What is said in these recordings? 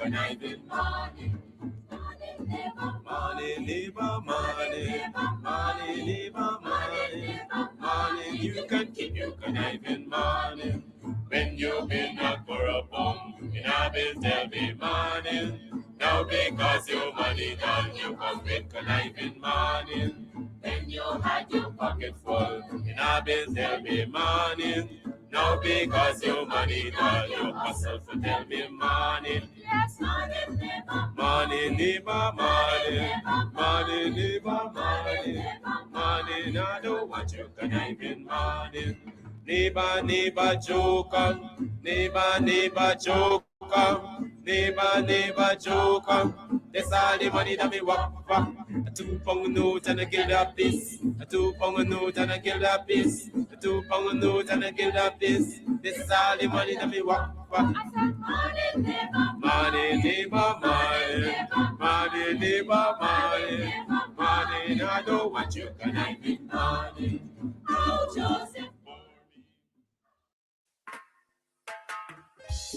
conniving morning. Morning, neighbor, morning. Morning, neighbor, morning. Morning, you can keep your conniving morning. When you've been a corrupt in a bill, tell me morning. Now because your money done, you come with conniving morning. When you had your pocket full in a bill, tell me morning. Now because your money done, you hustle for tell me morning. Yes, morning, neighbor. Morning, neighbor, morning. Morning, neighbor, morning. Morning, I don't want you conniving morning. Neighbor, neighbor, joker. Neighbor, neighbor, joker. Neighbor, neighbor, joker. That's all the money that me walk for. A 2 pound note and a kill a piece. A 2 pound note and a kill a piece. A 2 pound note and a kill a piece. This is all the money that me walk for. I said money, neighbor, money, neighbor, money, money, neighbor, money, money. I don't want you conniving money. Oh, Joseph.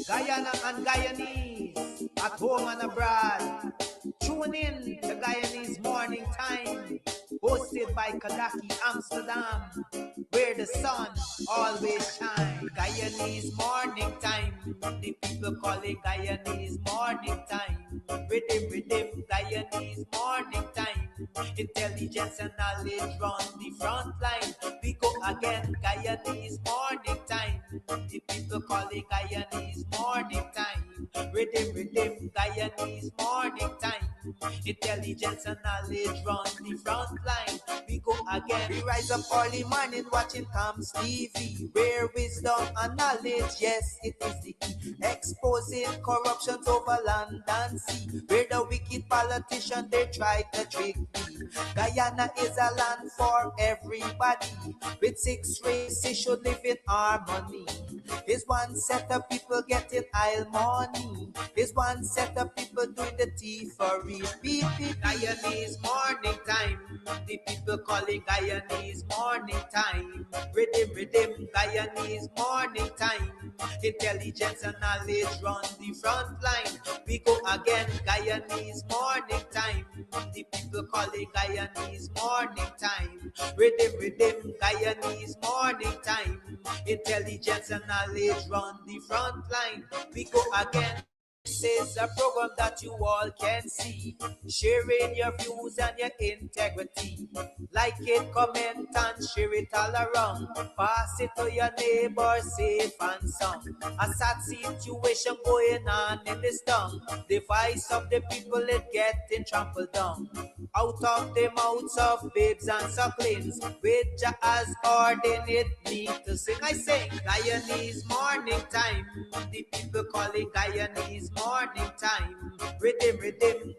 Guyana and Guyanese, at home and abroad. Tune in to Guyanese Morning Time, hosted by Kadaki Amsterdam, where the sun always shines. Guyanese Morning Time, the people call it Guyanese Morning Time. Rhythm, Guyanese Morning Time. Intelligence and knowledge run the front line. We go again, Guyanese Morning Time. The people call it Guyanese Morning Time. Rhythm, Guyanese Morning Time. Intelligence and knowledge run the front line. We go again. We rise up early morning watching Tom's TV, where wisdom and knowledge, yes, it is the key. Exposing corruption over land and sea, where the wicked politicians they try to trick me. Guyana is a land for everybody. With 6 races should live in harmony. Is one set of people getting aisle money. Is one set of people doing the thievery. Beep, beep, Guyanese morning time. The people calling Guyanese morning time. Rhythm, Guyanese morning time. Intelligence and knowledge run the front line. We go again, Guyanese morning time. The people calling Guyanese morning time. Rhythm, Guyanese morning time. Intelligence and knowledge run the front line. We go again. This is a program that you all can see, sharing your views and your integrity. Like it, comment and share it all around. Pass it to your neighbor, safe and sound. A sad situation going on in this town. The voice of the people is getting trampled down. Out of the mouths of babes and sucklings, with Jah as ordained me to sing. I sing Guyanese morning time. The people call it Guyanese morning time. Rhythm,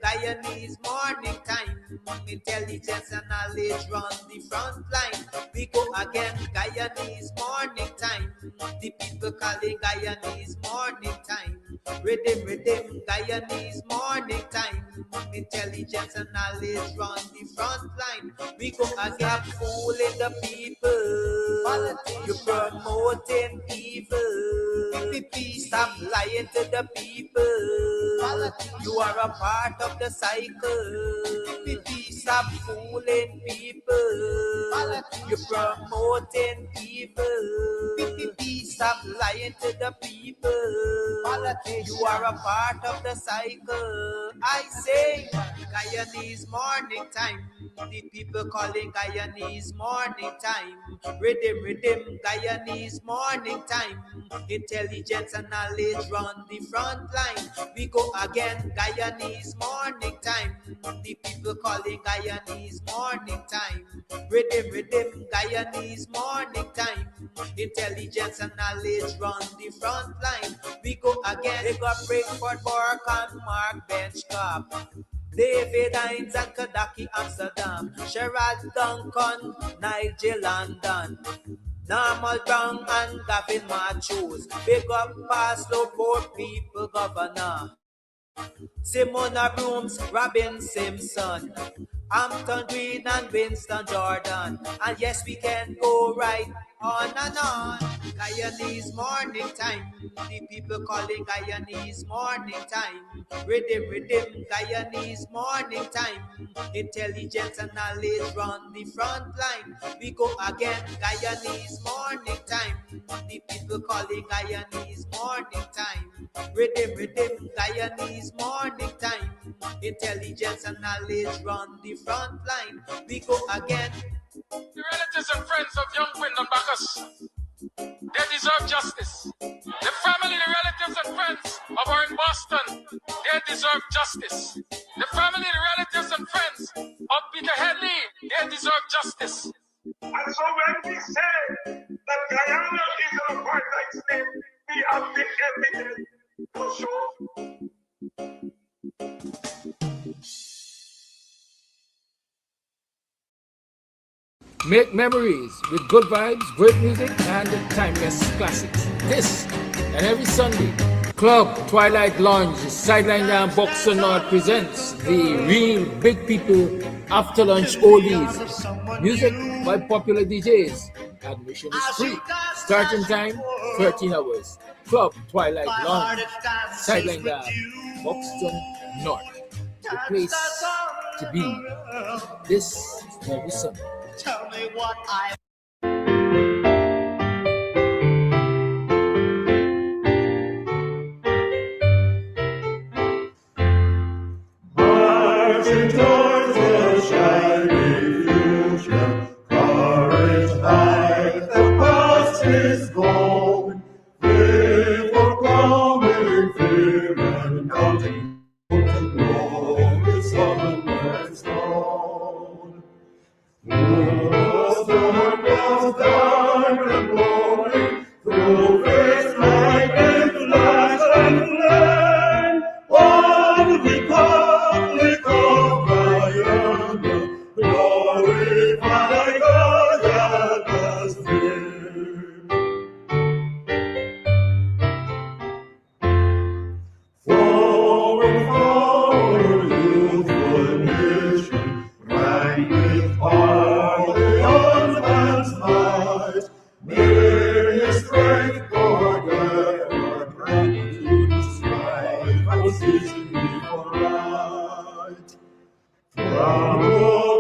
Guyanese morning time. Intelligence and knowledge run the front line. We go again, Guyanese morning time. The people call it Guyanese morning time. Rhythm, Guyanese morning time. Intelligence and knowledge run the front line. We go again. Stop fooling the people. You're promoting evil. Stop lying to the people. You are a part of the cycle. Stop fooling people. You're promoting evil. Stop lying to the people. You are a part of the cycle. I say Guyanese morning time. The people calling Guyanese morning time. Rhythm, Guyanese morning time. Intelligence and knowledge run the front line. We go again, Guyanese morning time. The people calling Guyanese morning time. Rhythm, Guyanese morning time. Intelligence and knowledge run the front line. We go again. They got Brickford, Bork and Mark Benchcop. David Hines and Kadaki Amsterdam. Sherrod Duncan, Nigel London. Normal Brown and Gavin Matthews. Big up Pastor, poor people governor. Simona Brooms, Robin Simpson, Hampton Green and Winston Jordan. And yes, we can go right on and on. Guyanese morning time. The people calling Guyanese morning time. Rhythm, Guyanese morning time. Intelligence and knowledge run the front line. We go again, Guyanese morning time. The people calling Guyanese morning time. Rhythm, Guyanese morning time. Intelligence and knowledge run the front line. We go again. The relatives and friends of young Wyndham Bacchus, they deserve justice. The family, the relatives and friends of our in Boston, they deserve justice. The family, the relatives and friends of Peter Headley, they deserve justice. And so when we say that Guyana is an apartheid state, we have the evidence to show. Make memories with good vibes, great music, and timeless classics. This and every Sunday, Club Twilight Lounge, Sideline Down Buxtonian presents the Real Big People After Lunch Oldies. Music by popular DJs. Admission is free. Starting time, 13 hours. Club Twilight Lounge, Sideline Down, Buxton North. The place to be. This every Sunday. Tell me what I Marching towards the shining future, courage high, the past is gone. Overcoming fear and counting to glory, summoners gone. The storm goes dark and glory, through face lightning, flash and flame. On the Republic of Guyana, glorify Guyana's name. Forward, forward, youthful nation, ride with power, the young man's might. May his strength forever bring to the strife and season be for right. From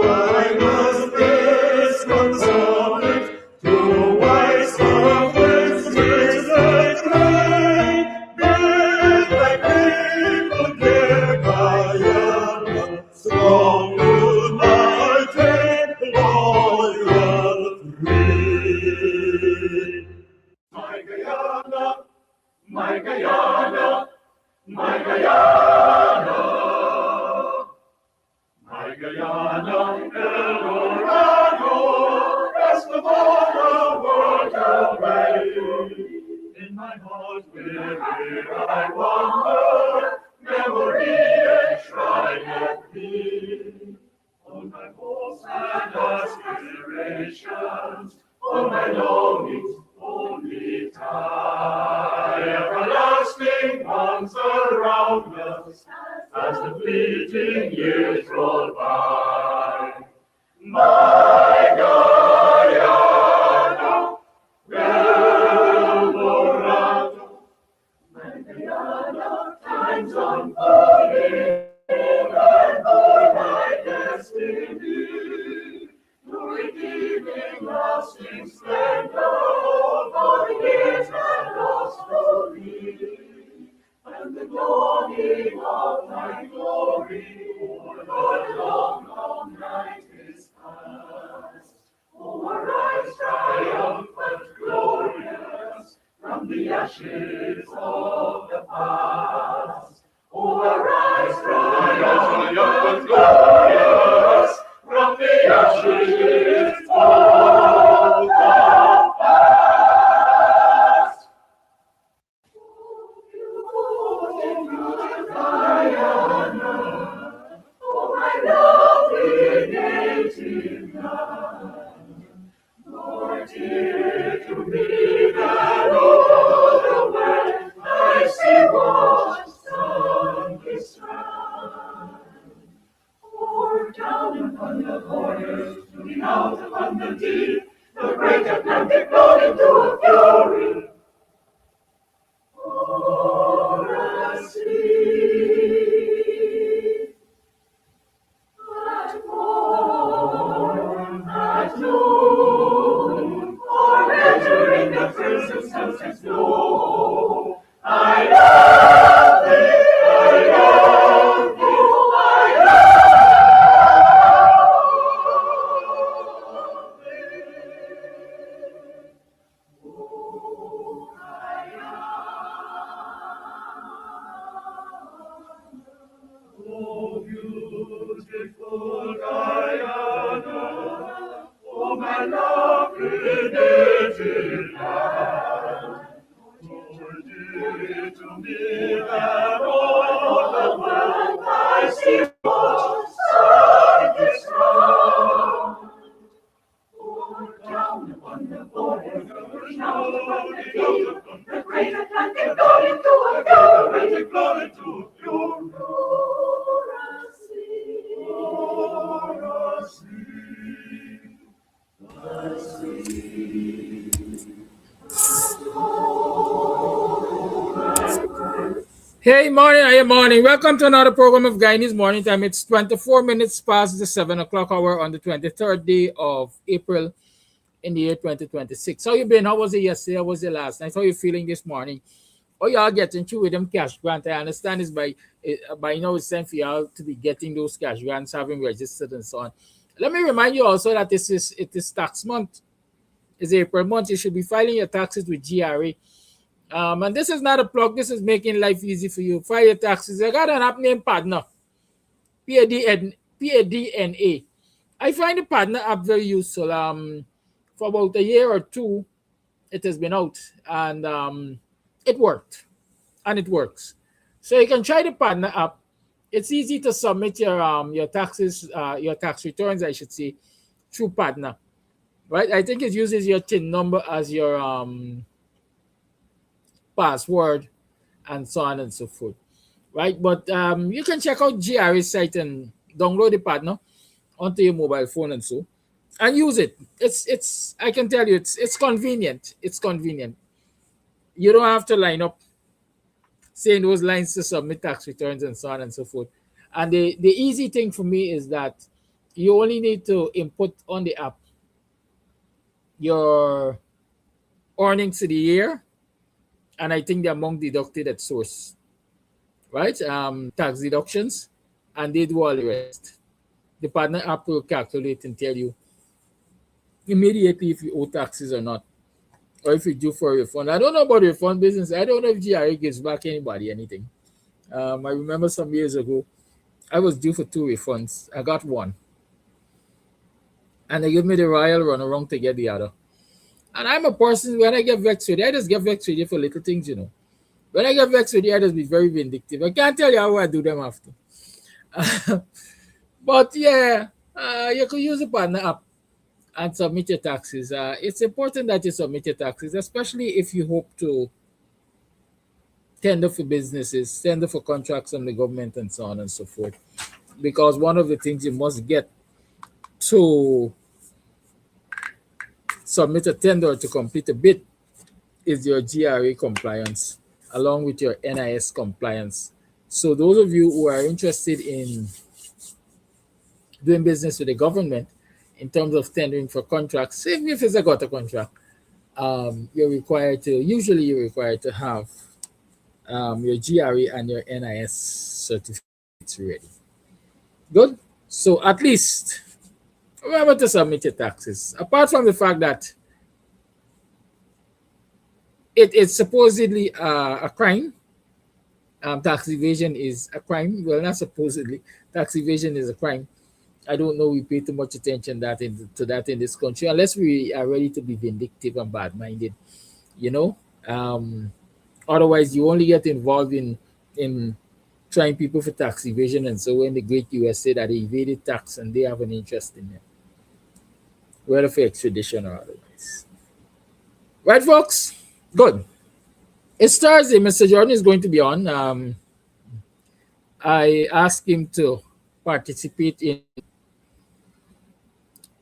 Guyana's face consummate to white surface raise thy grain. Build thy people, dear Guyana, strong, united, loyal, free. My Guyana, my Guyana, my Guyana. My Guyana, Eldorado, best of all the world away. In my heart wherever I wander, memory enshrined thee. All my hopes and aspirations, all my longings, only tie everlasting bonds around us as the fleeting years roll by. My Guyana, Eldorado, my Guyana, times unfolding, and for my destiny, to redeeming lasting splendor, for years and lost for me. And the dawning of thy glory, o'er the long, long night is past. Oh, arise, triumphant, glorious, from the ashes of the past. Oh, arise, triumphant, glorious, from the ashes of the past. Guyana, oh my lovely native land, more dear to me than all the world I see washed sun, this upon the borders, looking out upon the deep, the great Atlantic rolled into a fury. For a sea, at morn, at noon, or measuring the crimson sunset's glow, I love thee, I love you, I love thee. Oh, beautiful Guyana, oh, my lovely native land, told it to me that all the world I see was sun is strong. Oh, down upon the border, going out upon the deep, the great Atlantic flowed into a fury, flowed into a fury. Hey, morning. Welcome to another program of Guyanese Morning Time. It's 24 minutes past the 7 o'clock hour on the 23rd day of April in the year 2026. How you been? How was it yesterday? How was it last night? How you feeling this morning? Oh, y'all getting through with them cash grant. I understand it's by it's time for y'all to be getting those cash grants, having registered and so on. Let me remind you also that it is tax month. It's April month. You should be filing your taxes with GRA. And this is not a plug. This is making life easy for you. File your taxes. I got an app named Partner. PADNA. I find the Partner app very useful. For about a year or two, it has been out, and it worked, and it works. So you can try the Partner app. It's easy to submit your taxes, your tax returns, I should say, through Partner. Right? I think it uses your TIN number as your password and so on and so forth, right? But you can check out GRA's site and download the Partner onto your mobile phone and so, and use it. It's I can tell you it's convenient. It's convenient. You don't have to line up saying those lines to submit tax returns and so on and so forth. And the easy thing for me is that you only need to input on the app your earnings for the year, and I think the amount deducted at source, right? Tax deductions, and they do all the rest. The Partner app will calculate and tell you immediately if you owe taxes or not, or if you're due for a refund. I don't know about the refund business. I don't know if GRA gives back anybody anything. I remember some years ago, I was due for 2 refunds. I got one. And they give me the royal run around to get the other. And I'm a person, when I get vexed with you, I just get vexed with you for little things, you know. When I get vexed with you, I just be very vindictive. I can't tell you how I do them after. But yeah, you could use the Partner app and submit your taxes. It's important that you submit your taxes, especially if you hope to tender for businesses, tender for contracts from the government and so on and so forth. Because one of the things you must get to submit a tender to complete a bid is your GRA compliance, along with your NIS compliance. So those of you who are interested in doing business with the government in terms of tendering for contracts, even if it's a gutter contract, you're required to have your GRA and your NIS certificates ready. Good. So at least remember to submit your taxes. Apart from the fact that it's supposedly a crime, tax evasion is a crime. Well, not supposedly. Tax evasion is a crime. I don't know we pay too much attention to that in this country, unless we are ready to be vindictive and bad-minded, you know. Otherwise, you only get involved in trying people for tax evasion, and so when the great US say that they evaded tax and they have an interest in it, whether for extradition or otherwise. Right, folks? Good. It's Thursday. Mr. Jordan is going to be on. I asked him to participate in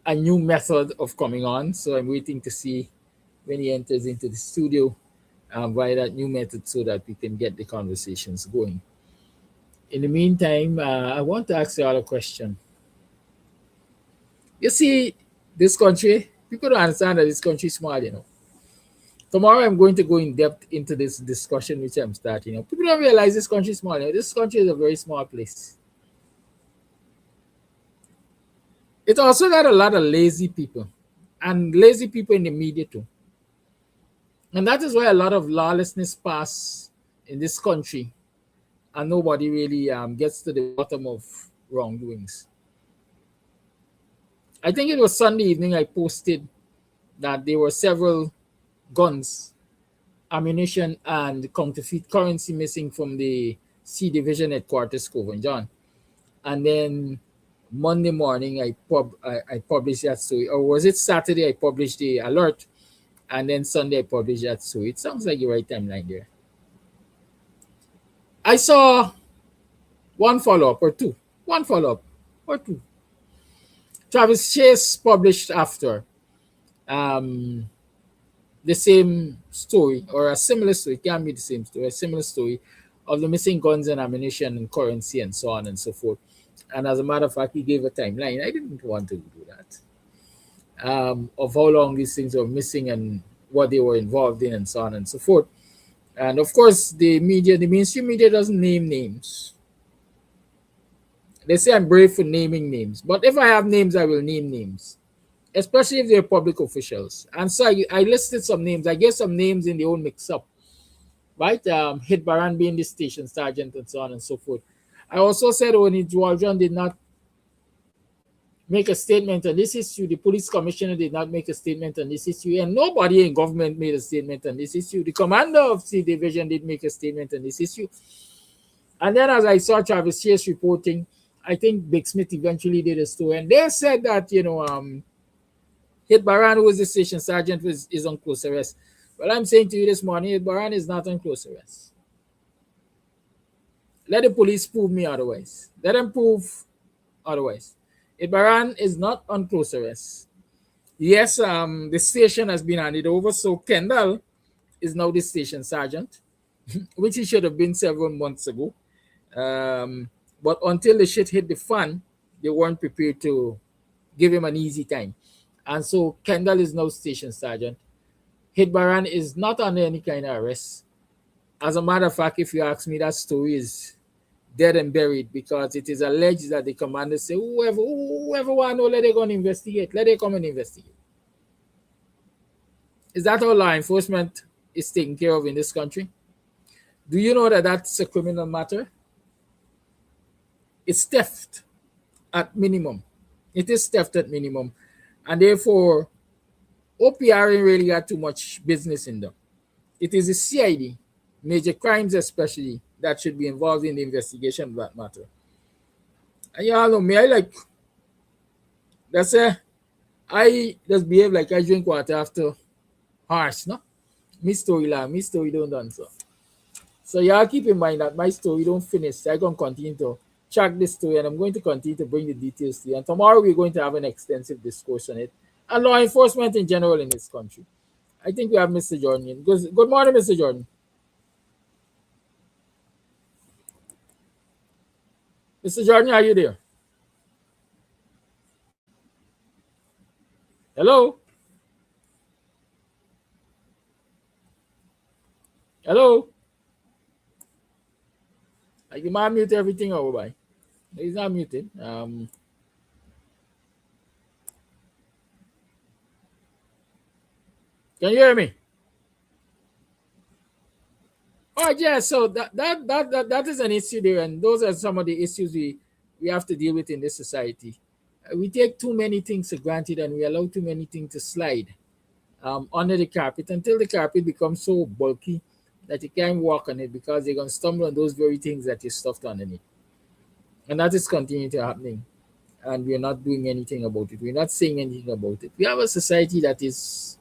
a new method of coming on. So I'm waiting to see when he enters into the studio via that new method so that we can get the conversations going. In the meantime, I want to ask you all a question. You see, this country, people don't understand that this country is small, you know. Tomorrow I'm going to go in depth into this discussion which I'm starting. You know, people don't realize this country is small. You know, this country is a very small place. It also got a lot of lazy people, and lazy people in the media too. And that is why a lot of lawlessness pass in this country, and nobody really gets to the bottom of wrongdoings. I think it was Sunday evening I posted that there were several guns, ammunition, and counterfeit currency missing from the C Division headquarters, Cove and John. And then Monday morning, I published that story. Or was it Saturday? I published the alert. And then Sunday, I published that story. It sounds like the right timeline there. I saw one follow-up or two. One follow-up or two. Travis Chase published after the same story or a similar story. It can't be the same story. A similar story of the missing guns and ammunition and currency and so on and so forth. And as a matter of fact, he gave a timeline. I didn't want to do that. Of how long these things were missing and what they were involved in and so on and so forth. And of course, the media, the mainstream media doesn't name names. They say I'm brave for naming names. But if I have names, I will name names, especially if they're public officials. And so I listed some names. I gave some names in the old mix-up, right? Hit Baran being the station sergeant and so on and so forth. I also said when Waldron did not make a statement on this issue, the police commissioner did not make a statement on this issue, and nobody in government made a statement on this issue. The commander of C Division did make a statement on this issue. And then as I saw Travis Chase reporting, I think Big Smith eventually did a story, and they said that, Hit Baran, who was the station sergeant, is on close arrest. Well, I'm saying to you this morning, Hit Baran is not on close arrest. Let the police prove me otherwise. Let them prove otherwise. Hit Baran is not on close arrest. Yes, the station has been handed over, so Kendall is now the station sergeant, which he should have been several months ago. But until the shit hit the fan, they weren't prepared to give him an easy time. And so Kendall is now station sergeant. Hit Baran is not under any kind of arrest. As a matter of fact, if you ask me, that story is dead and buried because it is alleged that the commander say, whoever want to know, let they go and investigate. Let they come and investigate. Is that how law enforcement is taken care of in this country? Do you know that that's a criminal matter? It's theft at minimum. It is theft at minimum. And therefore, OPR ain't really got too much business in them. It is the CID, major crimes especially, that should be involved in the investigation of that matter. And you all know me, I just behave like I drink water after harsh, no? Me story don't done so. So y'all keep in mind that my story don't finish. I'm going to continue to track this story, and I'm going to continue to bring the details to you. And tomorrow we're going to have an extensive discourse on it and law enforcement in general in this country. I think we have Mr. Jordan. Good morning, Mr. Jordan. Mr. Jordan, are you there? Hello? Hello? You might mute everything over by. He's not muted. Can you hear me? All right, yeah. So that is an issue there, and those are some of the issues we have to deal with in this society. We take too many things for granted, and we allow too many things to slide under the carpet until the carpet becomes so bulky that you can't walk on it because you're going to stumble on those very things that you stuffed underneath. And that is continuing to happening. And we're not doing anything about it. We're not saying anything about it. We have a society that is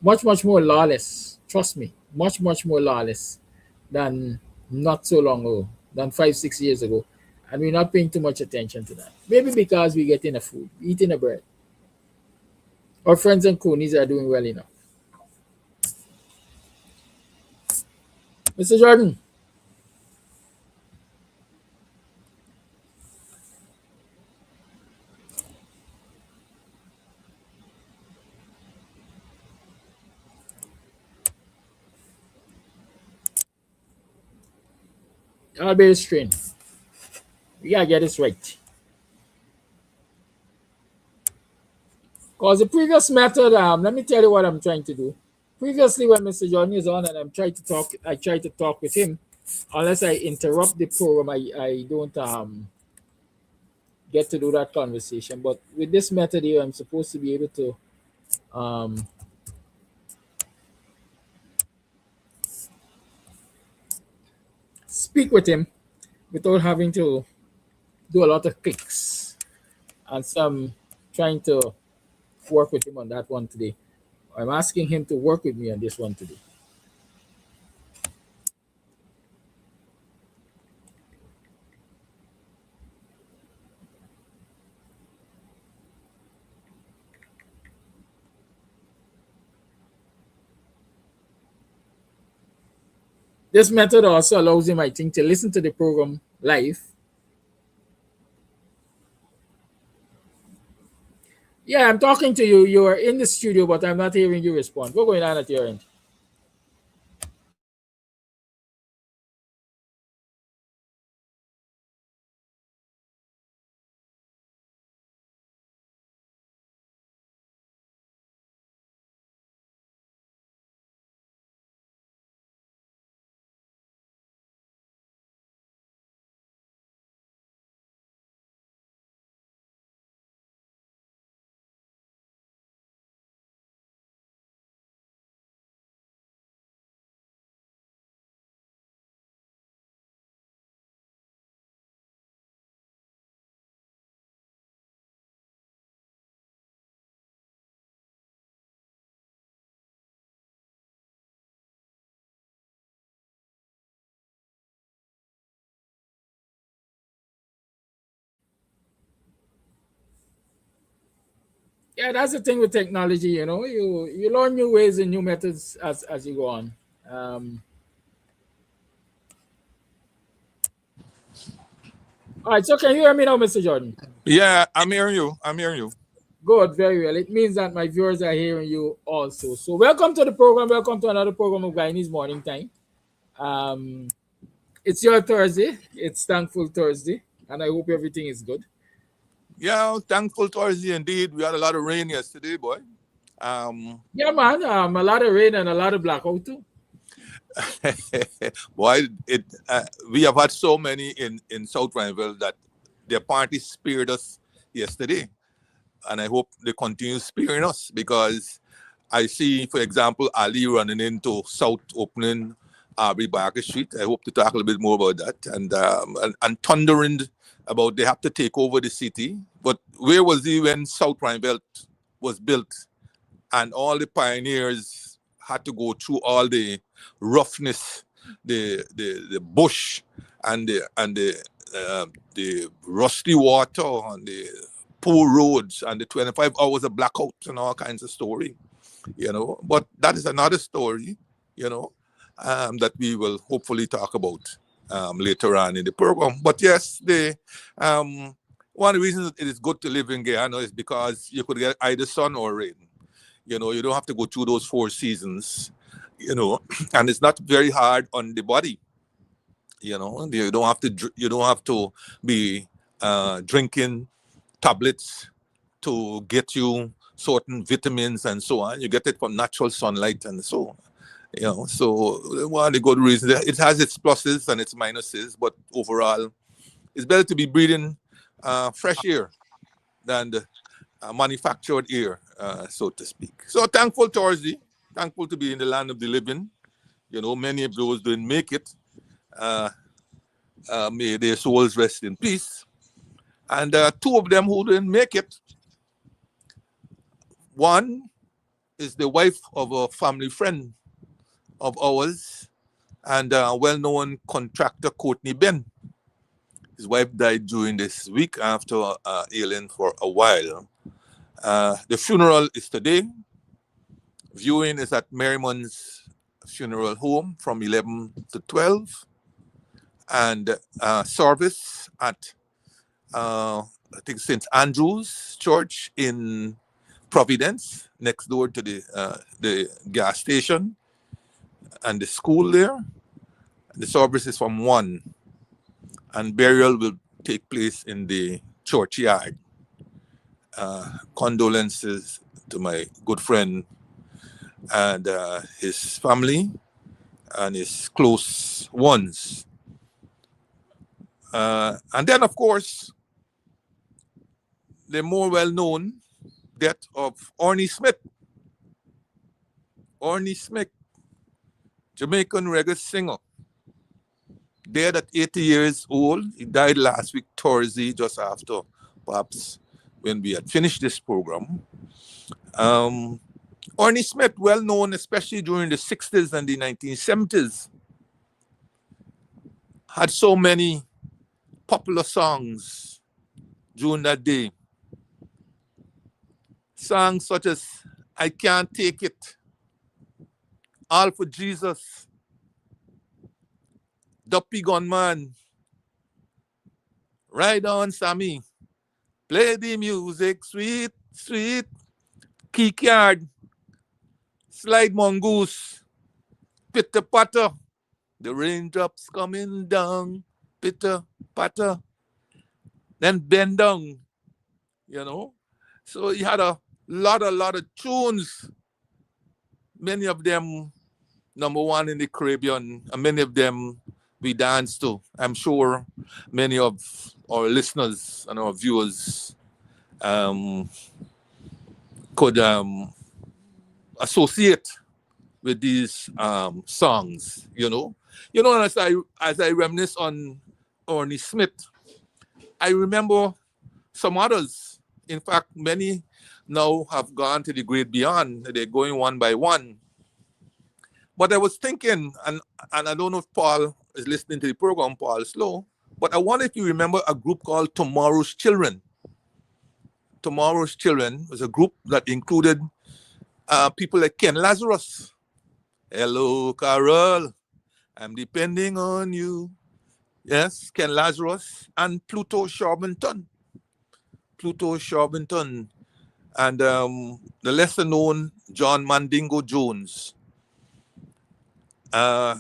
much, much more lawless. Trust me, much, much more lawless than not so long ago, than 5-6 years ago. And we're not paying too much attention to that. Maybe because we're getting the food, eating the bread. Our friends and cronies are doing well enough. Mr. Jordan. I'll be restrained. We gotta get this right. Because the previous method, let me tell you what I'm trying to do. Previously, when Mr. Jordan is on and I try to talk with him. Unless I interrupt the program, I don't get to do that conversation. But with this method here, I'm supposed to be able to speak with him without having to do a lot of clicks. And so I'm trying to work with him on that one today. I'm asking him to work with me on this one today. This method also allows him, I think, to listen to the program live. Yeah, I'm talking to you. You are in the studio, but I'm not hearing you respond. What's going on at your end? Yeah, that's the thing with technology. You learn new ways and new methods as you go on. All right, so can you hear me now, Mr. Jordan? Yeah, I'm hearing you. I'm hearing you. Good, very well. It means that my viewers are hearing you also. So welcome to the program. Welcome to another program of Guyanese Morning Time. Um, it's your Thursday. It's Thankful Thursday, and I hope everything is good. Yeah, thankful Thursday indeed. We had a lot of rain yesterday, boy. Yeah, man. A lot of rain and a lot of blackout too. Boy, we have had so many in South Rhineville that their party spared us yesterday, and I hope they continue sparing us because I see, for example, Ali running into South opening Aubrey Barker Street. I hope to talk a little bit more about that and thundering about they have to take over the city. But where was he when South Rhineville was built and all the pioneers had to go through all the roughness, the bush, and the rusty water, and the poor roads, and the 25 hours of blackout, and all kinds of story, But that is another story, that we will hopefully talk about later on in the program. But yes, one of the reasons it is good to live in Guyana is because you could get either sun or rain. You don't have to go through those 4 seasons, and it's not very hard on the body. You don't have to be drinking tablets to get you certain vitamins and so on. You get it from natural sunlight and so on. So one of the good reasons, it has its pluses and its minuses, but overall, it's better to be breathing fresh air than the manufactured air, so to speak. So thankful Thursday, thankful to be in the land of the living. Many of those didn't make it. May their souls rest in peace. And 2 of them who didn't make it, one is the wife of a family friend of ours and well-known contractor Courtney Ben. His wife died during this week after ailing for a while. The funeral is today. Viewing is at Merriman's Funeral Home from 11 to 12. And service at, I think, St. Andrew's Church in Providence, next door to the gas station and the school there. The service is from 1. And burial will take place in the churchyard. Condolences to my good friend and his family and his close ones. And then, of course, the more well-known death of Orny Smith. Orny Smith, Jamaican reggae singer. Dead at 80 years old. He died last week, Thursday, just after, perhaps, when we had finished this program. Orny Smith, well known especially during the 60s and the 1970s, had so many popular songs during that day. Songs such as I Can't Take It, All for Jesus, Duppy Gunman, Ride On Sammy, Play the Music, Sweet, Sweet, Kick Yard, Slide Mongoose, Pitter Patter, The Raindrops Coming Down, Pitter Patter, then Bend Down, you know. So he had a lot of tunes, many of them #1 in the Caribbean, and many of them we danced to. I'm sure many of our listeners and our viewers could associate with these songs, you know. You know, as I reminisce on Orny Smith, I remember some others. In fact, many now have gone to the great beyond. They're going one by one. But I was thinking, and I don't know if Paul is listening to the program, Paul Slow, but I wonder if you remember a group called Tomorrow's Children. Tomorrow's Children was a group that included people like Ken Lazarus. Hello, Carol. I'm depending on you. Yes, Ken Lazarus and Pluto Sharpington. Pluto Sharpington. And the lesser known John Mandingo Jones. Do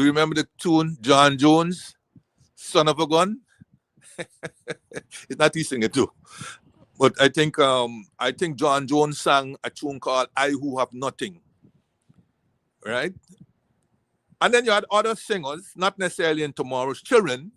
you remember the tune John Jones, Son of a Gun? It's not he singing too. But I think John Jones sang a tune called I Who Have Nothing. Right? And then you had other singers, not necessarily in Tomorrow's Children.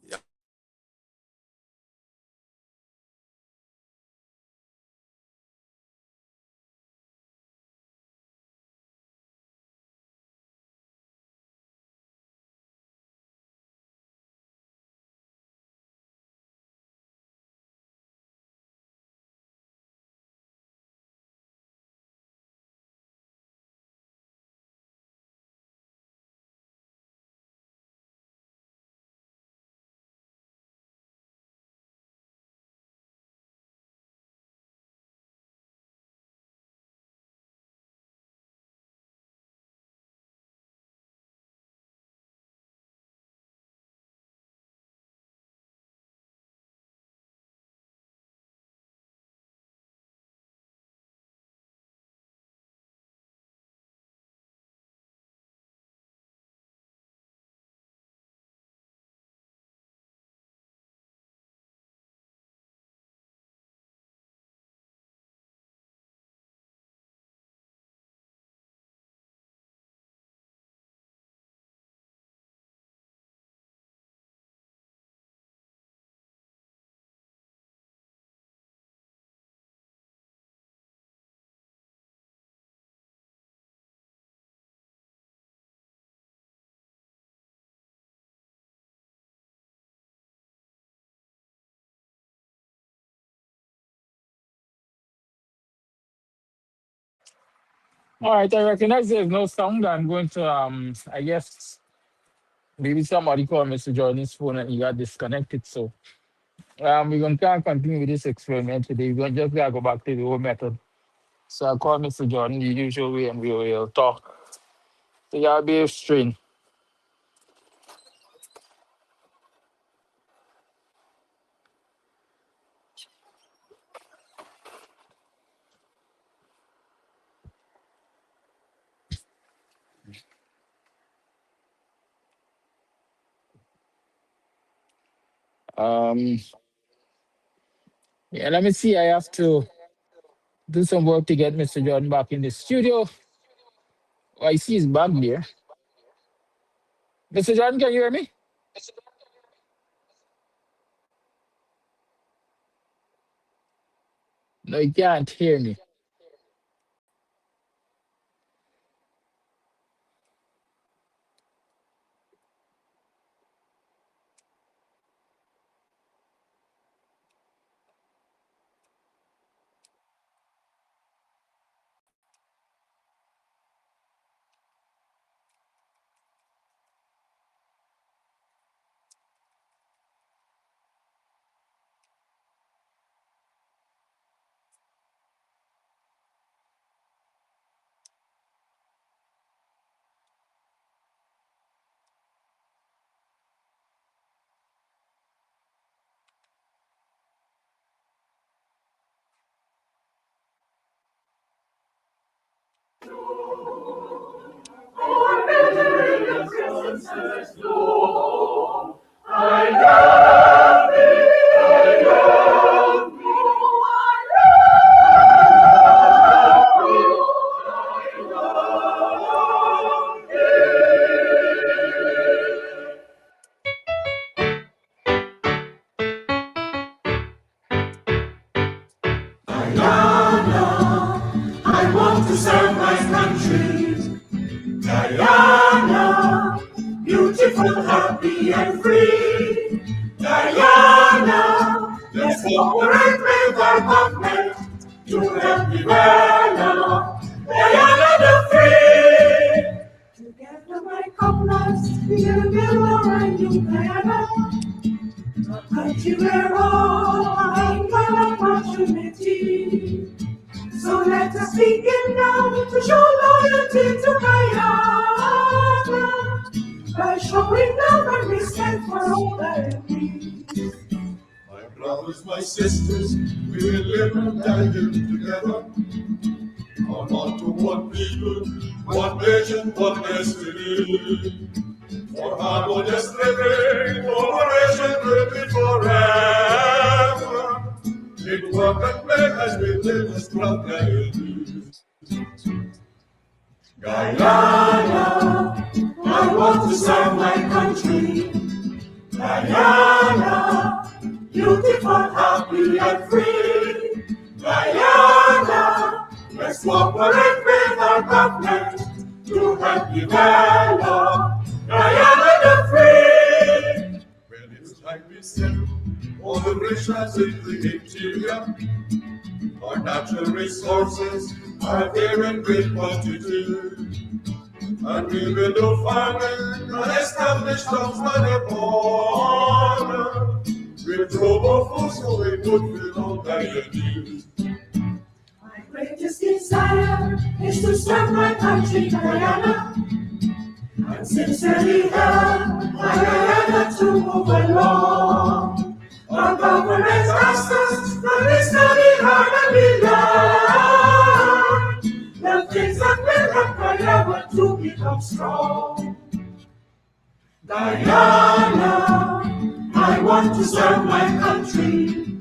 All right, I recognize there's no sound. I'm going to, I guess, Maybe somebody called Mr. Jordan's phone and he got disconnected. So we're going to continue with this experiment today. We're just going to go back to the old method. So I'll call Mr. Jordan the usual way and we will talk. So y'all be strain. Um, yeah, let me see. I have to do some work to get Mr. Jordan back in the studio. Oh, I see his bag there. Mr. Jordan, can you hear me? No, you can't hear me. I want to serve my country. Guyana, beautiful, happy, and free. Guyana, let's cooperate with our government to help develop Guyana the free. Together, my comrades, we will build our new Guyana, a country where all are equal opportunity. So let us begin now to show loyalty to Guyana by showing love and respect for all that we. My brothers, my sisters, we will live and die here together. On to one people, one nation, one destiny. For harmonious living, cooperation will be forever. In work and play as we live as proud Guyanese. Guyana, I want to serve my country. Guyana, beautiful, happy, and free. Guyana, let's cooperate with our government to help develop Guyana the free. When it's time we settle all the rich lands in the interior, our natural resources are there in great quantity. And we will do farming and establish towns by the border. We'll grow more food so we would fill all Guyanese. My greatest desire is to serve my country, Guyana, and sincerely help Guyana to move along. Our government asks us that we study hard and we learn the things that will help Guyana to become strong. Guyana, I want to serve my country.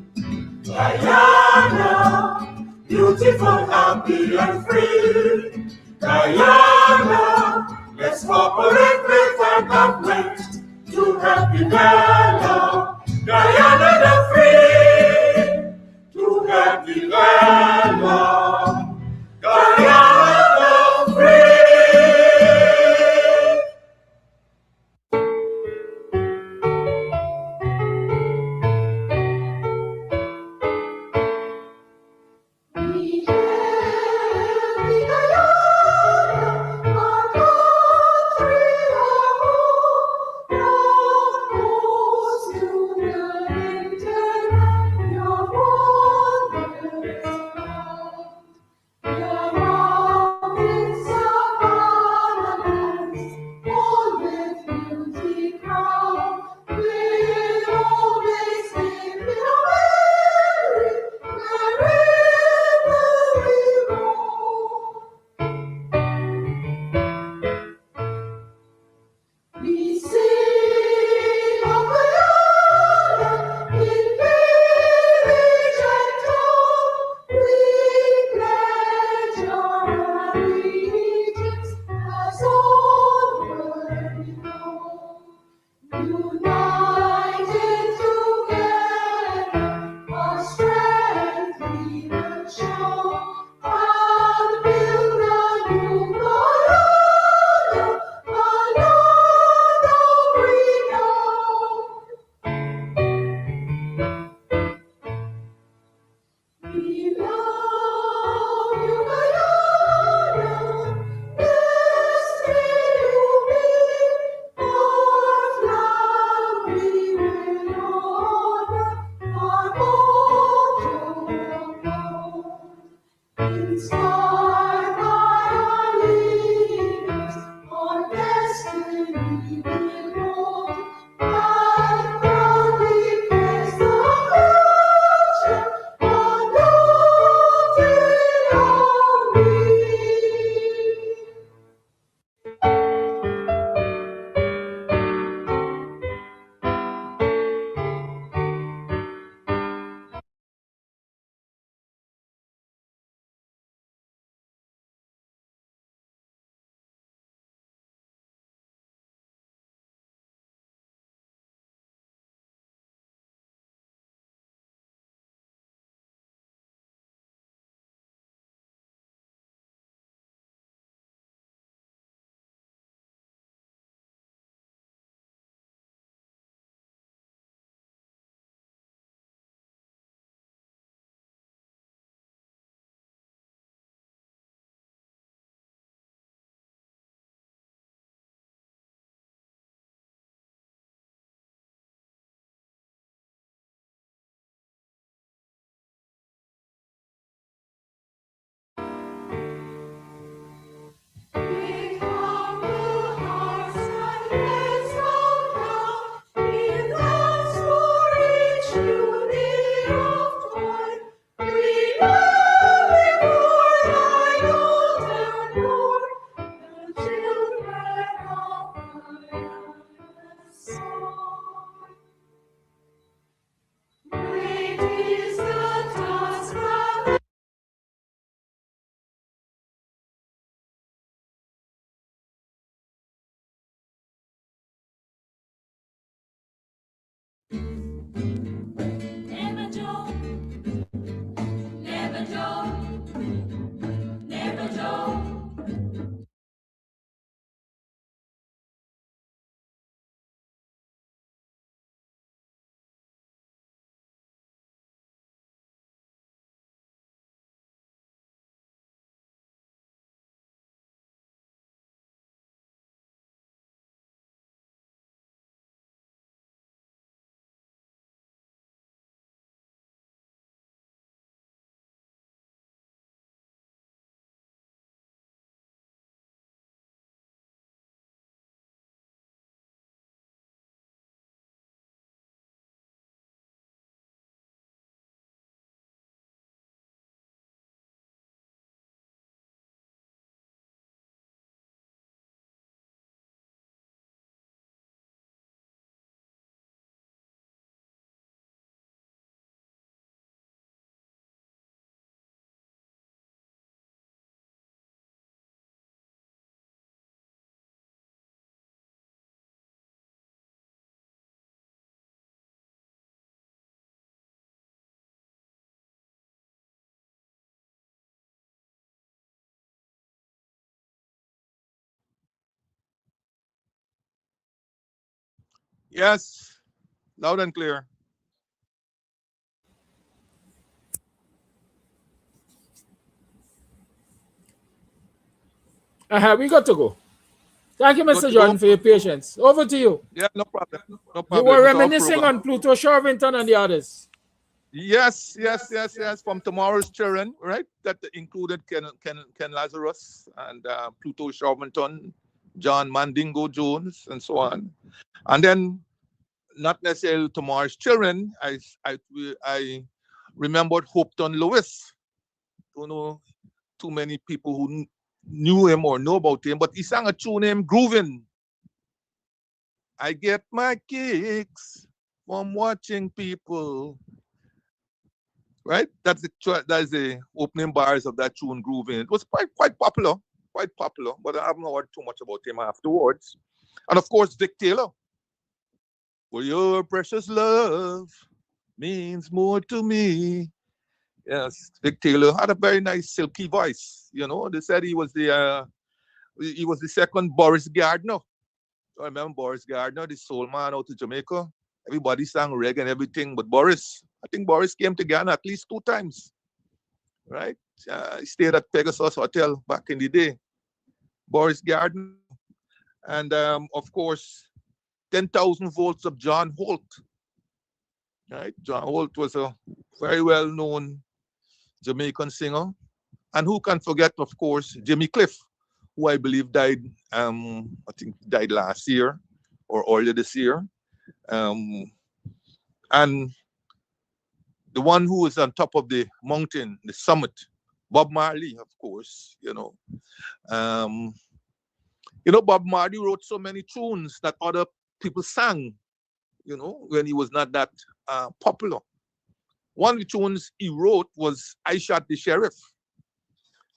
Guyana, beautiful, happy, and free. Guyana, let's cooperate with our government to help develop Guyana the free, to help develop Guyana the free. Yes, loud and clear. We got to go. Thank you, Good Mr. to go. Jordan, for your patience. Over to you. Yeah, no problem. No You were problem. It's our reminiscing program. on Pluto Shervington and the others. Yes. From tomorrow's children, right? That included Ken Lazarus and Pluto Shervington, John Mandingo Jones, and so on. And then, not necessarily tomorrow's children, I remembered Hopeton Lewis. Don't know too many people who knew him or know about him, but he sang a tune named Groovin'. I get my kicks from watching people. Right? That's the opening bars of that tune, Groovin'. It was quite popular, but I haven't heard too much about him afterwards. And of course, Dick Taylor. For your precious love means more to me. Yes, Vic Taylor had a very nice silky voice. You know, they said he was the second Boris Gardner. I remember Boris Gardner, the soul man out of Jamaica. Everybody sang reggae and everything, but Boris, I think Boris came to Ghana at least 2 times, right? He stayed at Pegasus Hotel back in the day. Boris Gardner, and of course, 10,000 volts of John Holt, right? John Holt was a very well-known Jamaican singer. And who can forget, of course, Jimmy Cliff, who I believe died, I think died last year or earlier this year. Um, and the one who is on top of the mountain, the summit, Bob Marley, of course, Um, Bob Marley wrote so many tunes that other people sang, when he was not that popular. One of the tunes he wrote was I Shot the Sheriff.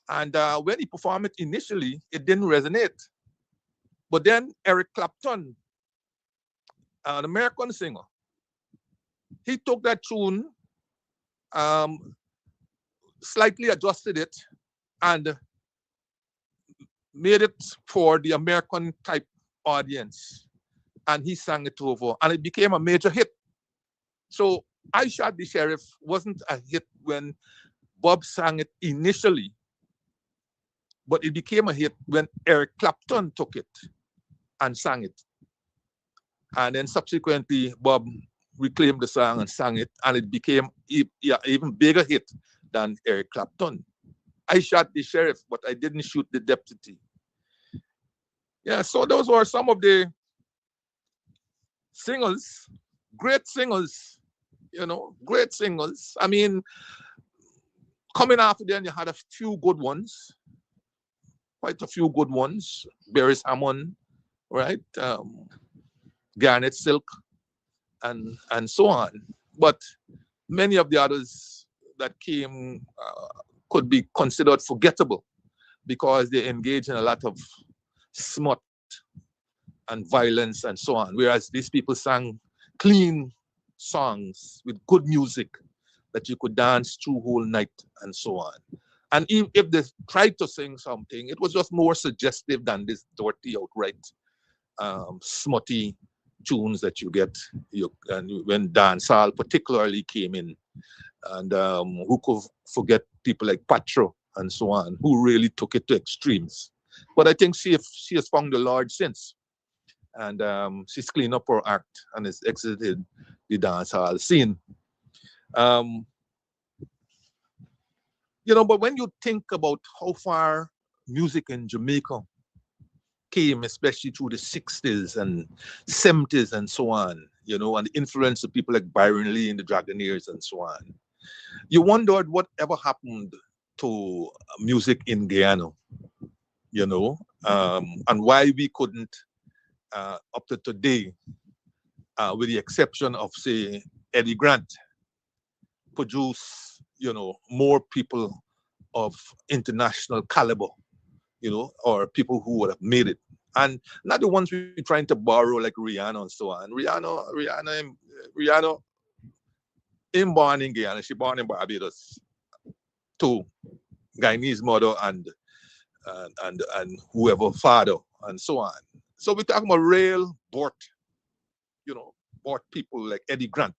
And when he performed it initially, it didn't resonate. But then Eric Clapton, an American singer, he took that tune, slightly adjusted it, and made it for the American type audience. And he sang it over, and it became a major hit. So I Shot the Sheriff wasn't a hit when Bob sang it initially, but it became a hit when Eric Clapton took it and sang it. And then subsequently, Bob reclaimed the song and sang it, and it became even bigger hit than Eric Clapton. I shot the sheriff, but I didn't shoot the deputy. Yeah, so those were some of the singers, great singers, great singers. I mean, coming after them, you had a few good ones, quite a few good ones. Beres Hammond, right? Garnet Silk, and so on. But many of the others that came could be considered forgettable because they engage in a lot of smut and violence and so on. Whereas these people sang clean songs with good music that you could dance through whole night and so on. And if they tried to sing something, it was just more suggestive than this dirty, outright, smutty tunes that you get when dancehall particularly came in. And who could forget people like Patro and so on, who really took it to extremes. But I think she has found the Lord since. And she's cleaned up her act and has exited the dancehall scene. But when you think about how far music in Jamaica came, especially through the 60s and 70s and so on, and the influence of people like Byron Lee and the Dragonaires and so on, you wondered whatever happened to music in Guyana, and why we couldn't, up to today, with the exception of, say, Eddie Grant, produce, more people of international caliber, or people who would have made it. And not the ones we're trying to borrow like Rihanna and so on. Rihanna ain't born in Guyana. She born in Barbados to Guyanese mother and whoever father and so on. So we're talking about real bought people like Eddie Grant.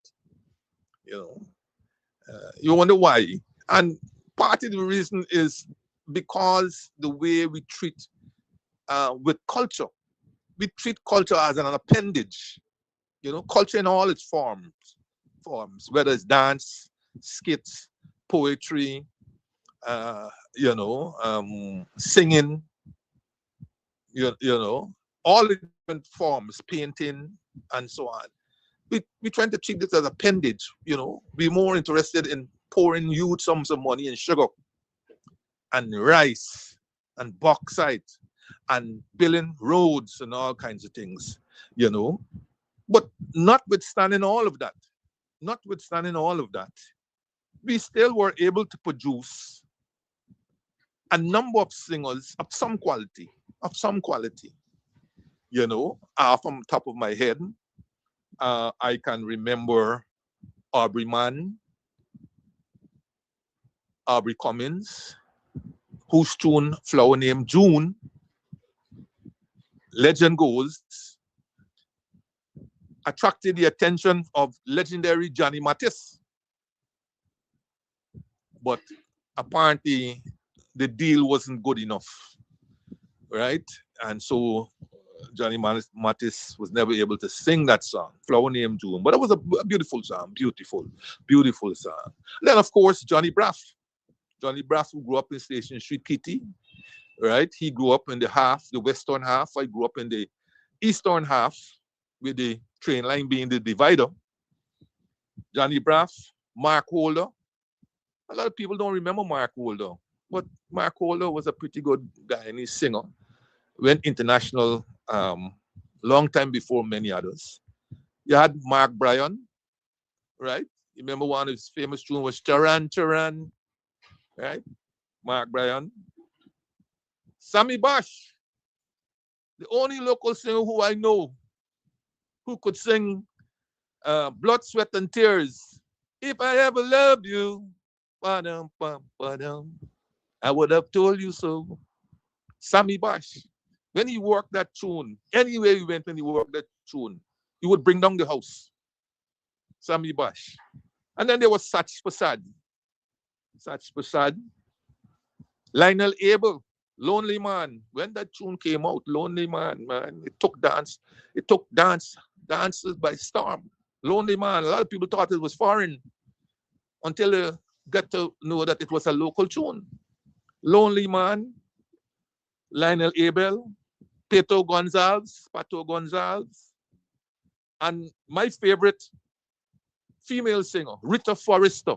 You wonder why. And part of the reason is because the way we treat with culture. We treat culture as an appendage, culture in all its forms, whether it's dance, skits, poetry, singing, all the different forms, painting, and so on. We're trying to treat this as appendage, We're more interested in pouring huge sums of money in sugar and rice and bauxite and building roads and all kinds of things, But notwithstanding all of that, we still were able to produce a number of singers of some quality, from top of my head. I can remember Aubrey Mann, Aubrey Cummins, whose tune Flower Named June, legend goes, attracted the attention of legendary Johnny Mathis. But apparently the deal wasn't good enough, right? And so Johnny Mathis was never able to sing that song, Flower Named June. But it was a beautiful song, beautiful, beautiful song. Then, of course, Johnny Braff, who grew up in Station Street, Kitty, right? He grew up in the western half. I grew up in the eastern half, with the train line being the divider. Johnny Braff, Mark Holder. A lot of people don't remember Mark Holder, but Mark Holder was a pretty good Guyanese singer. Went international long time before many others. You had Mark Bryan, right? You remember one of his famous tunes was Charan Charan, right? Mark Bryan. Sammy Bosch, the only local singer who I know who could sing Blood, Sweat, and Tears. If I ever loved you, ba-dum, ba-dum, I would have told you so. Sammy Bosch. When he worked that tune, anywhere he went when he worked that tune, he would bring down the house. Sammy Bosch. And then there was Sach Prasad. Lionel Abel, Lonely Man. When that tune came out, Lonely Man, man, it took dances by storm. Lonely Man. A lot of people thought it was foreign until they got to know that it was a local tune. Lonely Man, Lionel Abel, Pato Gonzalez, and my favorite female singer, Rita Forrester.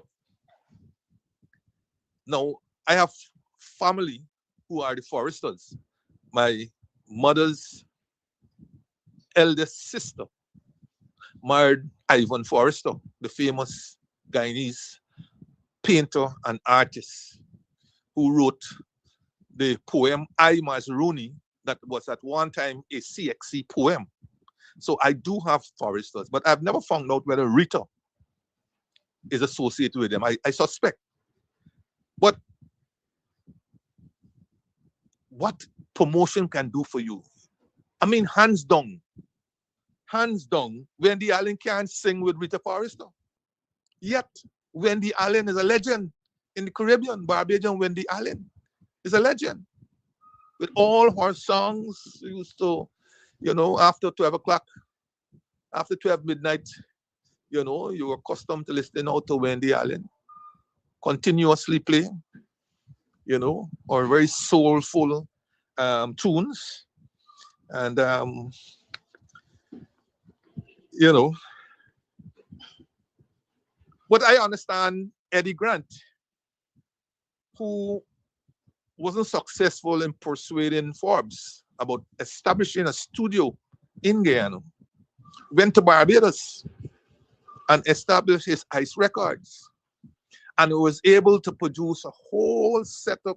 Now, I have family who are the Forresters. My mother's eldest sister married Ivan Forrester, the famous Guyanese painter and artist who wrote the poem I Mazruni, that was at one time a CXC poem. So I do have Forresters, but I've never found out whether Rita is associated with them. I suspect. But what promotion can do for you? I mean, hands down, Wendy Allen can't sing with Rita Forrester. Yet, Wendy Allen is a legend in the Caribbean. Barbadian Wendy Allen is a legend. With all her songs, used to, after 12 o'clock, after 12 midnight, you were accustomed to listening out to Wendy Allen. Continuously playing, or very soulful tunes. And, but I understand Eddie Grant, who wasn't successful in persuading Forbes about establishing a studio in Guyana, went to Barbados and established his Ice Records, and was able to produce a whole set of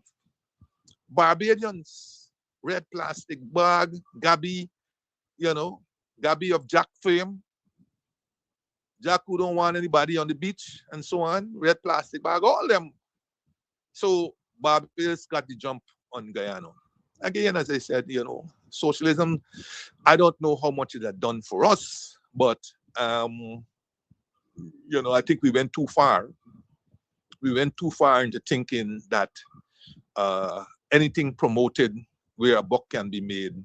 Barbadians, Red Plastic Bag, Gabby, Gabby of Jack fame, Jack who don't want anybody on the beach, and so on, Red Plastic Bag, all them. So Barbados got the jump on Guyana. Again, as I said, socialism, I don't know how much it had done for us, but, I think we went too far. We went too far into thinking that anything promoted where a buck can be made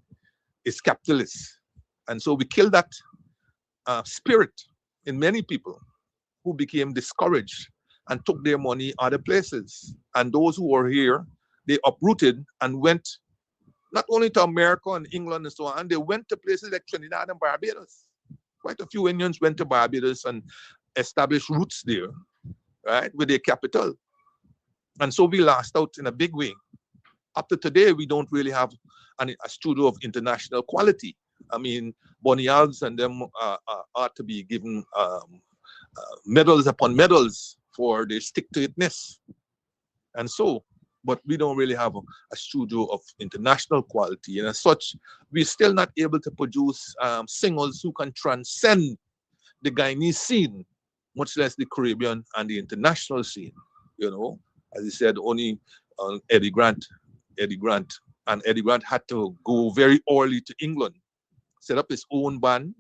is capitalist. And so we killed that spirit in many people who became discouraged and took their money other places. And those who were here, they uprooted and went not only to America and England and so on, they went to places like Trinidad and Barbados. Quite a few Indians went to Barbados and established roots there, right, with their capital. And so we lost out in a big way. Up to today, we don't really have a studio of international quality. I mean, Bonnie Alves and them ought to be given medals upon medals for their stick-to-itness. And so, but we don't really have a studio of international quality. And as such, we're still not able to produce singers who can transcend the Guyanese scene, much less the Caribbean and the international scene, as he said, only Eddie Grant, and Eddie Grant had to go very early to England, set up his own band,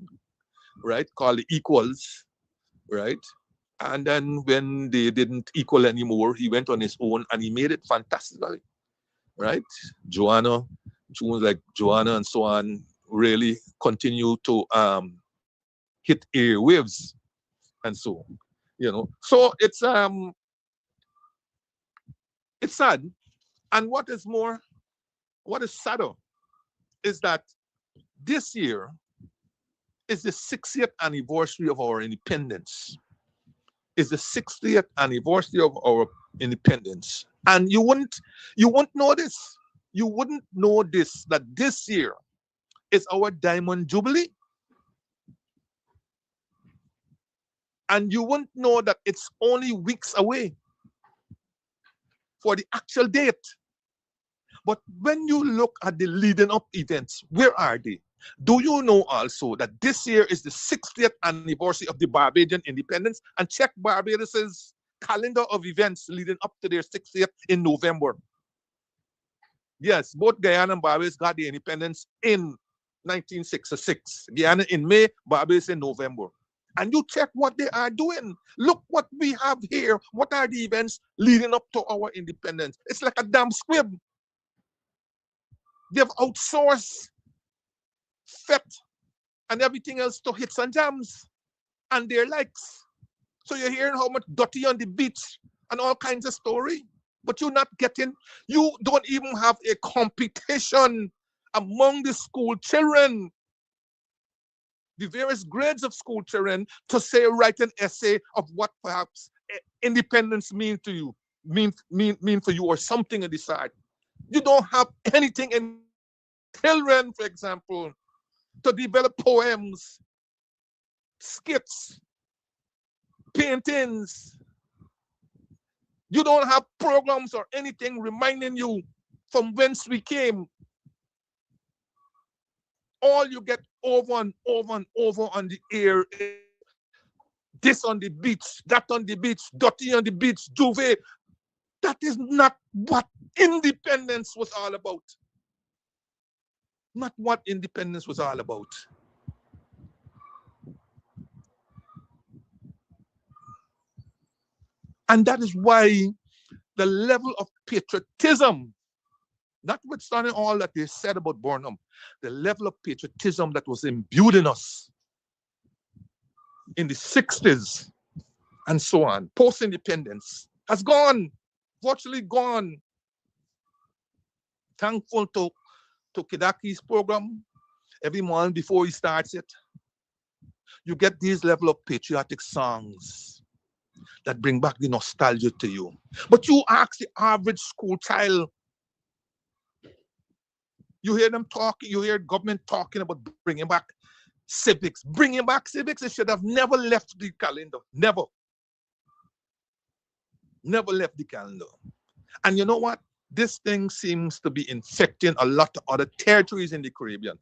right, called the Equals, right? And then when they didn't equal anymore, he went on his own and he made it fantastically, right? Joanna, tunes like Joanna and so on really continue to hit airwaves and so, So it's sad. And what is sadder is that this year is the 60th anniversary of our independence. Is the 60th anniversary of our independence. And you wouldn't know this. You wouldn't know this, that this year is our Diamond Jubilee. And you wouldn't know that it's only weeks away for the actual date. But when you look at the leading up events, where are they? Do you know also that this year is the 60th anniversary of the Barbadian independence? And check Barbados's calendar of events leading up to their 60th in November. Yes, both Guyana and Barbados got their independence in 1966. Guyana in May, Barbados in November. And you check what they are doing. Look what we have here. What are the events leading up to our independence? It's like a damn squib. They've outsourced FET and everything else to hits and jams and their likes. So you're hearing how much dirty on the beach and all kinds of story. But you don't even have a competition among the school children, the various grades of school children, to say, write an essay of what perhaps independence mean to you, mean for you, or something to decide. You don't have anything in children, for example, to develop poems, skits, paintings. You don't have programs or anything reminding you from whence we came. All you get over and over and over on the air is this on the beach, that on the beach, dirty on the beach, Juve. That is not what independence was all about. Not what independence was all about. And that is why the level of patriotism, notwithstanding all that they said about Burnham, the level of patriotism that was imbued in us in the 60s and so on, post-independence, has gone, virtually gone. Thankful to Kidaki's program, every morning before he starts it, you get these level of patriotic songs that bring back the nostalgia to you. But you ask the average school child, you hear them talking, you hear government talking about bringing back civics. Bringing back civics, it should have never left the calendar. Never. Never left the calendar. And you know what? This thing seems to be infecting a lot of other territories in the Caribbean.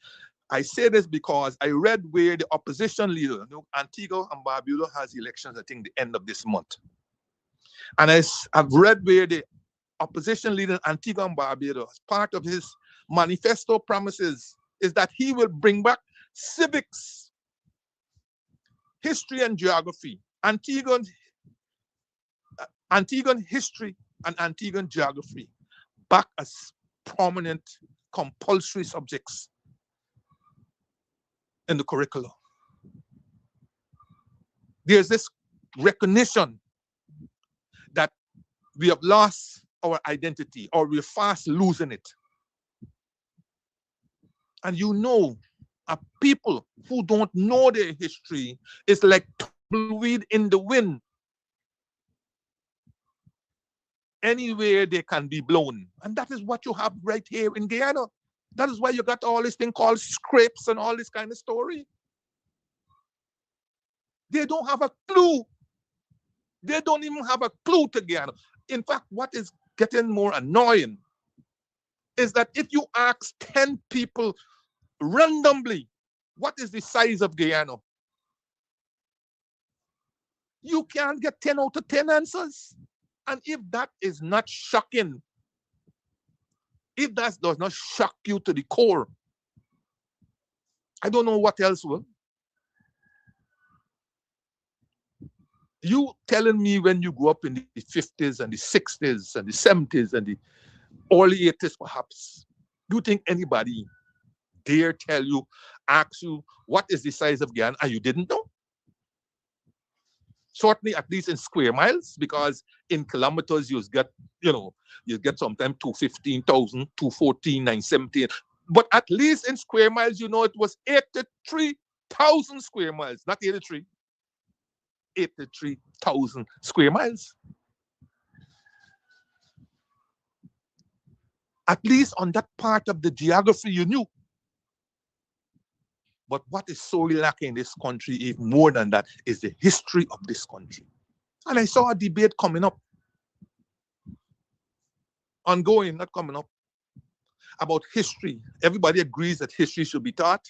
I say this because I read where the opposition leader, Antigua and Barbuda has elections, I think, the end of this month. And I've read where the opposition leader, Antigua and Barbuda, as part of his manifesto promises, is that he will bring back civics, history and geography, Antiguan history and Antiguan geography back as prominent compulsory subjects in the curriculum. There's this recognition that we have lost our identity, or we're fast losing it. And a people who don't know their history is like tumbleweed in the wind. Anywhere they can be blown. And that is what you have right here in Guyana. That is why you got all this thing called scrapes and all this kind of story. They don't have a clue. They don't even have a clue to Guyana. In fact, what is getting more annoying is that if you ask 10 people randomly, what is the size of Guyana? You can't get 10 out of 10 answers. And if that is not shocking, if that does not shock you to the core, I don't know what else will. You telling me when you grew up in the 50s and the 60s and the 70s and the early 80s perhaps, do you think anybody dare tell you, ask you, what is the size of Guyana, and you didn't know? Certainly, at least in square miles, because in kilometers you get, you get sometimes 215,000, 214, 917. But at least in square miles, it was 83,000 square miles, not 83. 83,000 square miles. At least on that part of the geography you knew. But what is sorely lacking in this country, even more than that, is the history of this country. And I saw a debate coming up, ongoing, not coming up, about history. Everybody agrees that history should be taught,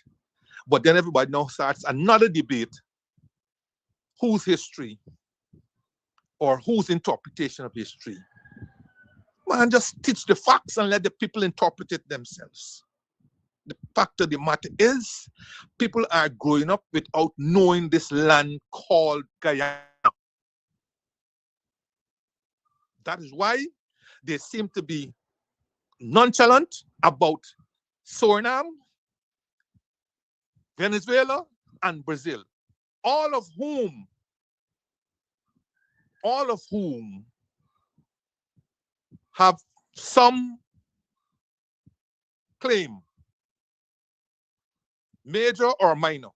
but then everybody now starts another debate. Whose history or whose interpretation of history? Man, just teach the facts and let the people interpret it themselves. The fact of the matter is, people are growing up without knowing this land called Guyana. That is why they seem to be nonchalant about Suriname, Venezuela, and Brazil, all of whom have some claim, major or minor.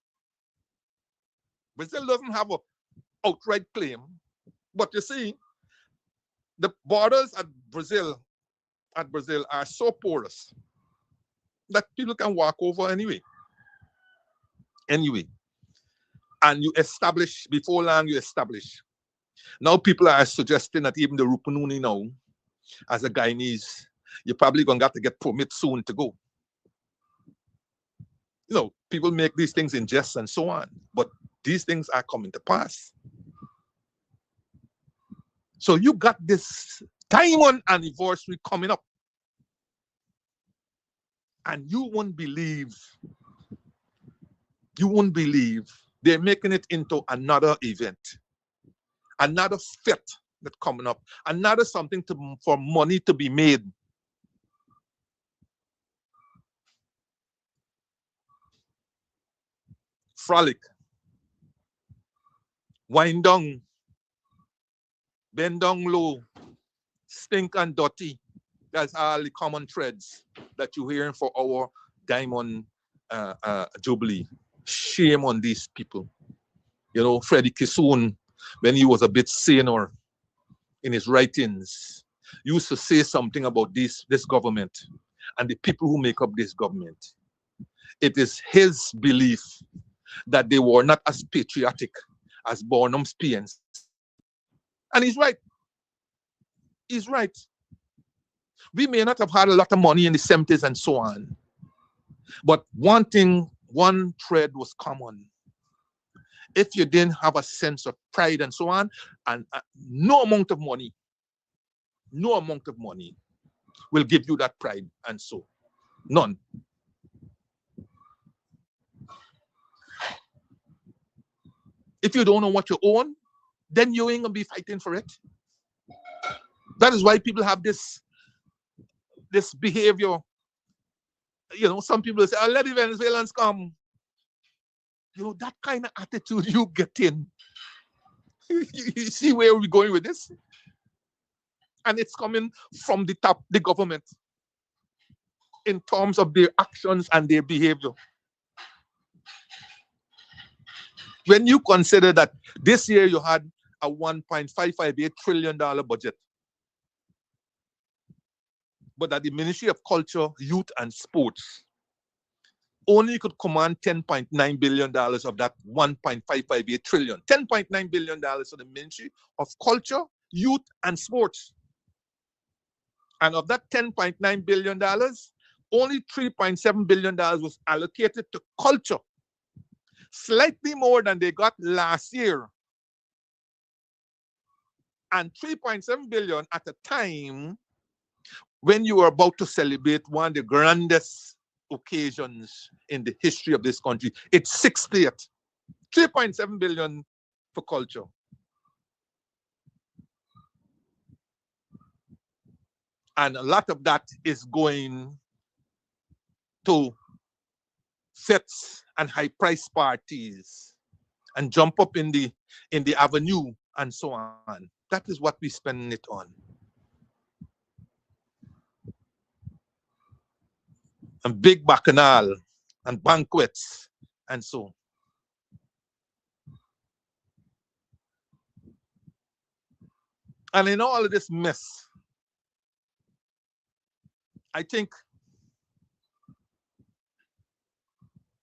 Brazil doesn't have an outright claim, but you see, the borders at Brazil are so porous that people can walk over anyway. And you establish, before long you establish. Now people are suggesting that even the Rupununi now, as a Guyanese, you're probably going to have to get permit soon to go. People make these things in jest and so on, but these things are coming to pass. So you got this diamond anniversary coming up, and you won't believe they're making it into another event, another fit that's coming up, another something for money to be made. Frolic, wind down, bend down low, stink and dirty. That's all the common threads that you're hearing for our Diamond Jubilee. Shame on these people. Freddie Kissoon, when he was a bit saner in his writings, used to say something about this government and the people who make up this government. It is his belief that they were not as patriotic as Barnum's PNC. And he's right. He's right. We may not have had a lot of money in the 70s and so on, but one thread was common. If you didn't have a sense of pride and so on, and no amount of money will give you that pride, and so none. If you don't know what you own, then you ain't gonna be fighting for it. That is why people have this behavior. Some people say, let the Venezuelans come. That kind of attitude you get in. You see where we're going with this? And it's coming from the top, the government, in terms of their actions and their behavior. When you consider that this year you had a $1.558 trillion budget, but that the Ministry of Culture, Youth and Sports only could command $10.9 billion of that $1.558 trillion. $10.9 billion for the Ministry of Culture, Youth and Sports. And of that $10.9 billion, only $3.7 billion was allocated to culture. Slightly more than they got last year. And 3.7 billion at a time when you are about to celebrate one of the grandest occasions in the history of this country. It's 60th. 3.7 billion for culture. And a lot of that is going to fets and high price parties and jump up in the avenue and so on. That is what we spend it on. And big bacchanal and banquets and so. And in all of this mess, I think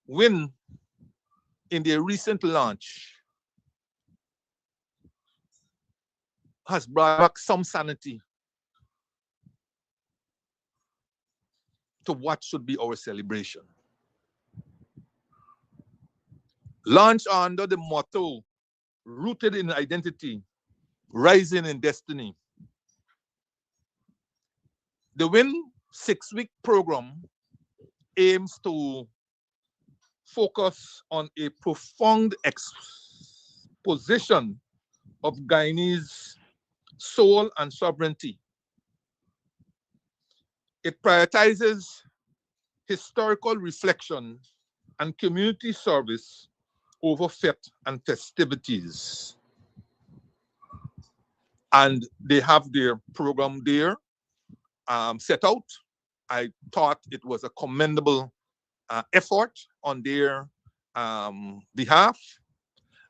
Win in their recent launch has brought back some sanity to what should be our celebration. Launched under the motto, rooted in identity, rising in destiny. The Win 6-week program aims to focus on a profound exposition of Guyanese soul and sovereignty. It prioritizes historical reflection and community service over fete and festivities. And they have their program there set out. I thought it was a commendable effort on their behalf,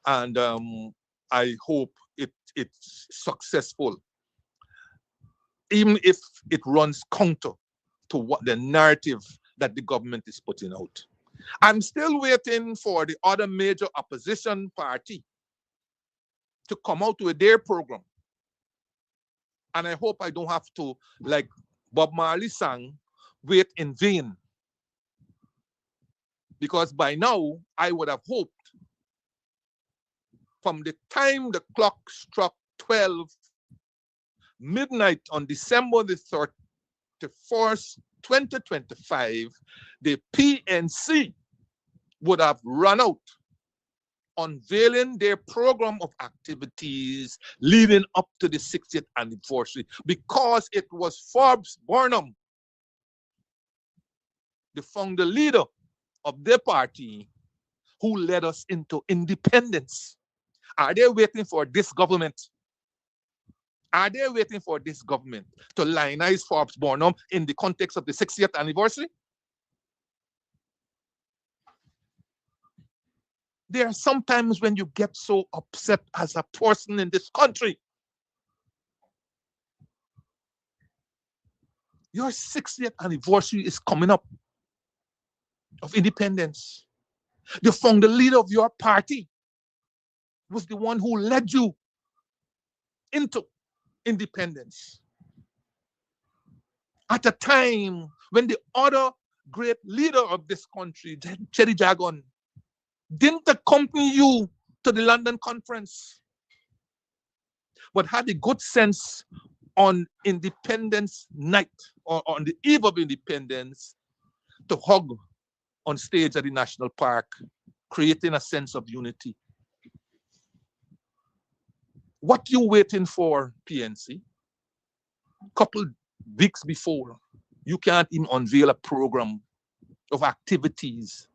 and I hope it's successful, even if it runs counter to what the narrative that the government is putting out. I'm still waiting for the other major opposition party to come out with their program. And I hope I don't have to, like Bob Marley sang, wait in vain. Because by now, I would have hoped from the time the clock struck 12 midnight on December the 31st, 2025, the PNC would have run out, unveiling their program of activities leading up to the 60th anniversary, because it was Forbes Burnham, the founder leader of their party, who led us into independence. Are they waiting for this government? Are they waiting for this government to lionize Forbes Burnham in the context of the 60th anniversary? There are sometimes when you get so upset as a person in this country. Your 60th anniversary is coming up of independence. The founder leader of your party was the one who led you into independence. At a time when the other great leader of this country, Cherry Jagon, didn't accompany you to the London conference, but had the good sense on Independence Night, or on the eve of independence, to hug on stage at the National Park, creating a sense of unity. What you waiting for, PNC? Couple weeks before, you can't even unveil a program of activities,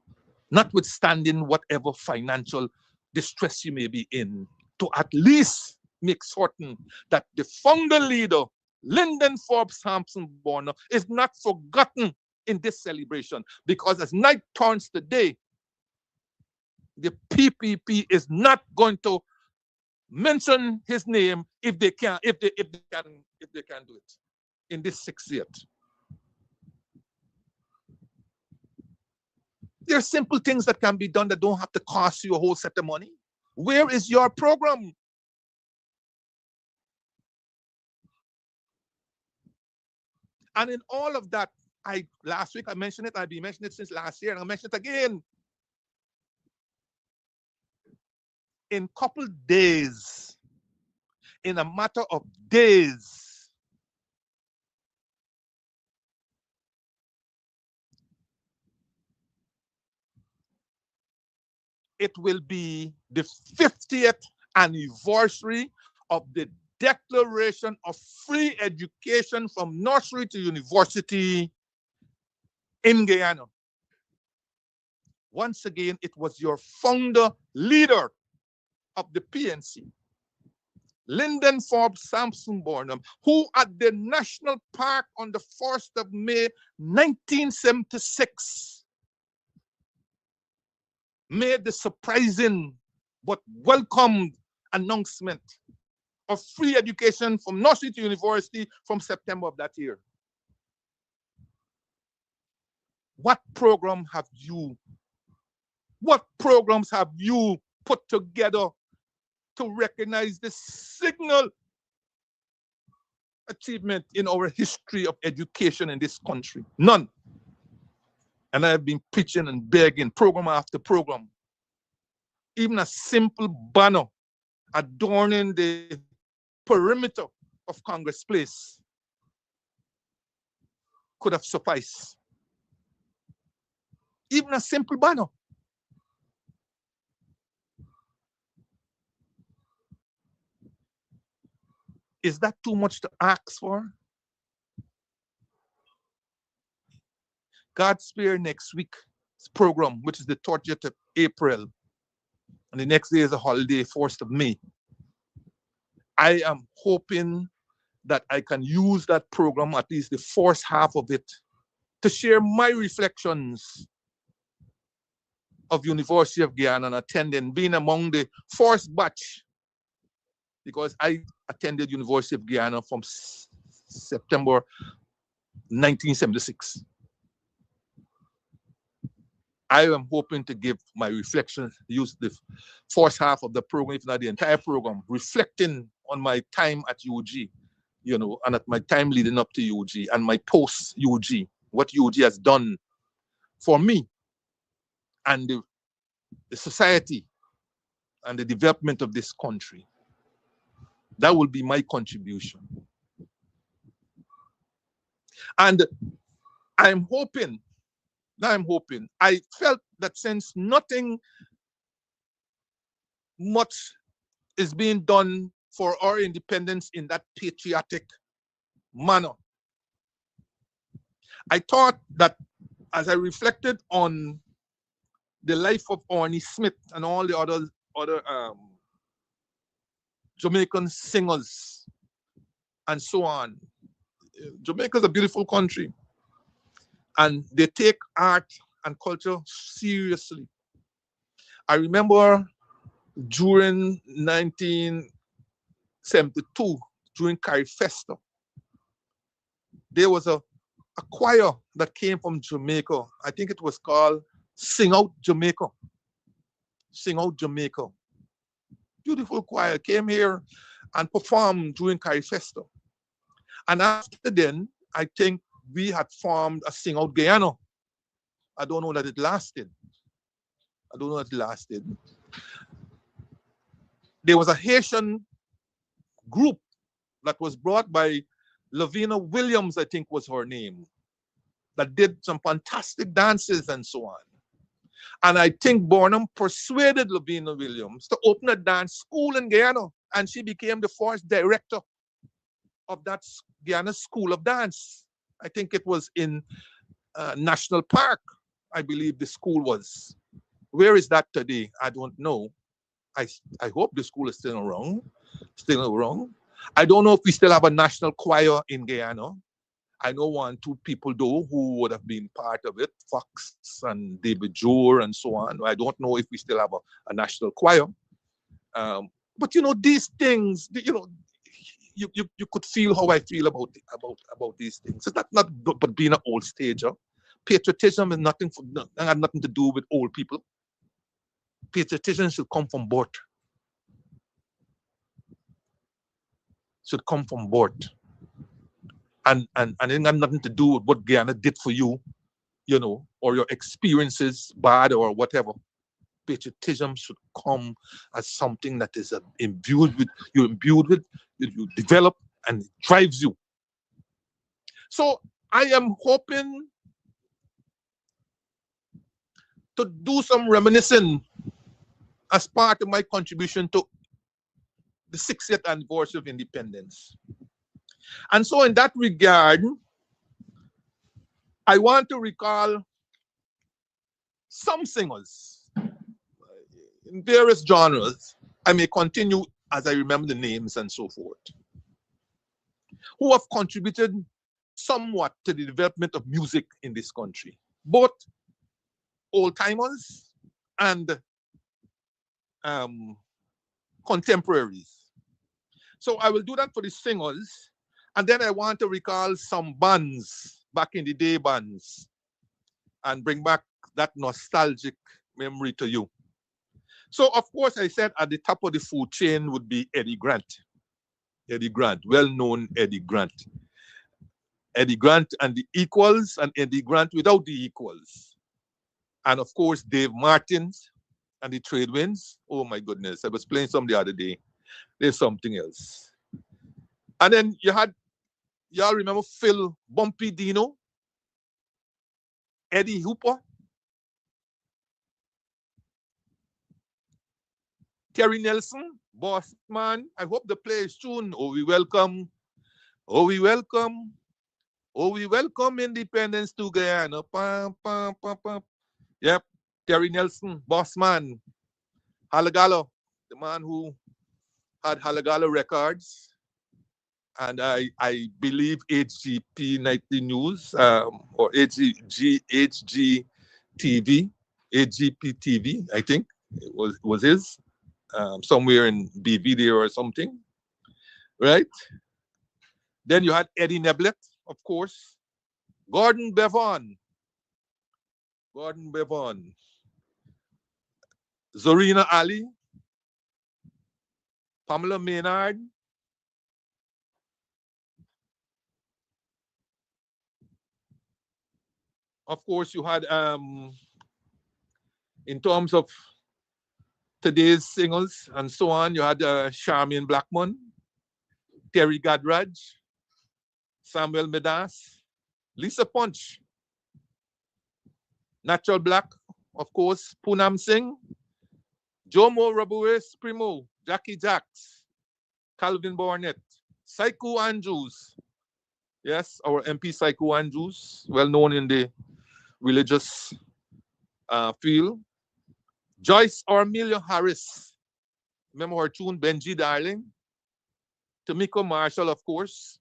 notwithstanding whatever financial distress you may be in, to at least make certain that the founder leader, Lyndon Forbes Hampson Burnham, is not forgotten in this celebration. Because as night turns to day, the PPP is not going to mention his name if they can do it in this 60th. There are simple things that can be done that don't have to cost you a whole set of money. Where is your program? And in all of that, last week I mentioned it, I've been mentioning it since last year, and I'll mention it again. In couple days, in a matter of days. It will be the 50th anniversary of the Declaration of Free Education from Nursery to University in Guyana. Once again, it was your founder, leader of the PNC, Lyndon Forbes Sampson Burnham, who at the National Park on the 1st of May, 1976, made the surprising but welcomed announcement of free education from nursery to university from September of that year. What programs have you put together to recognize the signal achievement in our history of education in this country? None. And I have been preaching and begging program after program. Even a simple banner adorning the perimeter of Congress Place could have sufficed. Even a simple banner. Is that too much to ask for? God spare next week's program, which is the 30th of April, and the next day is a holiday, 1st of May. I am hoping that I can use that program, at least the first half of it, to share my reflections of University of Guyana and attending, being among the first batch, because I attended University of Guyana from September 1976. I am hoping to give my reflections, use the first half of the program, if not the entire program, reflecting on my time at UG, and at my time leading up to UG and my post-UG, what UG has done for me and the society and the development of this country. That will be my contribution. And I'm hoping, I felt that since nothing much is being done for our independence in that patriotic manner, I thought that as I reflected on the life of Orny Smith and all the other Jamaican singers and so on. Jamaica is a beautiful country, and they take art and culture seriously. I remember during 1972, during Carrie Festa, there was a choir that came from Jamaica. I think it was called Sing Out Jamaica. Sing Out Jamaica. Beautiful choir came here and performed during Carrie Festa. And after then, I think we had formed a Sing Out Guyana. I don't know that it lasted. There was a Haitian group that was brought by Lavina Williams, I think was her name, that did some fantastic dances and so on. And I think Burnham persuaded Lavina Williams to open a dance school in Guyana, and she became the first director of that Guyana School of Dance. I think it was in National Park, I believe the school was. Where is that today? I don't know. I hope the school is still around. I don't know if we still have a national choir in Guyana. I know 1, 2 people though who would have been part of it, Fox and David Jor and so on. I don't know if we still have a national choir. But these things, you could feel how I feel about these things. It's not but being an old stager. Patriotism is had nothing to do with old people. Patriotism should come from birth. Should come from birth. And it had nothing to do with what Guyana did for you, or your experiences, bad or whatever. patriotism should come as something that is imbued with, you develop and it drives you. So I am hoping to do some reminiscing as part of my contribution to the 60th anniversary of independence. And so in that regard, I want to recall some singers in various genres. I may continue as I remember the names and so forth, who have contributed somewhat to the development of music in this country, both old-timers and contemporaries. So I will do that for the singers, and then I want to recall some bands, back in the day bands, and bring back that nostalgic memory to you. So of course I said at the top of the food chain would be Eddie Grant. Eddie Grant, well-known Eddie Grant. Eddie Grant and the Equals, and Eddie Grant without the Equals. And of course, Dave Martins and the Trade Winds. Oh my goodness, I was playing some the other day. There's something else. And then you had, y'all remember Phil Bumpy Dino? Eddie Hooper? Terry Nelson? Boss Man? I hope the play is soon. Oh, we welcome. Oh, we welcome. Oh, we welcome independence to Guyana. Pam, pam, pam, pam. Yep, Terry Nelson, Boss Man. Halagalo, the man who had Halagalo Records. And I believe HGP Nightly News, or HG TV, HGP TV, I think it was his, somewhere in BV there or something, right? Then you had Eddie Neblett, of course, Gordon Bevan, Zorina Ali, Pamela Maynard, of course you had, in terms of today's singles and so on, you had Charmian Blackman, Terry Gadraj, Samuel Medas, Lisa Punch, Natural Black, of course, Poonam Singh, Jomo Rabues Primo, Jackie Jacks, Calvin Barnett, Saiku Andrews, yes, our MP Saiku Andrews, well known in the religious field. Joyce Armelia Harris, remember her tune, Benji Darling. Tamiko Marshall, of course,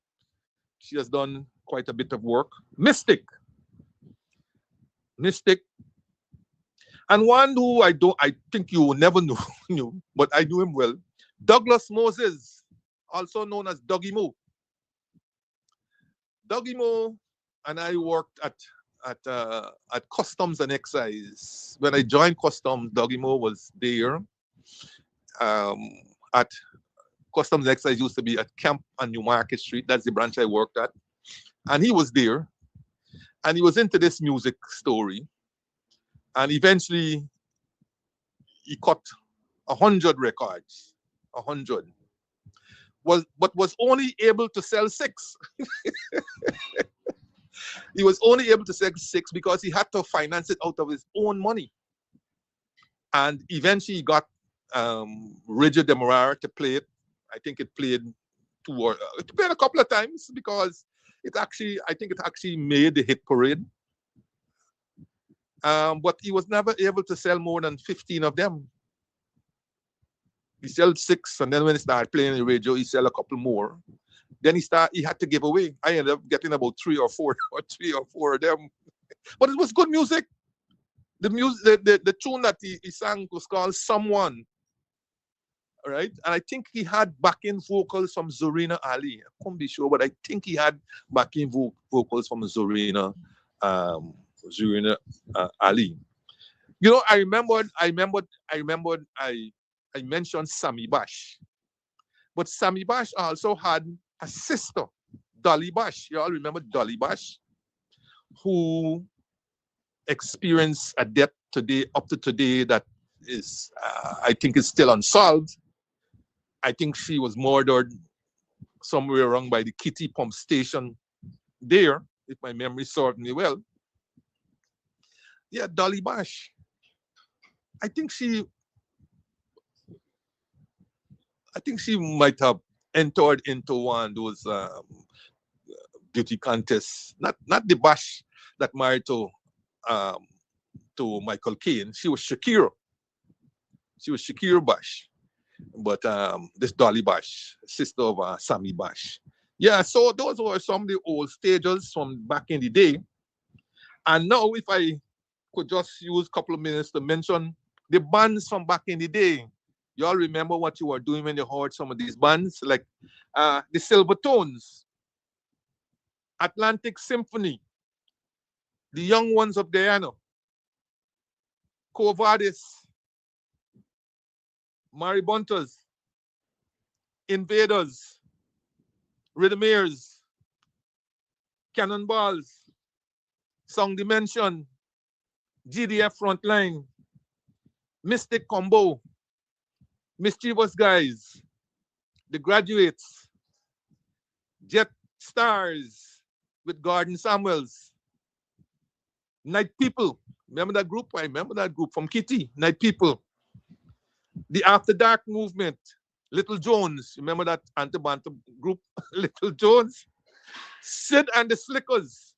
she has done quite a bit of work. Mystic, and one who I think you never knew, but I knew him well, Douglas Moses, also known as Dougie Mo. Dougie Mo and I worked at Customs and Excise. When I joined Customs, Dougie Mo was there. At Customs and Excise used to be at Camp on New Market Street. That's the branch I worked at. And he was there. And he was into this music story. And eventually, he cut 100 records. 100. But was only able to sell 6. He was only able to sell 6 because he had to finance it out of his own money. And eventually he got Reggie Demerara to play it. I think it played a couple of times because I think it actually made the hit parade. But he was never able to sell more than 15 of them. He sold 6, and then when he started playing the radio, he sold a couple more. Then he had to give away. I ended up getting about 3 or 4 of them. But it was good music. The tune that he sang was called Someone. All right. And I think he had backing vocals from Zorina Ali. I can't be sure, but I think he had backing vocals from Zorina Ali. You know, I mentioned Sammy Bash. But Sammy Bash also had a sister, Dolly Bash. You all remember Dolly Bash, who experienced a death up to today that I think is still unsolved. I think she was murdered somewhere around by the Kitty Pump Station there, if my memory serves me well. Yeah, Dolly Bash. I think she might have entered into one of those beauty contests. Not the Bash that married to Michael Caine. She was Shakira. She was Shakira Bash. But this Dolly Bash, sister of Sammy Bash. Yeah, so those were some of the old stages from back in the day. And now, if I could just use a couple of minutes to mention the bands from back in the day. You all remember what you were doing when you heard some of these bands, like the Silvertones, Atlantic Symphony, the Young Ones of Diana, Covadis, Maribontas, Invaders, Rhythmaires, Cannonballs, Song Dimension, GDF Frontline, Mystic Combo, Mischievous Guys, The Graduates, Jet Stars with Gordon Samuels, Night People. Remember that group? I remember that group from Kitty, Night People. The After Dark Movement, Little Jones. Remember that anti-bantam group, Little Jones? Sid and the Slickers.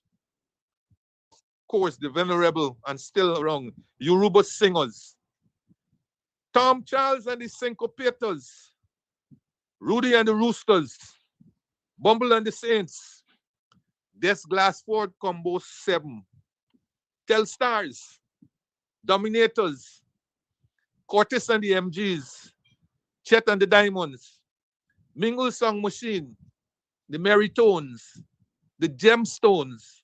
Of course, the venerable and still around Yoruba singers. Tom Charles and the Syncopators. Rudy and the Roosters. Bumble and the Saints. Des Glassford Combo 7. Tell Stars. Dominators. Cortis and the MGs. Chet and the Diamonds. Mingle Song Machine. The Meritones. The Gemstones.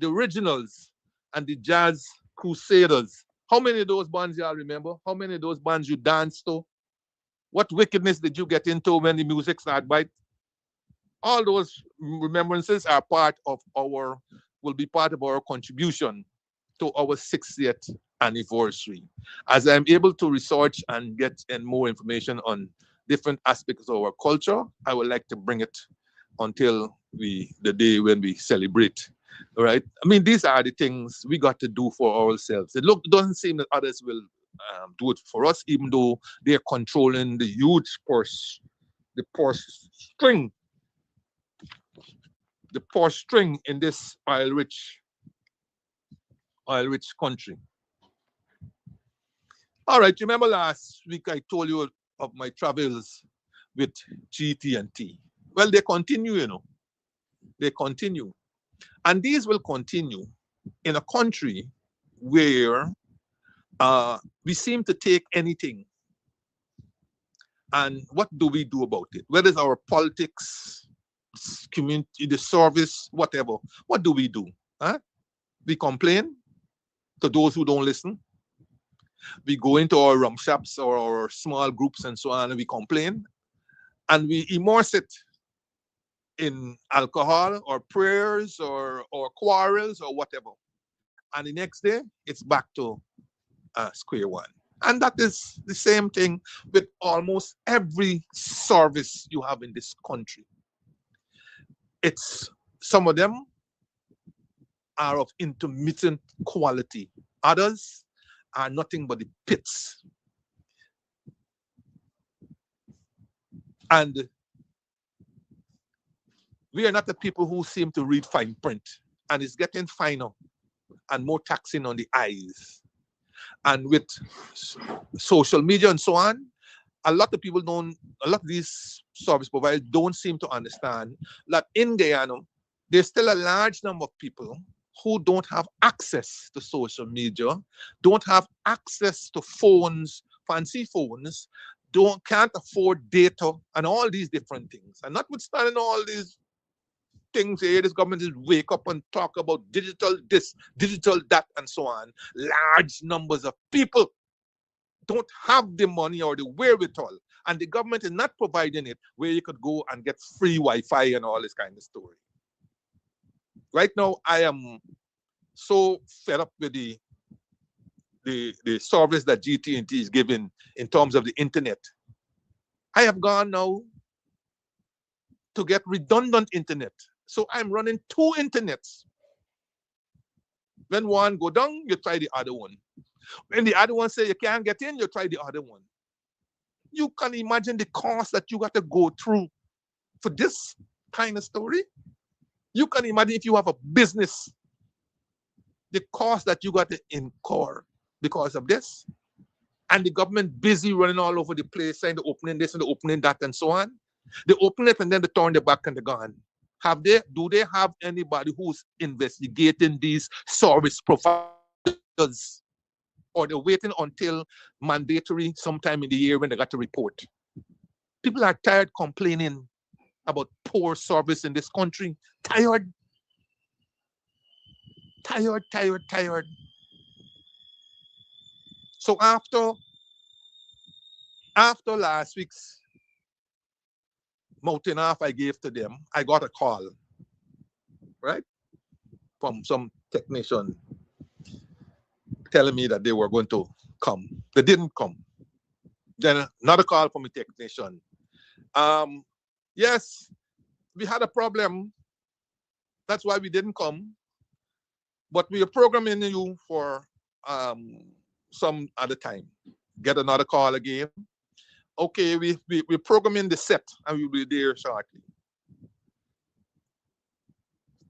The Originals. And the Jazz Crusaders. How many of those bands y'all remember? How many of those bands you danced to? What wickedness did you get into when the music started bite? All those remembrances are will be part of our contribution to our 60th anniversary. As I'm able to research and get in more information on different aspects of our culture, I would like to bring it until the day when we celebrate. All right. I mean, these are the things we got to do for ourselves. It doesn't seem that others will do it for us, even though they're controlling the huge purse string, in this oil-rich country. All right. Remember last week I told you of my travels with GT&T. Well, they continue, you know. They continue. And these will continue in a country where we seem to take anything. And what do we do about it? Whether it's our politics, community, the service, whatever. What do we do? Huh? We complain to those who don't listen. We go into our rum shops or our small groups and so on, and we complain. And we immerse it in alcohol or prayers or quarrels or whatever. And the next day, it's back to square one. And that is the same thing with almost every service you have in this country. Some of them are of intermittent quality. Others are nothing but the pits. And we are not the people who seem to read fine print. And it's getting finer and more taxing on the eyes. And with social media and so on, a lot of these service providers don't seem to understand that in Guyana, there's still a large number of people who don't have access to social media, don't have access to phones, fancy phones, can't afford data and all these different things. And notwithstanding all these things here, this government is wake up and talk about digital this, digital that, and so on. Large numbers of people don't have the money or the wherewithal, and the government is not providing it where you could go and get free Wi-Fi and all this kind of story. Right now, I am so fed up with the the service that GT&T is giving in terms of the internet. I have gone now to get redundant internet. So I'm running 2 internets. When one go down, you try the other one. When the other one say you can't get in, you try the other one. You can imagine the cost that you got to go through for this kind of story. You can imagine if you have a business, the cost that you got to incur because of this. And the government busy running all over the place, saying the opening this and the opening that and so on. They open it and then they turn their back and they're gone. Do they have anybody who's investigating these service providers? Or they're waiting until mandatory sometime in the year when they got to report? People are tired complaining about poor service in this country. Tired. So after last week's mountain off I gave to them, I got a call, right, from some technician telling me that they were going to come. They didn't come. Then another call from a technician. Yes, we had a problem. That's why we didn't come. But we are programming you for some other time. Get another call again. Okay, we're programming the set and we'll be there shortly.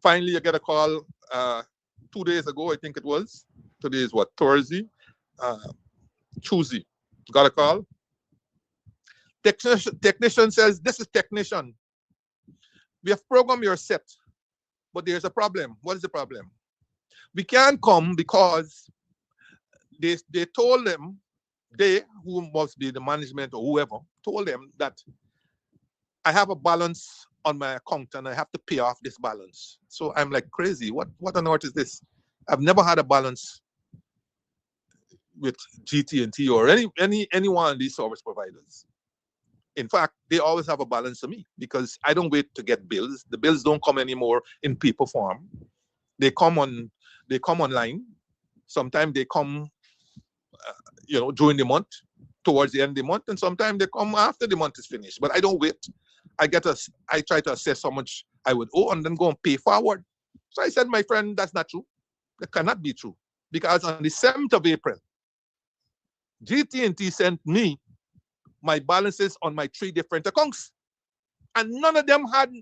Finally, I get a call 2 days ago, I think it was. Today is what, Thursday? Tuesday. Got a call. Technician says, this is technician. We have programmed your set, but there's a problem. What is the problem? We can't come because they told them, they, who must be the management or whoever, told them that I have a balance on my account and I have to pay off this balance. So I'm like, crazy. What on earth is this? I've never had a balance with GT&T or any one of these service providers. In fact, they always have a balance to me because I don't wait to get bills. The bills don't come anymore in paper form. They come online. Sometimes they come, during the month, towards the end of the month, and sometimes they come after the month is finished. But I don't wait. I try to assess how much I would owe and then go and pay forward. So I said, my friend, that's not true. That cannot be true. Because on the 7th of April, GT&T sent me my balances on my 3 different accounts. And none of them had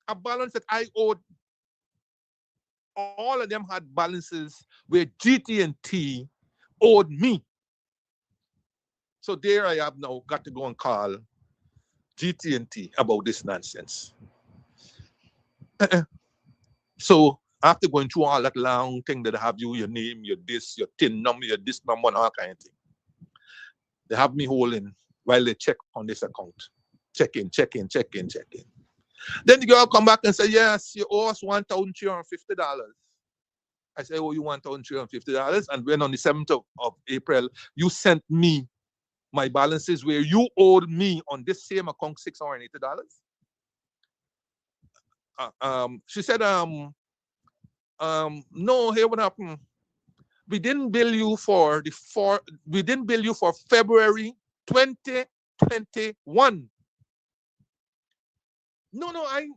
a balance that I owed. All of them had balances where GT&T owed me. So there I have now got to go and call GT&T about this nonsense. So after going through all that long thing that have your name, your this, your TIN number, your this number, and all kind of thing, they have me holding while they check on this account. Check in. Then the girl come back and say, yes, you owe us $1,350. I say, oh, you $1,350. And when on the 7th of April, you sent me my balances where you owed me on this same account $680. She said, no, here what happened. We didn't bill you for February 2021. No, I'm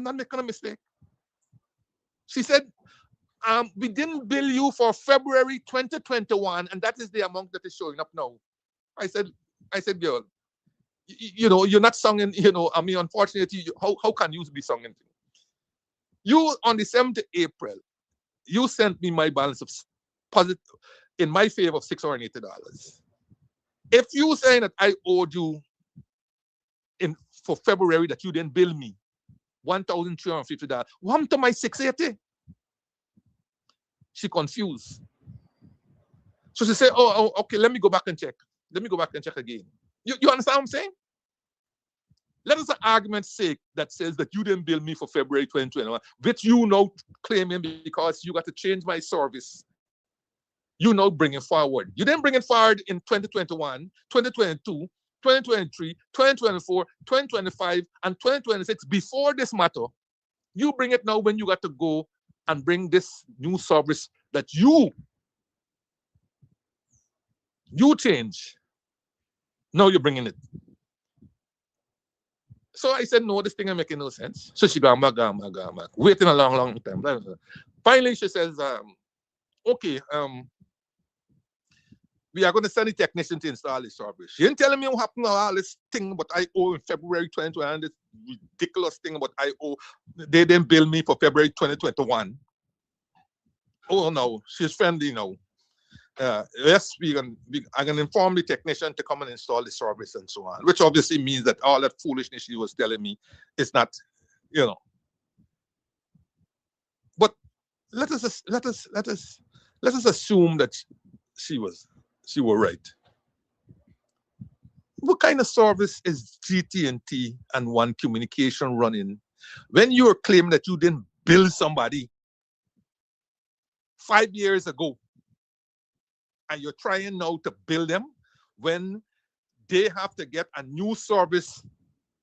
not making a mistake. She said, we didn't bill you for February 2021, and that is the amount that is showing up now. I said, girl, you're not singing, unfortunately, how can you be singing? You, on the 7th of April, you sent me my balance of positive in my favor of $680. If you saying that I owed you for February that you didn't bill me $1,350, what happened to my $680? She confused. So she said, oh, okay, let me go back and check. Let me go back and check again. You understand what I'm saying? Let us an argument's sake that says that you didn't bill me for February 2021, which you now claiming because you got to change my service. You now bring it forward. You didn't bring it forward in 2021, 2022, 2023, 2024, 2025, and 2026 before this matter. You bring it now when you got to go and bring this new service that you You change. Now you're bringing it. So I said, no, this thing ain't making no sense. So she got back, waiting a long time. Finally, she says, okay, we are going to send a technician to install this service. She ain't telling me what happened to all this thing about I owe in February 2020, this ridiculous thing about I owe. They didn't bill me for February 2021. Oh, no, she's friendly now. Yes, I can inform the technician to come and install the service and so on, which obviously means that all that foolishness she was telling me is not, you know. But let us assume that she was right. What kind of service is GT&T and One Communication running when you are claiming that you didn't bill somebody 5 years ago? And you're trying now to bill them when they have to get a new service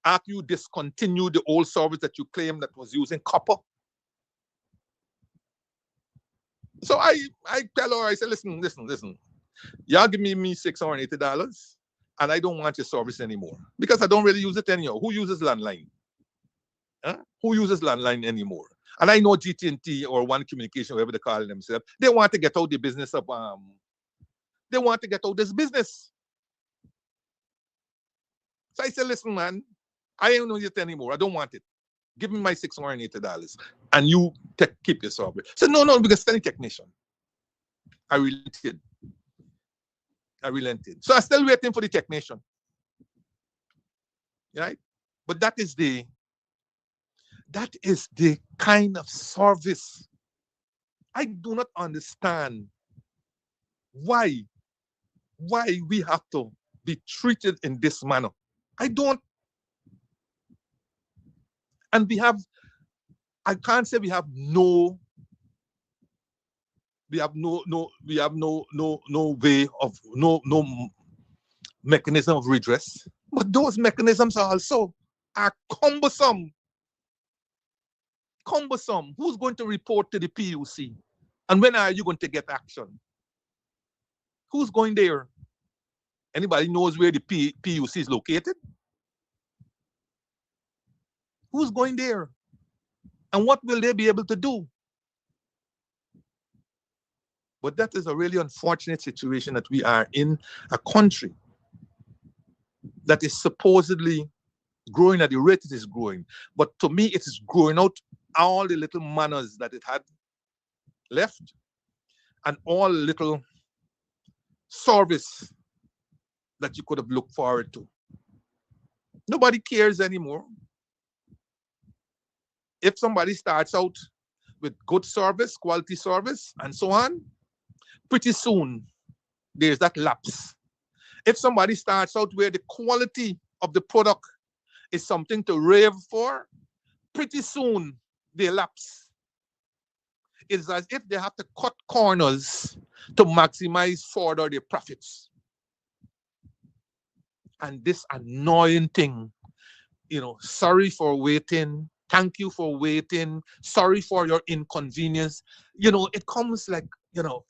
after you discontinue the old service that you claim that was using copper. So I tell her, I say, listen. Y'all give me $680 and I don't want your service anymore because I don't really use it anyhow. Who uses landline? Huh? Who uses landline anymore? And I know GT&T or One Communication, whatever they call themselves, they want to get out the business of they want to get out this business. So I said, listen, man, I don't need it anymore. I don't want it. Give me my $680 and you keep your service. So no, because send a technician. I relented. So I'm still waiting for the technician. Right? But that is the kind of service. I do not understand why we have to be treated in this manner. I don't. And I can't say we have no way of no mechanism of redress. But those mechanisms also are cumbersome. Who's going to report to the PUC? And when are you going to get action? Who's going there? Anybody knows where the PUC is located? Who's going there? And what will they be able to do? But that is a really unfortunate situation that we are in a country that is supposedly growing at the rate it is growing. But to me, it is growing out all the little manners that it had left and all little service that you could have looked forward to. Nobody cares anymore. If somebody starts out with good service, quality service, and so on, pretty soon there's that lapse. If somebody starts out where the quality of the product is something to rave for, pretty soon they lapse. It's as if they have to cut corners to maximize further their profits. And this annoying thing, sorry for waiting, thank you for waiting, sorry for your inconvenience. It comes like,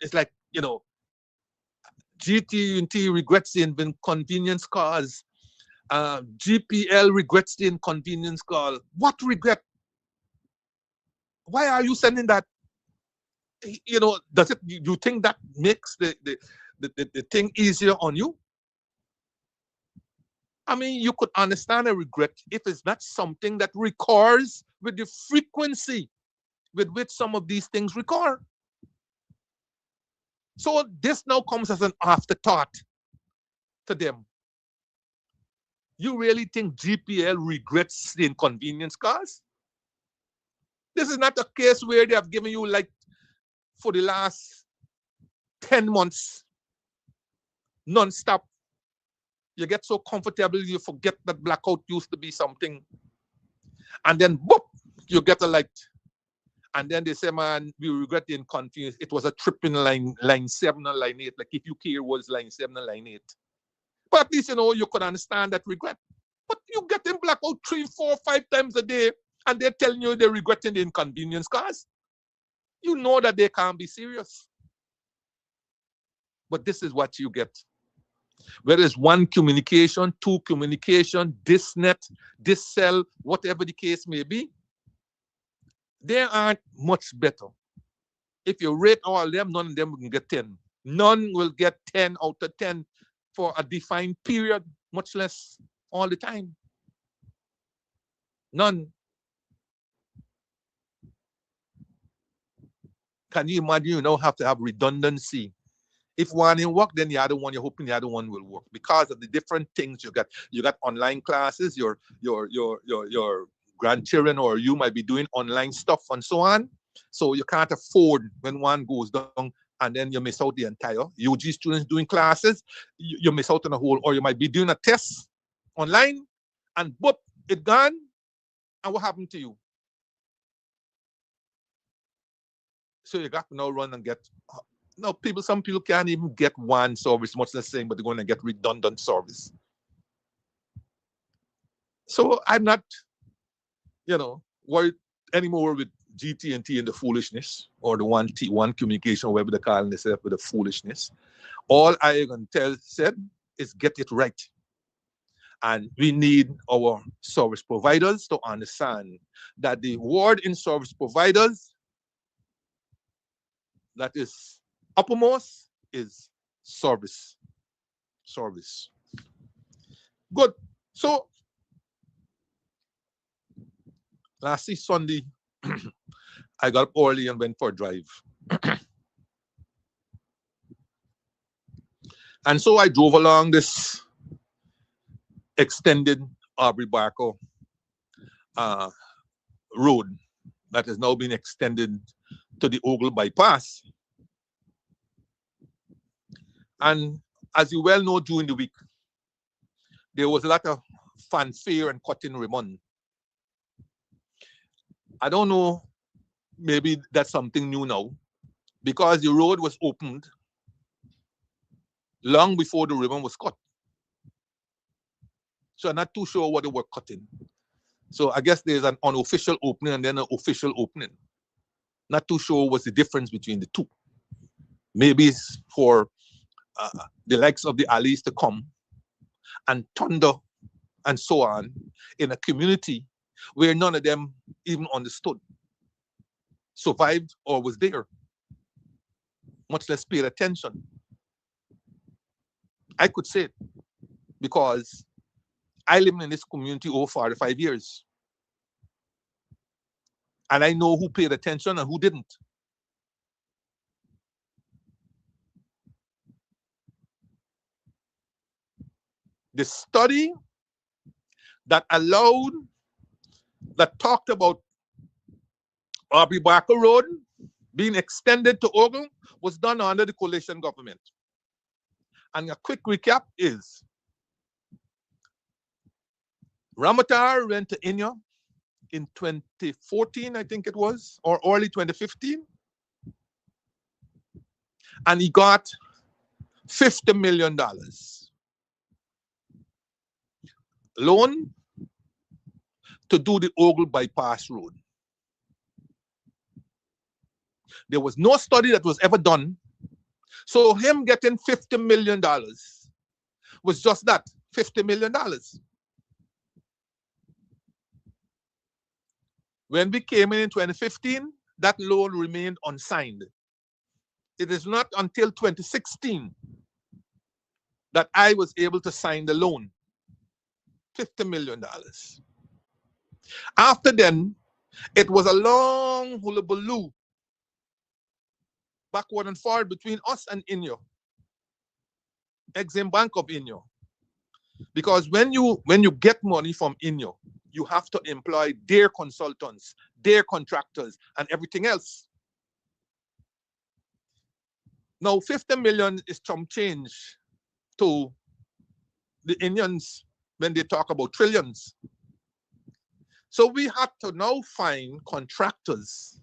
it's like, GT&T regrets the inconvenience caused. GPL regrets the inconvenience call. What regret? Why are you sending that? Does it? You think that makes the thing easier on you? I mean, you could understand a regret if it's not something that recurs with the frequency with which some of these things recur. So this now comes as an afterthought to them. You really think GPL regrets the inconvenience caused? This is not a case where they have given you, like, for the last 10 months, non-stop. You get so comfortable, you forget that blackout used to be something. And then, boop, you get a light. And then they say, man, we regret the inconvenience. It was a trip in line 7 or line 8. Like if you care was line 7 or line 8. But at least, you could understand that regret. But you get in blackout 3, 4, 5 times a day, and they're telling you they're regretting the inconvenience caused. You know that they can't be serious. But this is what you get. Whether it's one communication, two communication, this net, this cell, whatever the case may be, they aren't much better. If you rate all of them, none of them can get 10. None will get 10 out of 10 for a defined period, much less all the time. None. Can you imagine you now have to have redundancy? If one didn't work, then the other one, you're hoping the other one will work because of the different things you got. You got online classes, your grandchildren or you might be doing online stuff and so on. So you can't afford when one goes down and then you miss out the entire UG students doing classes, you miss out on a whole, or you might be doing a test online and boop, it gone. And what happened to you? So you got to now run and get no people. Some people can't even get one service, much less saying, but they're going to get redundant service. So I'm not, worried anymore with GT&T and the foolishness, or the one communication, whatever they're calling themselves, with the foolishness. All I can said is get it right. And we need our service providers to understand that the word in service providers that is uppermost is service. Service. Good. So last Sunday, I got up early and went for a drive. And so I drove along this extended Aubrey Barker road that has now been extended to the Ogle bypass. And as you well know, during the week, there was a lot of fanfare and cutting ribbon. I don't know, maybe that's something new now, because the road was opened long before the ribbon was cut. So I'm not too sure what they were cutting. So I guess there's an unofficial opening and then an official opening. Not too sure what's the difference between the two. Maybe it's for the likes of the allies to come and thunder and so on in a community where none of them even understood, survived, or was there, much less paid attention. I could say it because I live in this community over 45 years. And I know who paid attention and who didn't. The study that talked about Aubrey Barker Road being extended to Ogle was done under the coalition government. And a quick recap is, Ramatar went to Inya in 2014, I think it was, or early 2015. And he got $50 million loan to do the Ogle bypass road. There was no study that was ever done. So him getting $50 million was just that, $50 million. When we came in 2015, that loan remained unsigned. It is not until 2016 that I was able to sign the loan, $50 million. After then, it was a long hullabaloo, backward and forward between us and Inyo, Exim Bank of Inyo. Because when you get money from Inyo, you have to employ their consultants, their contractors, and everything else. Now, 50 million is chump change to the Indians when they talk about trillions. So we had to now find consultants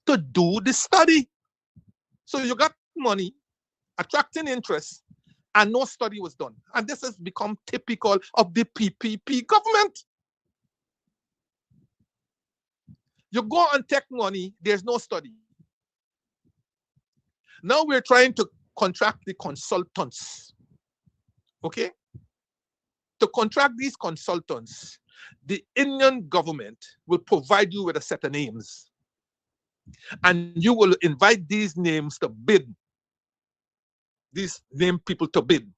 to do the study. So you got money, attracting interest, and no study was done. And this has become typical of the PPP government. You go and take money, there's no study. Now we're trying to contract the consultants. Okay? To contract these consultants, the Indian government will provide you with a set of names. And you will invite these names to bid. These name people to bid.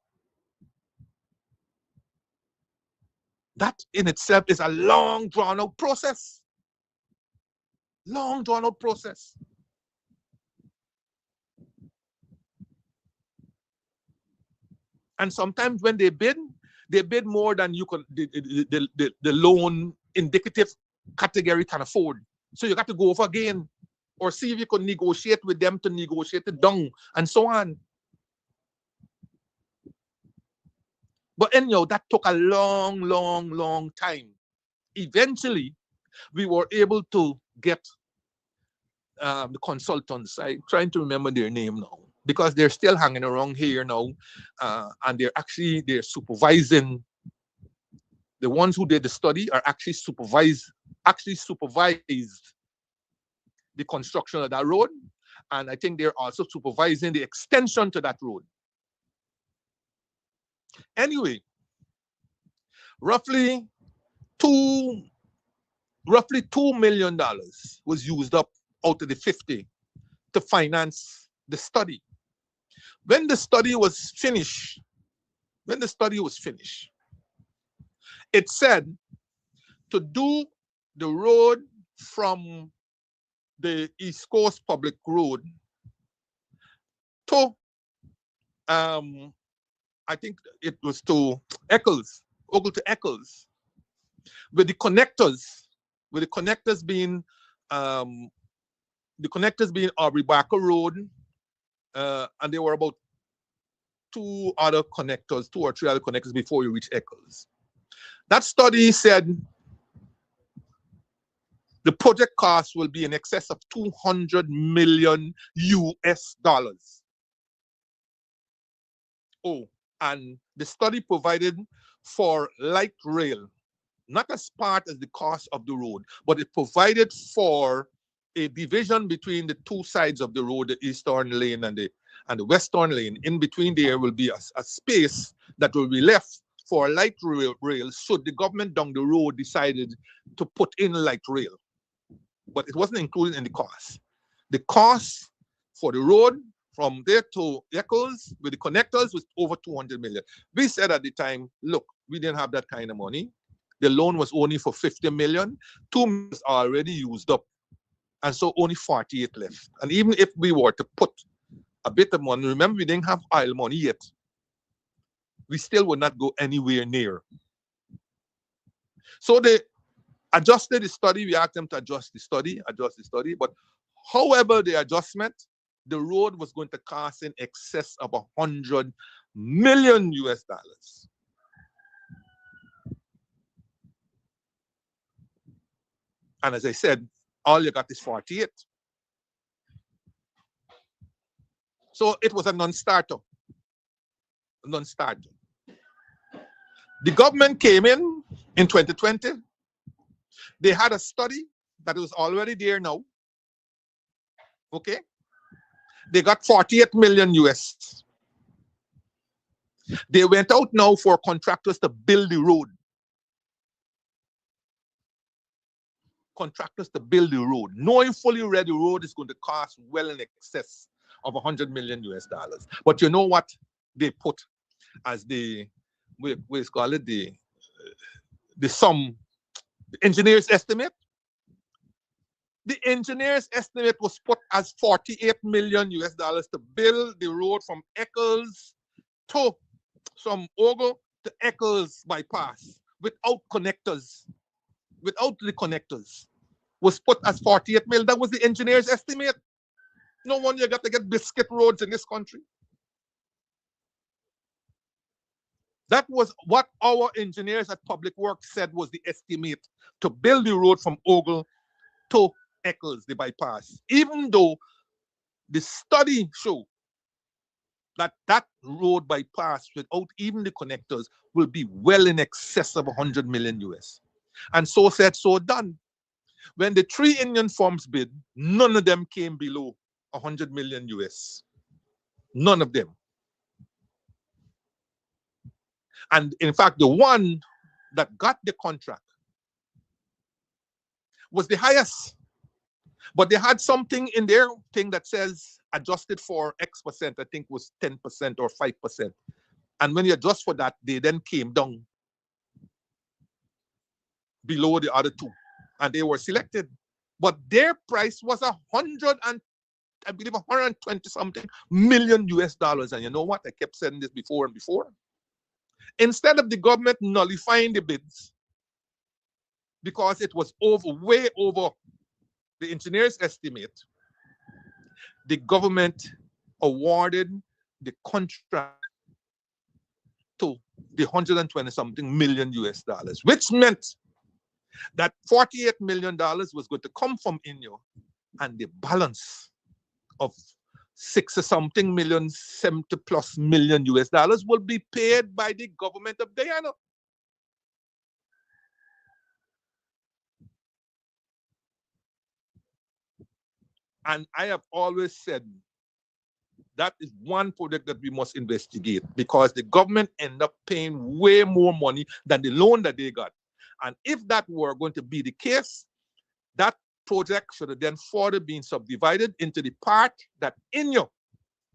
That in itself is a long drawn out process. Long drawn out process. And sometimes when they bid more than you could the loan indicative category can afford. So you got to go over again or see if you could negotiate with them to negotiate it down and so on. But anyhow, that took a long time. Eventually, we were able to get the consultants. I'm trying to remember their name now because they're still hanging around here now, and they're supervising. The ones who did the study are actually supervised the construction of that road, and I think they're also supervising the extension to that road. Anyway, roughly $2 million was used up out of the 50 to finance the study. When the study was finished, it said to do the road from the East Coast Public Road to I think it was to Eccles, Ogle to Eccles, with the connectors being Aubrey Barker Road, and there were about two or three other connectors before you reach Eccles. That study said the project cost will be in excess of $200 million US. Oh, and the study provided for light rail, not as part of the cost of the road, but it provided for a division between the two sides of the road, the eastern lane and the western lane. In between there will be a space that will be left for light rail should the government down the road decided to put in light rail. But it wasn't included in the cost. The cost for the road from there to Eccles with the connectors was over 200 million. We said at the time, look, we didn't have that kind of money. The loan was only for 50 million. 2 million was already used up. And so only 48 left. And even if we were to put a bit of money, remember we didn't have oil money yet, we still would not go anywhere near. So they adjusted the study. We asked them to adjust the study. But however the adjustment, the road was going to cost in excess of $100 million US. And as I said, all you got is 48. So it was a non-starter. The government came in 2020. They had a study that was already there now. Okay? They got 48 million US. They went out now for contractors to build the road. Knowing fully ready the road is going to cost well in excess of $100 million US. But you know what they put as the sum, the engineer's estimate? The engineer's estimate was put as $48 million US to build the road from Eccles from Ogle to Eccles bypass without the connectors, was put as 48 million. That was the engineer's estimate. No wonder you got to get biscuit roads in this country. That was what our engineers at Public Works said was the estimate to build the road from Ogle to Eccles, the bypass. Even though the study showed that road bypass without even the connectors will be well in excess of 100 million US. And so said, so done. When the three Indian firms bid, none of them came below 100 million US. None of them. And in fact, the one that got the contract was the highest. But they had something in their thing that says adjusted for X%, I think was 10% or 5%. And when you adjust for that, they then came down below the other two. And they were selected. But their price was I believe 120 something million US dollars. And you know what? I kept saying this before and before. Instead of the government nullifying the bids, because it was way over the engineer's estimate, the government awarded the contract to the 120 something million US dollars, which meant that $48 million was going to come from Inyo, and the balance of 60 something million, 70 plus million US dollars will be paid by the government of Guyana. And I have always said that is one project that we must investigate, because the government end up paying way more money than the loan that they got. And if that were going to be the case, that project should have then further been subdivided into the part that Inyo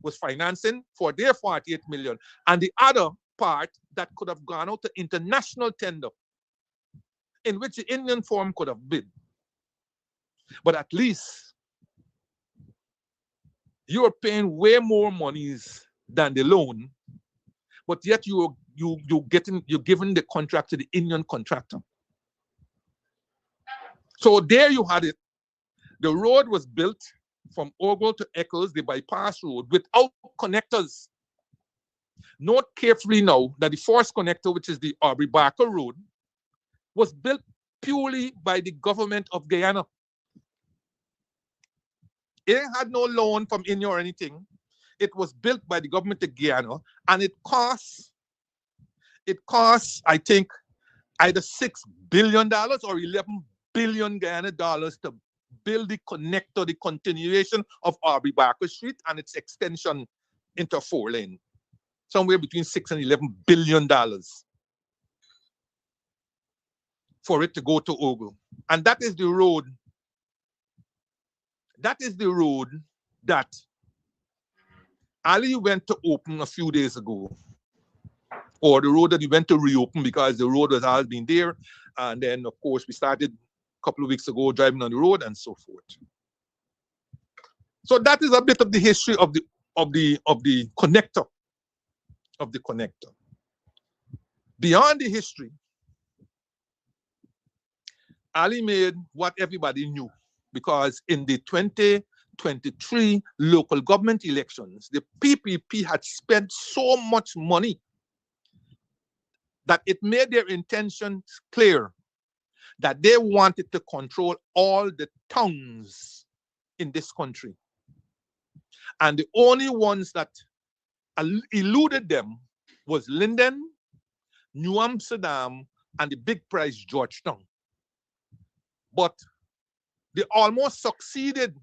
was financing for their 48 million, and the other part that could have gone out to international tender, in which the Indian firm could have bid. But at least you are paying way more monies than the loan, but yet you're giving the contract to the Indian contractor. So there you had it. The road was built from Ogle to Eccles, the bypass road, without connectors. Note carefully now that the first connector, which is the Aubrey Barker Road, was built purely by the government of Guyana. It had no loan from Inyo or anything. It was built by the government of Guyana, and it costs, I think, either $6 billion or 11 billion Guyana dollars to build the connector, the continuation of Aubrey Barker Street and its extension into 4-lane. Somewhere between $6 and $11 billion for it to go to Ogle. And that is the road. That is the road that Ali went to open a few days ago, or the road that he went to reopen, because the road has always been there. And then, of course, we started a couple of weeks ago driving on the road and so forth. So that is a bit of the history of the connector, Beyond the history, Ali made what everybody knew, because in the 2023 local government elections, the PPP had spent so much money that it made their intentions clear that they wanted to control all the towns in this country. And the only ones that eluded them was Linden, New Amsterdam, and the big prize Georgetown. But they almost succeeded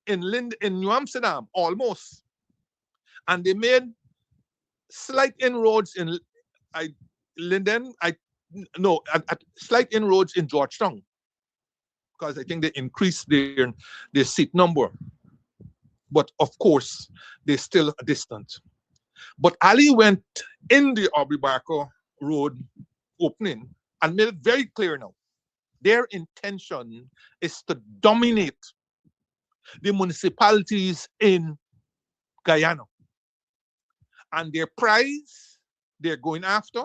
in New Amsterdam, almost. And they made slight inroads in Linden, slight inroads in Georgetown, because I think they increased their seat number. But of course, they're still distant. But Ali went in the Aubrey Barker Road opening and made it very clear now. Their intention is to dominate the municipalities in Guyana. And their prize they're going after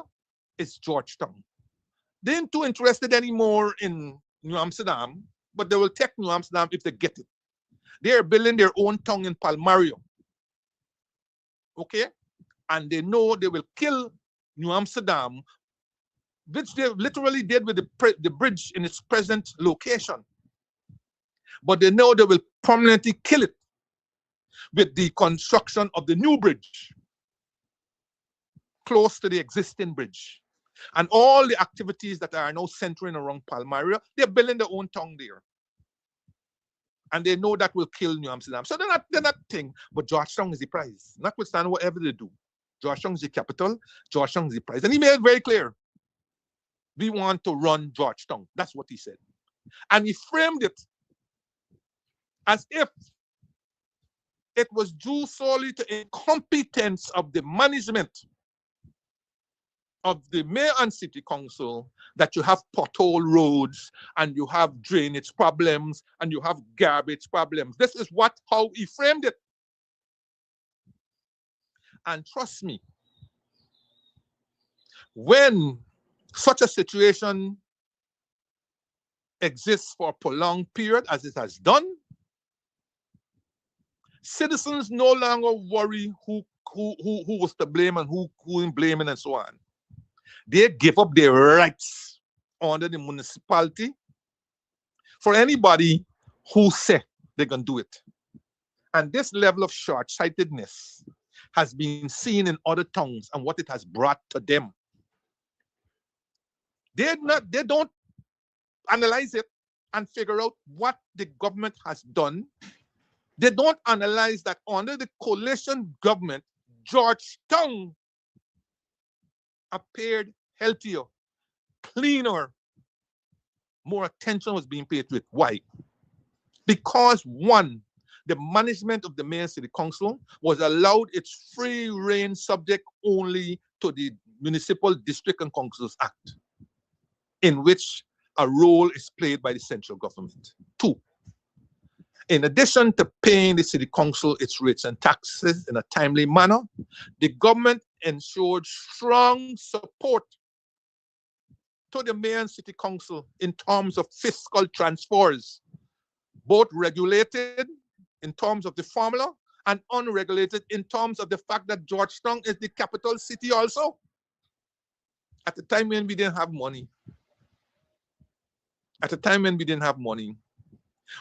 is Georgetown. They ain't too interested anymore in New Amsterdam, but they will take New Amsterdam if they get it. They're building their own town in Palmario. Okay? And they know they will kill New Amsterdam, which they literally did with the bridge in its present location. But they know they will permanently kill it with the construction of the new bridge close to the existing bridge. And all the activities that are now centering around Palmaria, they're building their own town there. And they know that will kill New Amsterdam. So they're not thing. But Georgetown is the prize. Notwithstanding whatever they do. Georgetown is the capital. Georgetown is the prize. And he made it very clear. We want to run Georgetown. That's what he said. And he framed it as if it was due solely to incompetence of the management of the mayor and city council that you have pothole roads and you have drainage problems and you have garbage problems. This is how he framed it. And trust me, when such a situation exists for a prolonged period as it has done, citizens no longer worry who was to blame and who in blaming and so on. They give up their rights under the municipality for anybody who say they can do it. And this level of short-sightedness has been seen in other towns and what it has brought to them. They don't analyze it and figure out what the government has done. They don't analyze that under the coalition government, Georgetown appeared healthier, cleaner, more attention was being paid to it. Why? Because one, the management of the mayor city council was allowed its free reign subject only to the Municipal District and Councils Act, in which a role is played by the central government. Two, in addition to paying the city council its rates and taxes in a timely manner, the government ensured strong support to the mayor and city council in terms of fiscal transfers, both regulated in terms of the formula and unregulated in terms of the fact that Georgetown is the capital city also. At the time when we didn't have money,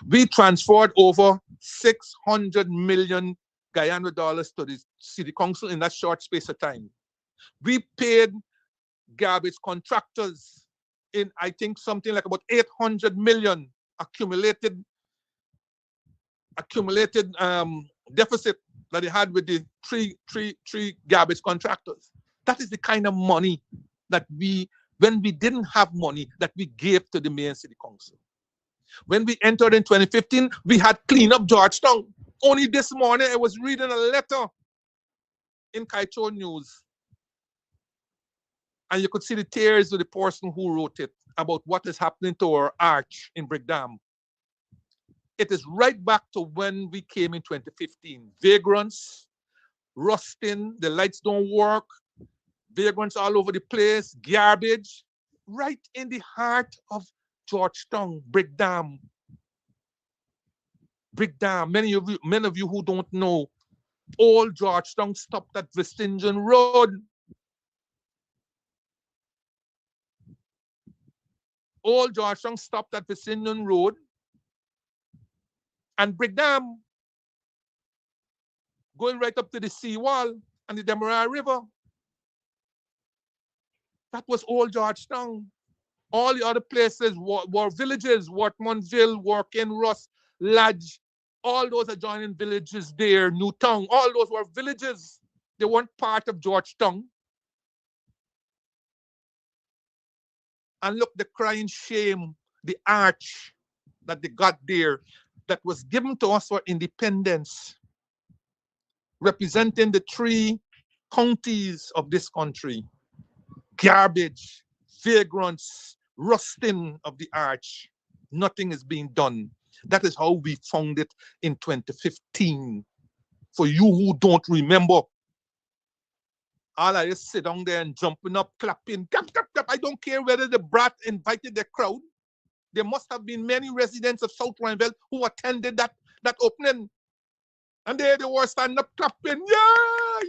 we transferred over 600 million Guyana dollars to the city council in that short space of time. We paid garbage contractors in, I think, something like about 800 million accumulated deficit that they had with the three garbage contractors. That is the kind of money that when we didn't have money, that we gave to the mayor and city council. When we entered in 2015, we had cleaned up Georgetown. Only this morning, I was reading a letter in Kaito News. And you could see the tears of the person who wrote it about what is happening to our arch in Brickdam. It is right back to when we came in 2015. Vagrants, rusting, the lights don't work, vagrants all over the place, garbage, right in the heart of Georgetown, Brickdam. Many of you who don't know, all Georgetown stopped at Vestingen Road. All Georgetown stopped at Vestingen Road and Brickdam, going right up to the seawall and the Demerara River. That was all Georgetown. All the other places were villages, Wortmanville, Working, Ross, Lodge, all those adjoining villages there, Newtown, all those were villages. They weren't part of Georgetown. And look, the crying shame, the arch that they got there, that was given to us for independence, representing the 3 counties of this country. Garbage, vagrants, rusting of the arch. Nothing is being done. That is how we found it in 2015. For you who don't remember, all I just sit down there and jumping up, clapping, clap, clap, clap. I don't care whether the brat invited the crowd. There must have been many residents of South Rhineville who attended that opening. And they were standing up clapping, yeah.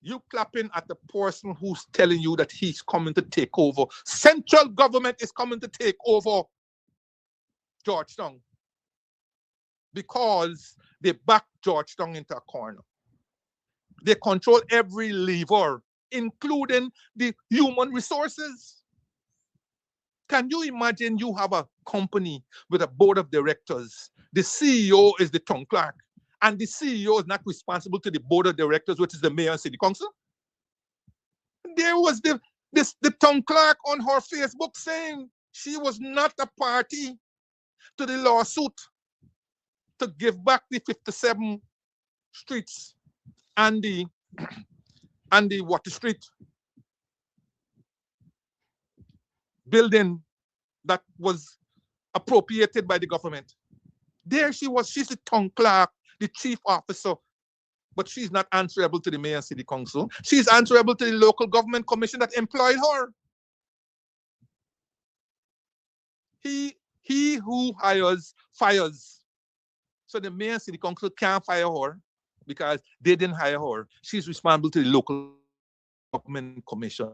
You clapping at the person who's telling you that he's coming to take over. Central government is coming to take over Georgetown because they back Georgetown into a corner. They control every lever, including the human resources. Can you imagine you have a company with a board of directors? The CEO is the town clerk, and the CEO is not responsible to the board of directors, which is the mayor and city council. There was the town clerk on her Facebook saying she was not a party to the lawsuit to give back the 57 streets and the Water Street building that was appropriated by the government. There she was, she's the town clerk, the chief officer, but she's not answerable to the mayor and city council. She's answerable to the local government commission that employed her. He who hires, fires. So the mayor and city council can't fire her because they didn't hire her. She's responsible to the local government commission.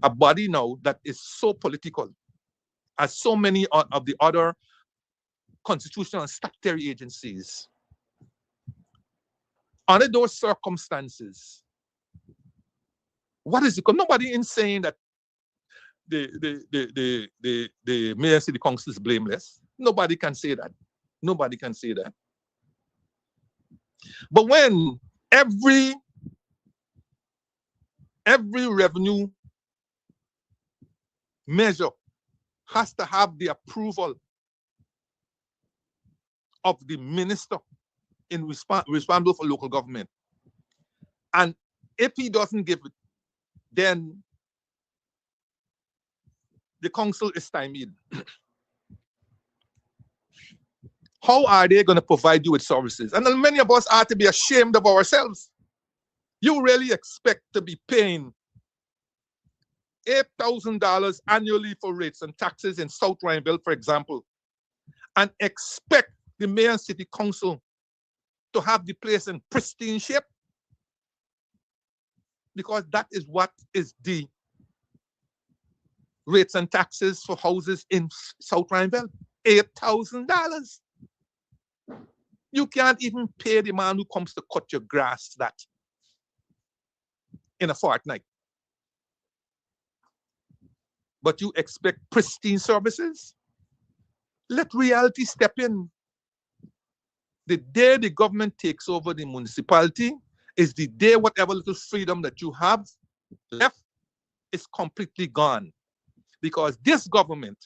A body now that is so political, as so many of the other constitutional and statutory agencies. Under those circumstances, what is it? Nobody is saying that the mayor and city council is blameless. Nobody can say that. Nobody can say that. But when every revenue measure has to have the approval of the minister responsible for local government, and if he doesn't give it, then the council is stymied. How are they going to provide you with services? And many of us are to be ashamed of ourselves. You really expect to be paying $8,000 annually for rates and taxes in South Rhineville, for example, and expect the mayor and city council to have the place in pristine shape? Because that is what is the rates and taxes for houses in South Rhineville, $8,000. You can't even pay the man who comes to cut your grass that in a fortnight. But you expect pristine services? Let reality step in. The day the government takes over the municipality is the day whatever little freedom that you have left is completely gone. Because this government,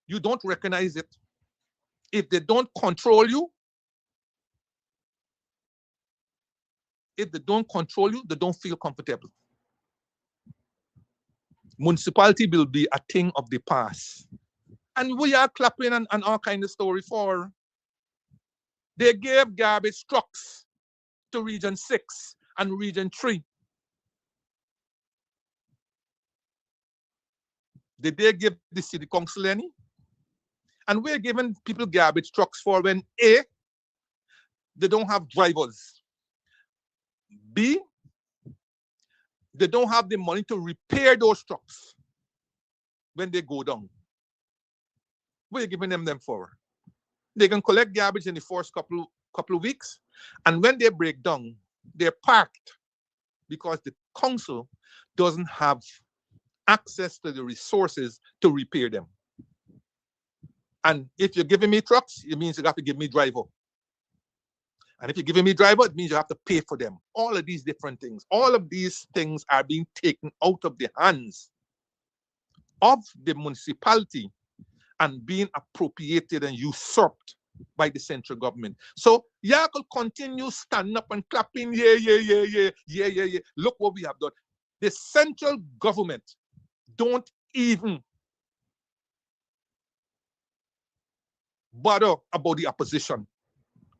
you don't recognize it. If they don't control you, they don't feel comfortable. Municipality will be a thing of the past. And we are clapping and all kind of story for. They gave garbage trucks to Region 6 and Region 3. Did they give the city council any? And we're giving people garbage trucks for when A, they don't have drivers. B, they don't have the money to repair those trucks when they go down. What are you giving them for? They can collect garbage in the first couple of weeks, and when they break down, they're parked because the council doesn't have access to the resources to repair them. And if you're giving me trucks, it means you have to give me driver. And if you're giving me driver, it means you have to pay for them. All of these different things. All of these things are being taken out of the hands of the municipality and being appropriated and usurped by the central government. So y'all could continue standing up and clapping, yeah. Look what we have done. The central government don't even bother about the opposition.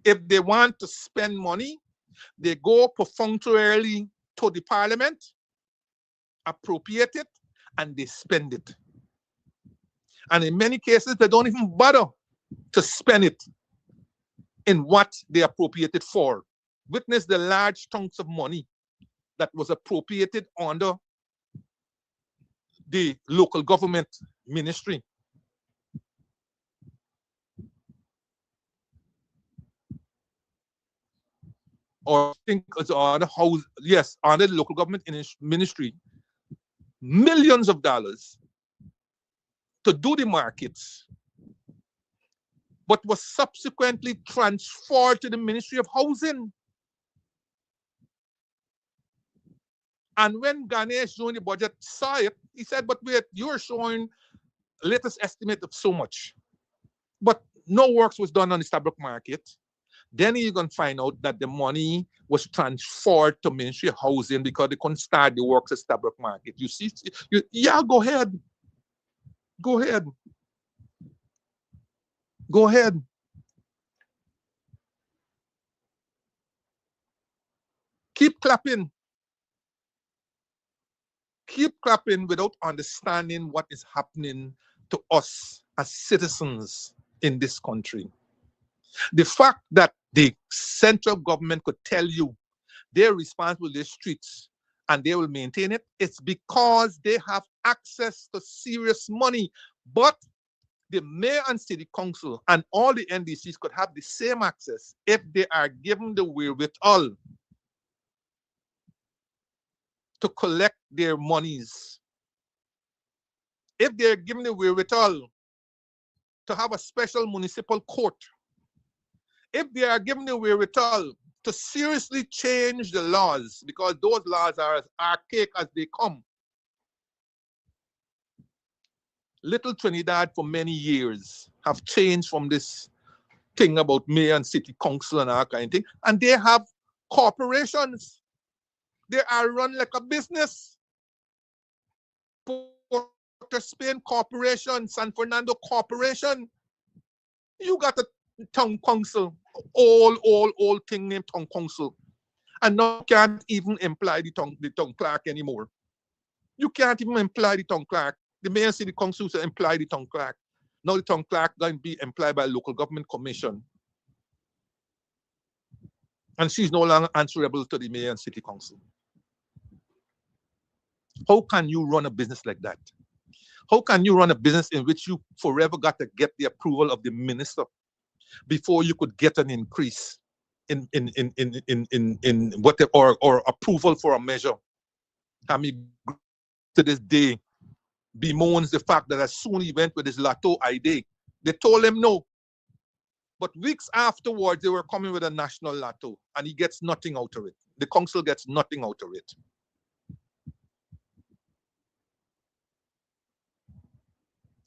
If they want to spend money, they go perfunctorily to the parliament, appropriate it, and they spend it. And in many cases, they don't even bother to spend it in what they appropriated for. Witness the large chunks of money that was appropriated under the local government ministry. or I think it's on the house, yes, under the local government ministry, millions of dollars to do the markets, but was subsequently transferred to the Ministry of Housing. And when Ganesh during the budget saw it, he said, but wait, you're showing latest estimate of so much. But no works was done on the Stabrook market. Then you're going to find out that the money was transferred to Ministry of Housing because they couldn't start the works at Stabrook market. You see, yeah, go ahead. Go ahead. Go ahead. Keep clapping. Keep clapping without understanding what is happening to us as citizens in this country. The fact that the central government could tell you they're responsible for the streets and they will maintain it, it's because they have access to serious money. But the mayor and city council and all the NDCs could have the same access if they are given the wherewithal to collect their monies. If they're given the wherewithal to have a special municipal court, if they are given the wherewithal to seriously change the laws, because those laws are as archaic as they come. Little Trinidad for many years have changed from this thing about mayor and city council and all kind of thing, and they have corporations. They are run like a business. Port of Spain Corporation, San Fernando Corporation. You got a town council, old thing named town council, and now you can't even employ the town clerk anymore. You can't even employ the town clerk. The mayor and city council to employ the town clerk. Now the town clerk going to be employed by a local government commission, and she's no longer answerable to the mayor and city council. How can you run a business like that? How can you run a business in which you forever got to get the approval of the minister before you could get an increase in whatever or approval for a measure? I mean, to this day, bemoans the fact that as soon he went with his Lato ID, they told him no. But weeks afterwards, they were coming with a national Lato, and he gets nothing out of it. The council gets nothing out of it.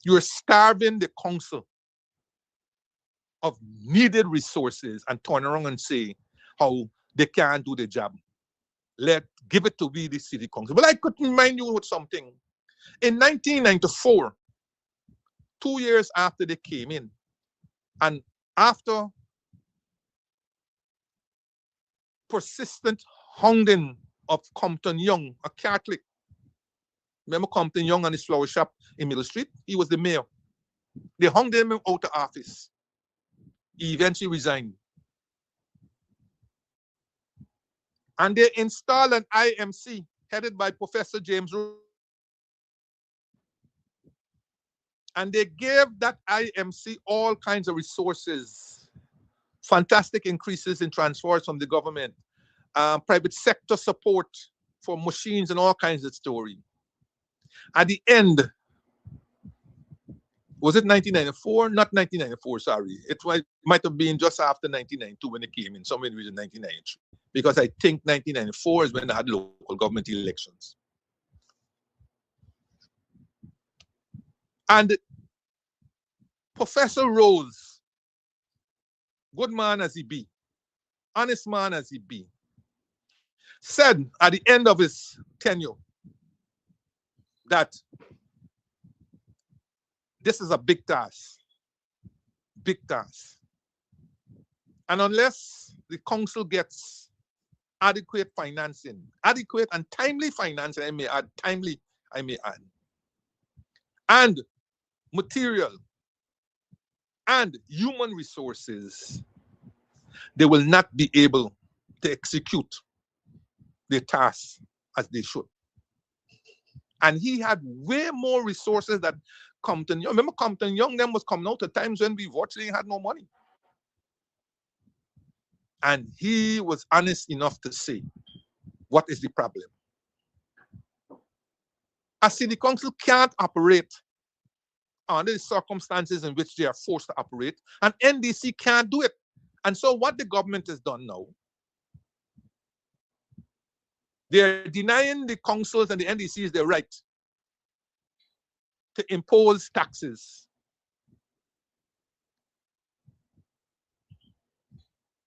You're starving the council of needed resources and turn around and say how they can't do the job. Give it to we, the city council. But I could remind you with something. In 1994, 2 years after they came in, and after persistent hounding of Compton Young, a Catholic. Remember Compton Young and his flower shop in Middle Street? He was the mayor. They hung him out of office. He eventually resigned. And they installed an IMC headed by Professor James. And they gave that IMC all kinds of resources, fantastic increases in transfers from the government, private sector support for machines and all kinds of story. At the end, was it 1994? Not 1994, sorry. It might have been just after 1992 when it came in, somewhere in the region 1993. Because I think 1994 is when they had local government elections. And Professor Rose, good man as he be, honest man as he be, said at the end of his tenure that this is a big task. Big task. And unless the council gets adequate financing, adequate and timely financing, I may add, and material and human resources, they will not be able to execute their tasks as they should. And he had way more resources than Compton Young. Remember, Compton Young them was coming out at times when we virtually had no money. And he was honest enough to say, what is the problem? A city council can't operate under the circumstances in which they are forced to operate, and NDC can't do it. And so what the government has done now, they're denying the councils and the NDCs their right to impose taxes.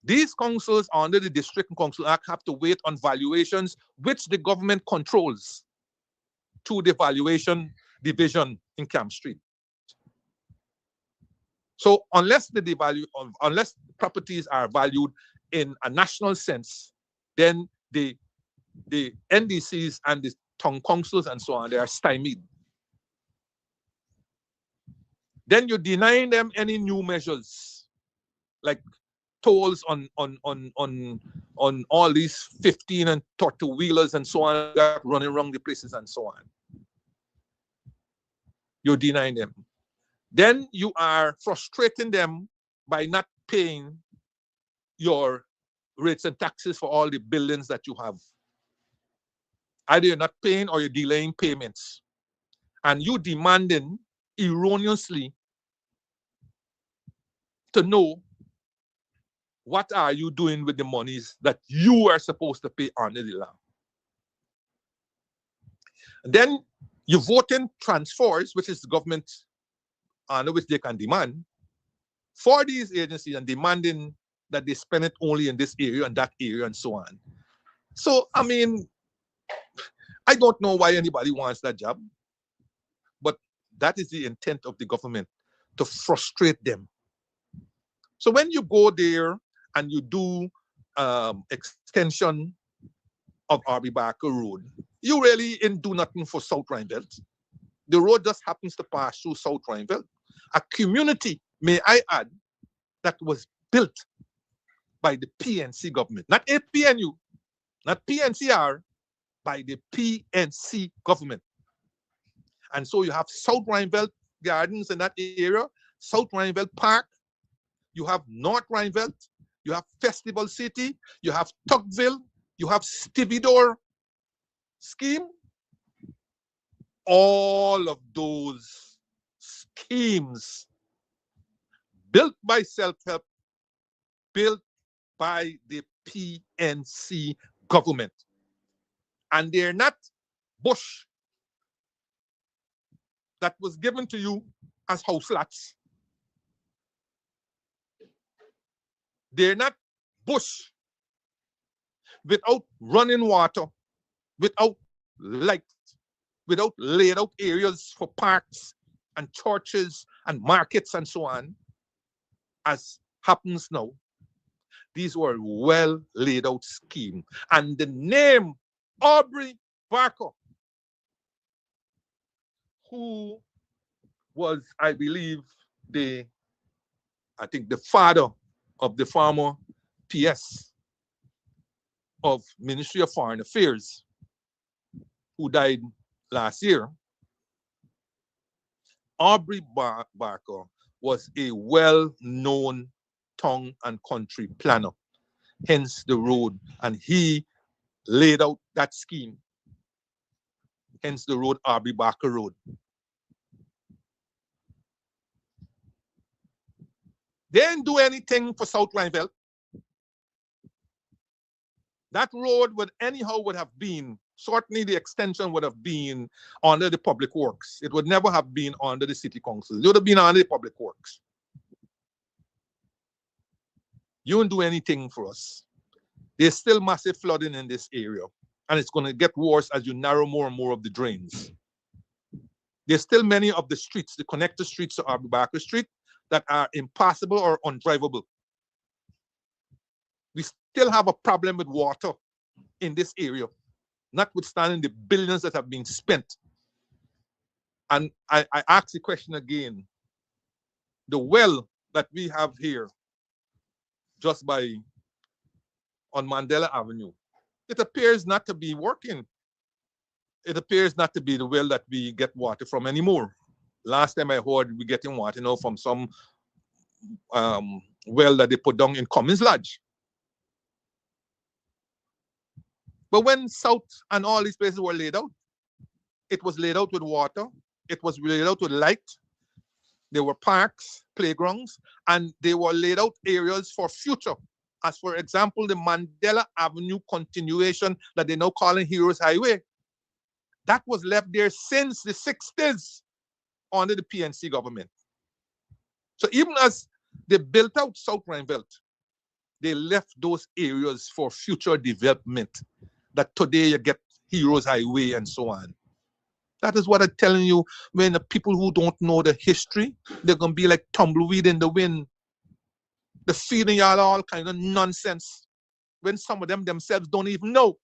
These councils under the District and Council Act have to wait on valuations which the government controls to the valuation division in Camp Street. So unless unless properties are valued in a national sense, then the NDCs and the town councils and so on, they are stymied. Then you're denying them any new measures, like tolls on all these 15 and 30 wheelers and so on, running around the places and so on. You're denying them. Then you are frustrating them by not paying your rates and taxes for all the buildings that you have. Either you're not paying or you're delaying payments. And you demanding erroneously to know what are you doing with the monies that you are supposed to pay under the law. Then you vote in transfers, which is the government under which they can demand for these agencies, and demanding that they spend it only in this area and that area and so on. So, I mean, I don't know why anybody wants that job, but that is the intent of the government, to frustrate them. So when you go there and you do extension of Arby Barker Road, you really didn't do nothing for South Rhinebelt. The road just happens to pass through South Rhinebelt, a community, may I add, that was built by the PNC government, not APNU, not PNCR, by the PNC government. And so you have South Rhinebelt Gardens in that area, South Rhinebelt Park, you have North Rhinebelt, you have Festival City, you have Tugville, you have Stevedore scheme. All of those schemes built by self-help, built by the PNC government. And they're not bush that was given to you as house lots. They're not bush without running water, without light, without laid out areas for parks and churches and markets and so on, as happens now. These were well laid out schemes. And the name Aubrey Barker, who was, I believe, the father of the former PS of Ministry of Foreign Affairs, who died last year. Aubrey Barker was a well-known town and country planner, hence the road, and he laid out that scheme, hence the road, Aubrey Barker Road. They didn't do anything for South Rhinebelt. That road would have been, certainly the extension would have been under the public works. It would never have been under the city council. It would have been under the public works. You don't do anything for us. There's still massive flooding in this area, and it's going to get worse as you narrow more and more of the drains. There's still many of the streets, the connector streets to Aubrey Barker Street, that are impassable or undrivable. We still have a problem with water in this area, notwithstanding the billions that have been spent. And I ask the question again, the well that we have here, just on Mandela Avenue, it appears not to be working. It appears not to be the well that we get water from anymore. Last time I heard, we're getting water from some well that they put down in Cummins Lodge. But when South and all these places were laid out, it was laid out with water, it was laid out with light, there were parks, playgrounds, and they were laid out areas for future. As for example, the Mandela Avenue continuation that they now calling Heroes Highway, that was left there since the 60s under the PNC government. So even as they built out South Rhine Belt, they left those areas for future development. That today you get Heroes Highway and so on. That is what I'm telling you. When the people who don't know the history, they're going to be like tumbleweed in the wind. They're feeding y'all all kind of nonsense when some of them themselves don't even know.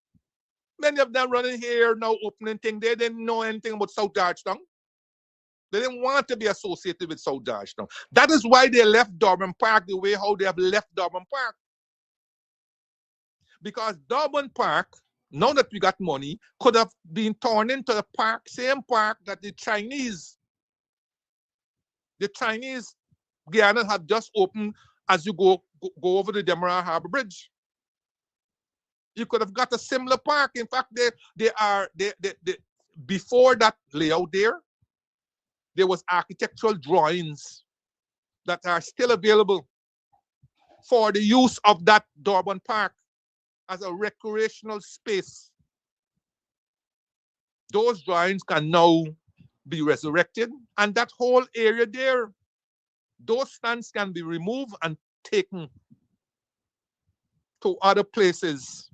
Many of them running here now opening things, they didn't know anything about South Georgetown. They didn't want to be associated with South Georgetown. That is why they left Durban Park the way how they have left Durban Park. Because Durban Park, now that we got money, could have been turned into the park, same park that the Chinese Guyana have just opened as you go over the Demerara Harbor Bridge. You could have got a similar park. In fact, before that layout there was architectural drawings that are still available for the use of that Durban Park as a recreational space. Those drawings can now be resurrected, and that whole area there, those stands can be removed and taken to other places.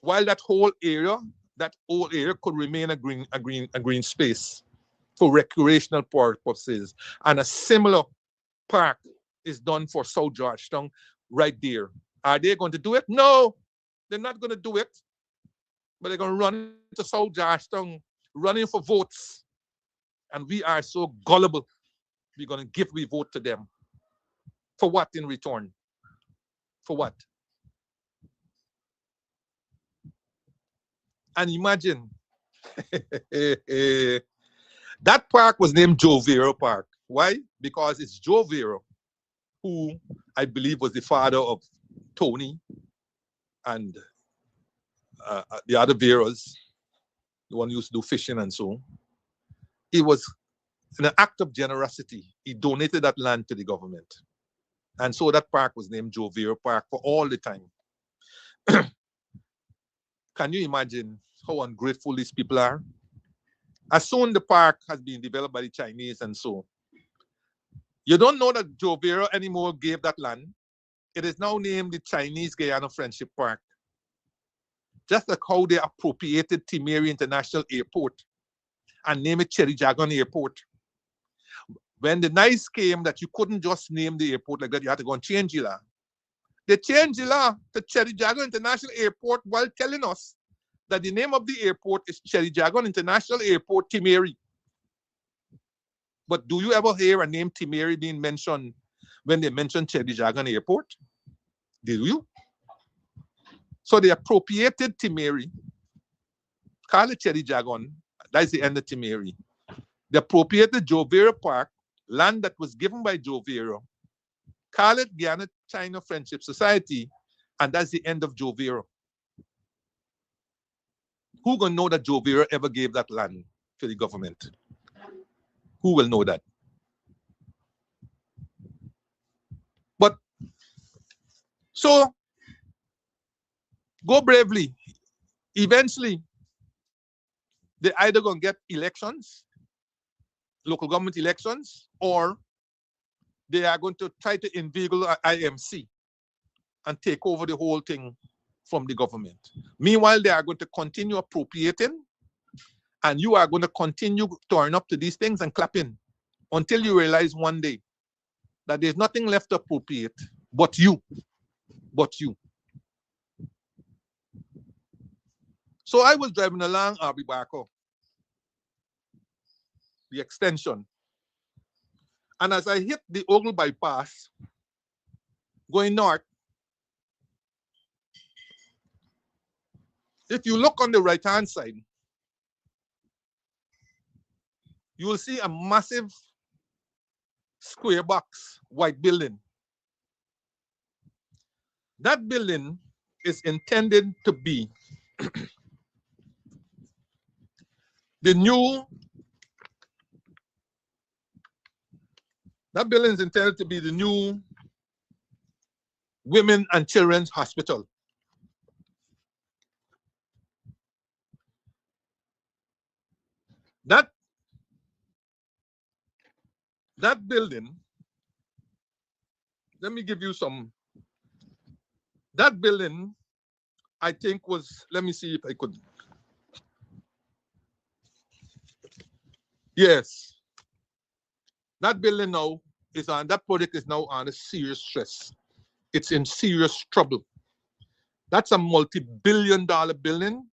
While that whole area could remain a green space for recreational purposes. And a similar park is done for South Georgetown right there. Are they going to do it? No, they're not going to do it. But they're going to run to South Georgetown, running for votes. And we are so gullible. We're going to give we vote to them. For what in return? For what? And imagine, that park was named Joe Vero Park. Why? Because it's Joe Vero, who I believe was the father of Tony and the other Veros, the one who used to do fishing and so on. He was, in an act of generosity, he donated that land to the government. And so that park was named Joe Vero Park for all the time. Can you imagine how ungrateful these people are? As soon the park has been developed by the Chinese and so, you don't know that Joe Vero anymore gave that land. It is now named the Chinese Guyana Friendship Park. Just like how they appropriated Timeri International Airport and named it Cherry Dragon Airport. When the NICE came that you couldn't just name the airport like that, you had to go and change the law. They changed the law to Cherry Dragon International Airport while telling us that the name of the airport is Cherry Dragon International Airport, Timeri. But do you ever hear a name Timeri being mentioned when they mention Cherry Dragon Airport? Do you? So they appropriated Timeri, call it Cherry Dragon, that's the end of Timeri. They appropriated Joe Vero Park, land that was given by Joe Vero, call it Guyana-China Friendship Society, and that's the end of Joe Vero. Who gonna know that Joe Vero ever gave that land to the government? Who will know that? But, so, go bravely. Eventually, they're either gonna get elections, local government elections, or they are going to try to inveigle IMC and take over the whole thing from the government. Meanwhile, they are going to continue appropriating, and you are going to continue turning up to these things and clapping until you realize one day that there's nothing left to appropriate but you. But you. So I was driving along Abibako, the extension. And as I hit the Ogle bypass, going north, if you look on the right-hand side, you will see a massive square box, white building. That building is intended to be the new, that building is intended to be the new Women and Children's Hospital. That building, let me give you some, that building, I think was, let me see if I could. Yes. That building now is on, that project is now under serious stress. It's in serious trouble. That's a multi-billion-dollar building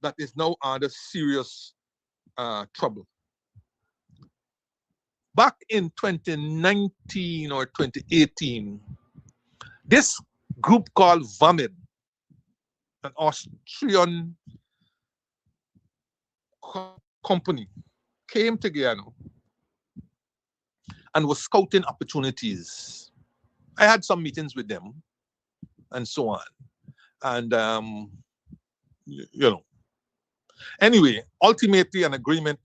that is now under serious trouble. Back in 2019 or 2018, this group called VAMID, an Austrian company, came to Guyana and was scouting opportunities. I had some meetings with them and so on. And, you know, anyway, ultimately an agreement,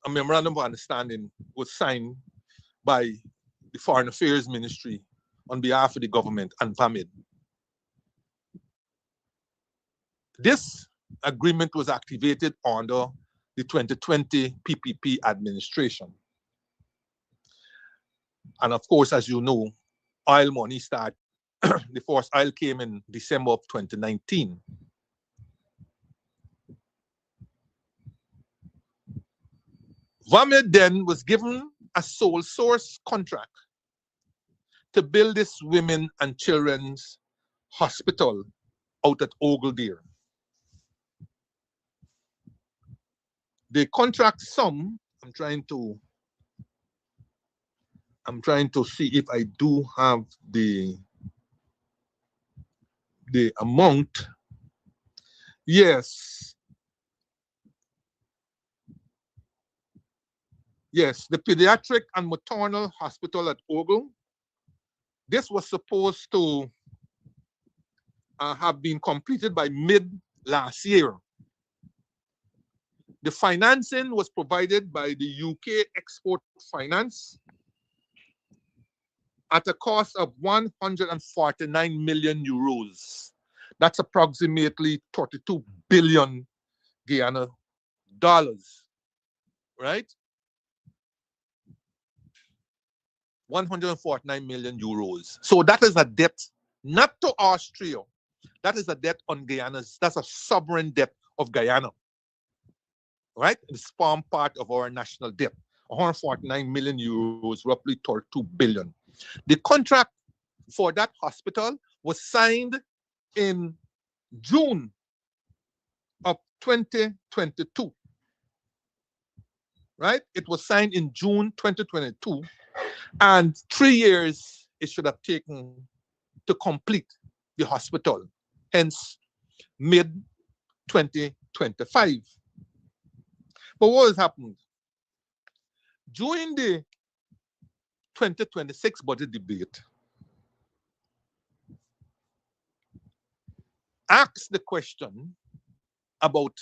a memorandum of understanding was signed by the Foreign Affairs Ministry on behalf of the government and VAMID. This agreement was activated under the 2020 PPP administration. And of course, as you know, oil money started, the first oil came in December of 2019. VAMID then was given a sole source contract to build this women and children's hospital out at Ogilvie. The contract sum, I'm trying to see if I do have the amount. Yes. Yes, the pediatric and maternal hospital at Ogle. This was supposed to have been completed by mid last year. The financing was provided by the UK Export Finance at a cost of 149 million euros. That's approximately 32 billion Guyana dollars, right? 149 million euros. So that is a debt, not to Austria. That is a debt on Guyana's, that's a sovereign debt of Guyana, right? It's form part of our national debt. 149 million euros, roughly 32 billion. The contract for that hospital was signed in June of 2022, right? It was signed in June 2022, and 3 years it should have taken to complete the hospital, hence mid-2025. But what has happened? During the 2026 budget debate, asked the question about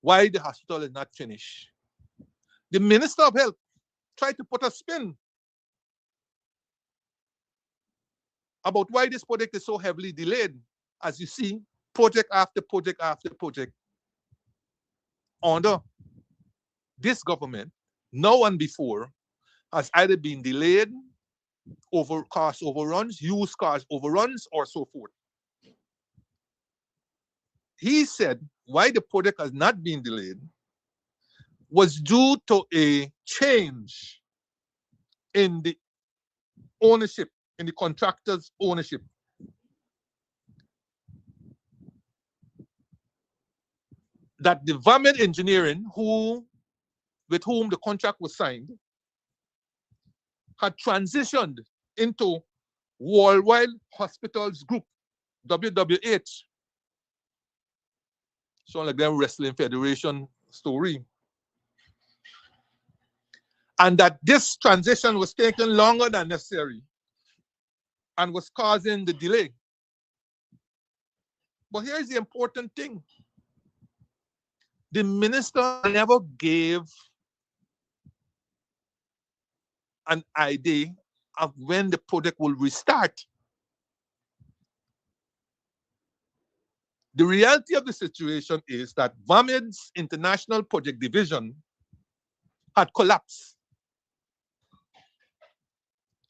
why the hospital is not finished. The Minister of Health tried to put a spin about why this project is so heavily delayed. As you see, project after project after project under this government, now and before, has either been delayed, cost overruns, used cost overruns, or so forth. He said why the project has not been delayed was due to a change in the ownership, in the contractor's ownership. That the VAMID Engineering, with whom the contract was signed, had transitioned into Worldwide Hospitals Group, WWH. Sound like them Wrestling Federation story. And that this transition was taking longer than necessary and was causing the delay. But here's the important thing. The minister never gave an idea of when the project will restart. The reality of the situation is that VAMID's International Project Division had collapsed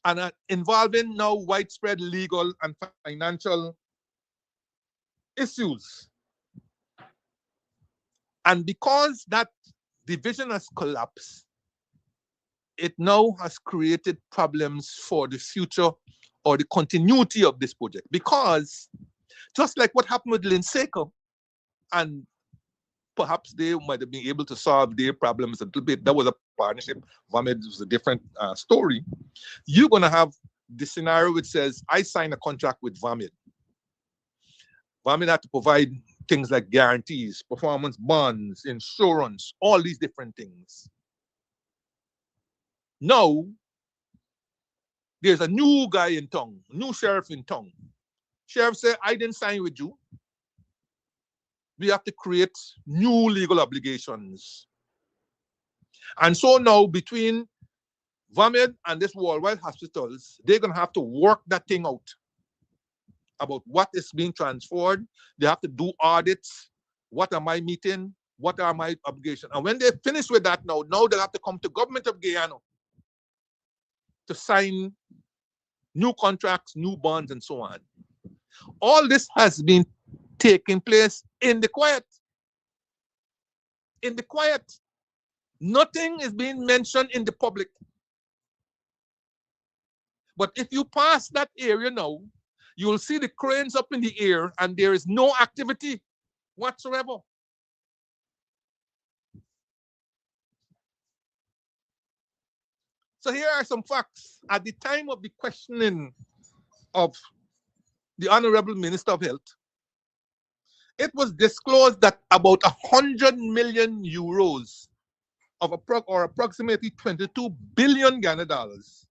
and are involving now widespread legal and financial issues. And because that division has collapsed, it now has created problems for the future or the continuity of this project. Because just like what happened with Linseco, and perhaps they might have been able to solve their problems a little bit. That was a partnership. VAMID was a different story. You're going to have the scenario which says, I sign a contract with VAMID. VAMID had to provide things like guarantees, performance bonds, insurance, all these different things. Now, there's a new guy in town, new sheriff in town. Sheriff said, I didn't sign with you. We have to create new legal obligations. And so now between VAMID and this worldwide hospitals, they're going to have to work that thing out about what is being transferred. They have to do audits. What am I meeting? What are my obligations? And when they finish with that now they have to come to government of Guyana to sign new contracts, new bonds, and so on. All this has been taking place in the quiet. In the quiet. Nothing is being mentioned in the public. But if you pass that area now, you will see the cranes up in the air and there is no activity whatsoever. So here are some facts. At the time of the questioning of the Honorable Minister of Health, it was disclosed that about 100 million euros of approximately 22 billion Ghana dollars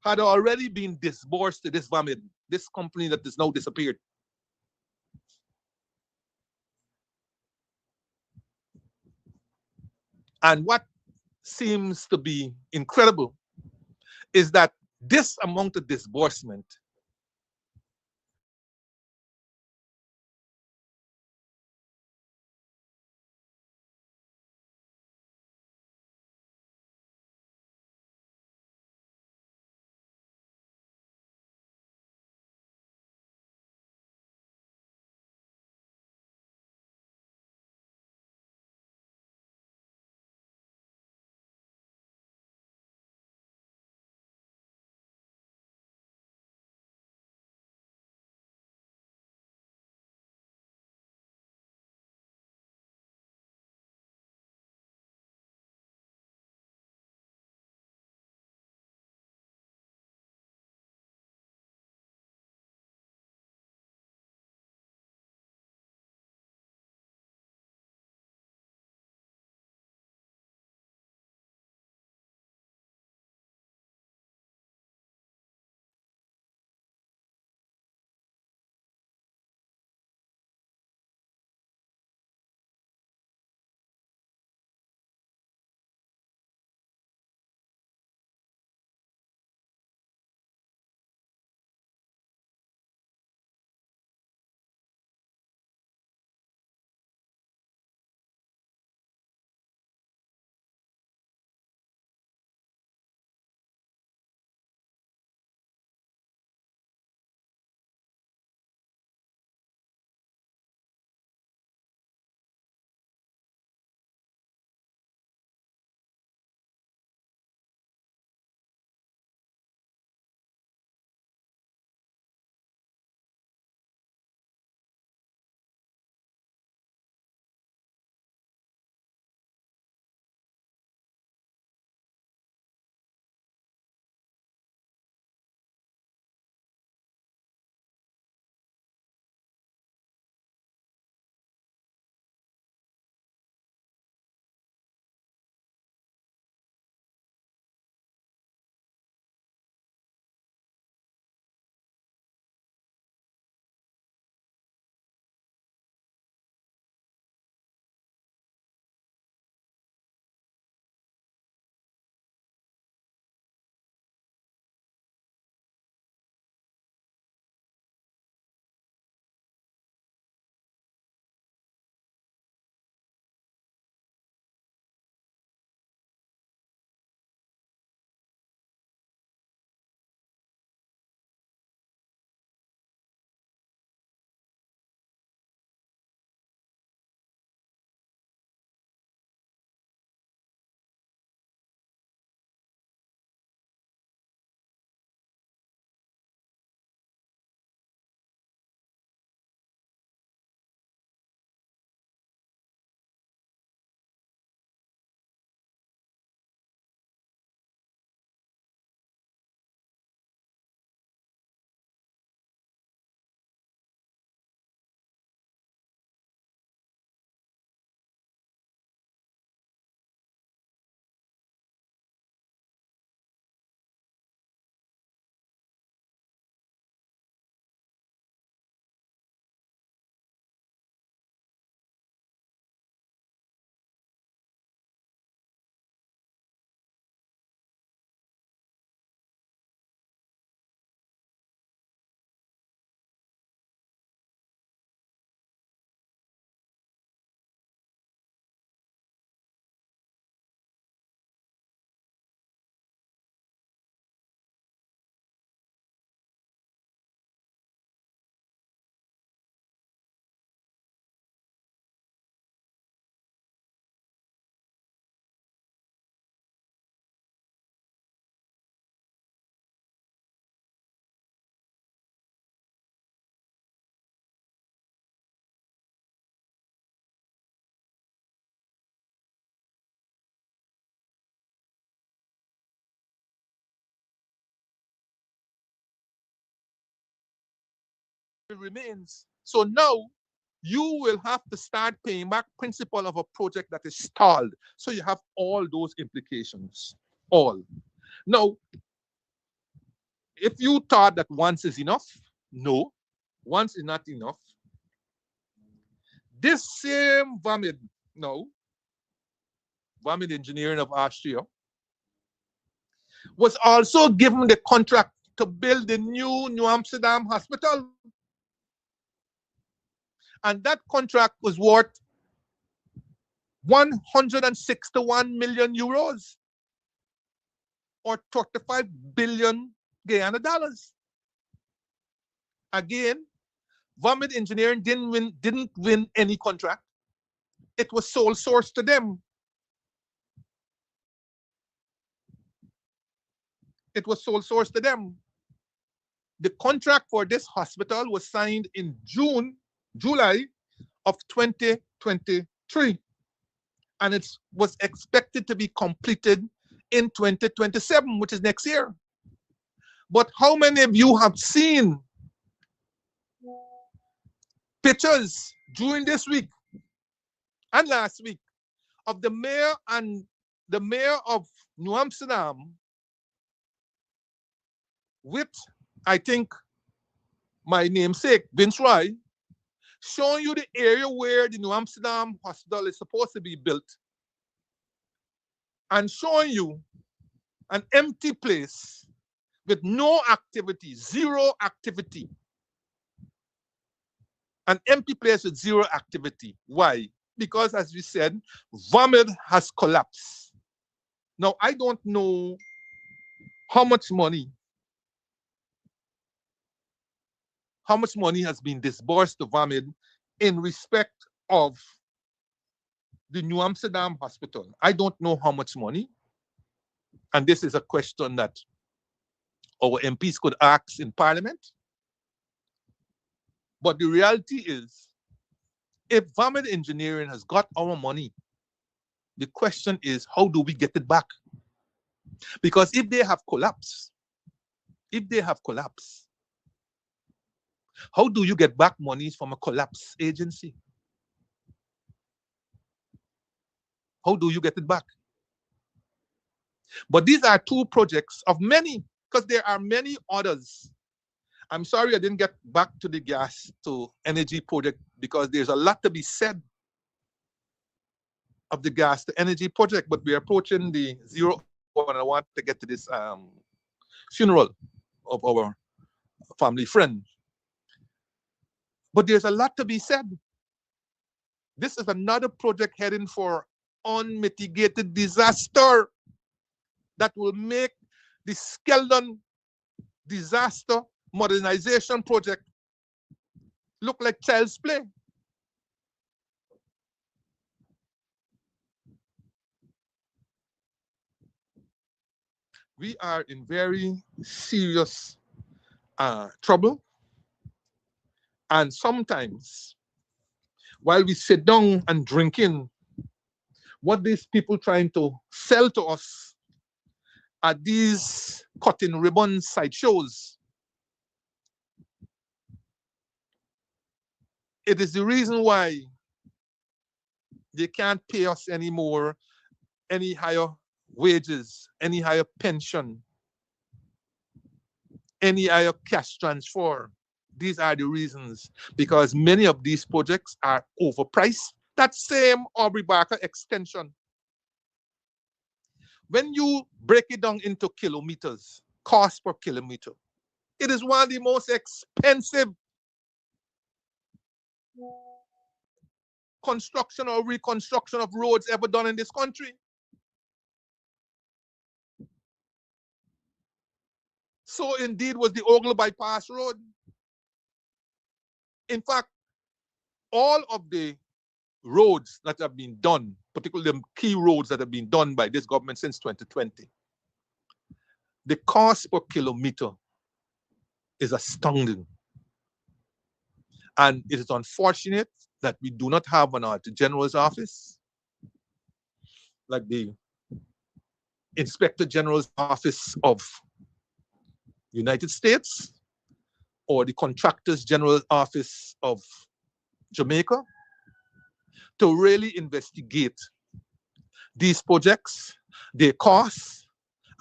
had already been disbursed to this VAMID, this company that is now disappeared. And what seems to be incredible is that this amount of disbursement remains. So now you will have to start paying back principal of a project that is stalled. So you have all those implications. All. Now, if you thought that once is enough, no, once is not enough. This same Vamid, no, Vamid Engineering of Austria, was also given the contract to build the New Amsterdam Hospital. And that contract was worth 161 million euros or 35 billion Guyana dollars. Again, Vamid Engineering didn't win any contract. It was sole source to them. It was sole source to them. The contract for this hospital was signed in July of 2023. And it was expected to be completed in 2027, which is next year. But how many of you have seen pictures during this week and last week of the mayor of New Amsterdam with, I think, my namesake, Vince Roy, showing you the area where the New Amsterdam Hospital is supposed to be built and showing you an empty place with no activity, zero activity. An empty place with zero activity. Why? Because, as we said, Vamid has collapsed. Now, I don't know how much money has been disbursed to Vamid in respect of the New Amsterdam Hospital. I don't know how much money. And this is a question that our MPs could ask in Parliament. But the reality is, if Vamid Engineering has got our money, the question is, how do we get it back? Because if they have collapsed, how do you get back monies from a collapsed agency? How do you get it back? But these are two projects of many, because there are many others. I'm sorry I didn't get back to the gas to energy project because there's a lot to be said of the gas to energy project, but we're approaching the 0 hour and I want to get to this funeral of our family friend. But there's a lot to be said. This is another project heading for unmitigated disaster that will make the Skeldon disaster modernization project look like child's play. We are in very serious trouble. And sometimes, while we sit down and drinking, what these people trying to sell to us are these cutting ribbon sideshows. It is the reason why they can't pay us anymore, any higher wages, any higher pension, any higher cash transfer. These are the reasons, because many of these projects are overpriced. That same Aubrey Barker extension, when you break it down into kilometers, cost per kilometer, it is one of the most expensive construction or reconstruction of roads ever done in this country. So indeed was the Ogle Bypass Road. In fact, all of the roads that have been done, particularly the key roads that have been done by this government since 2020, the cost per kilometer is astounding. And it is unfortunate that we do not have an Auditor General's office, like the Inspector General's office of the United States, or the Contractors General Office of Jamaica to really investigate these projects, their costs,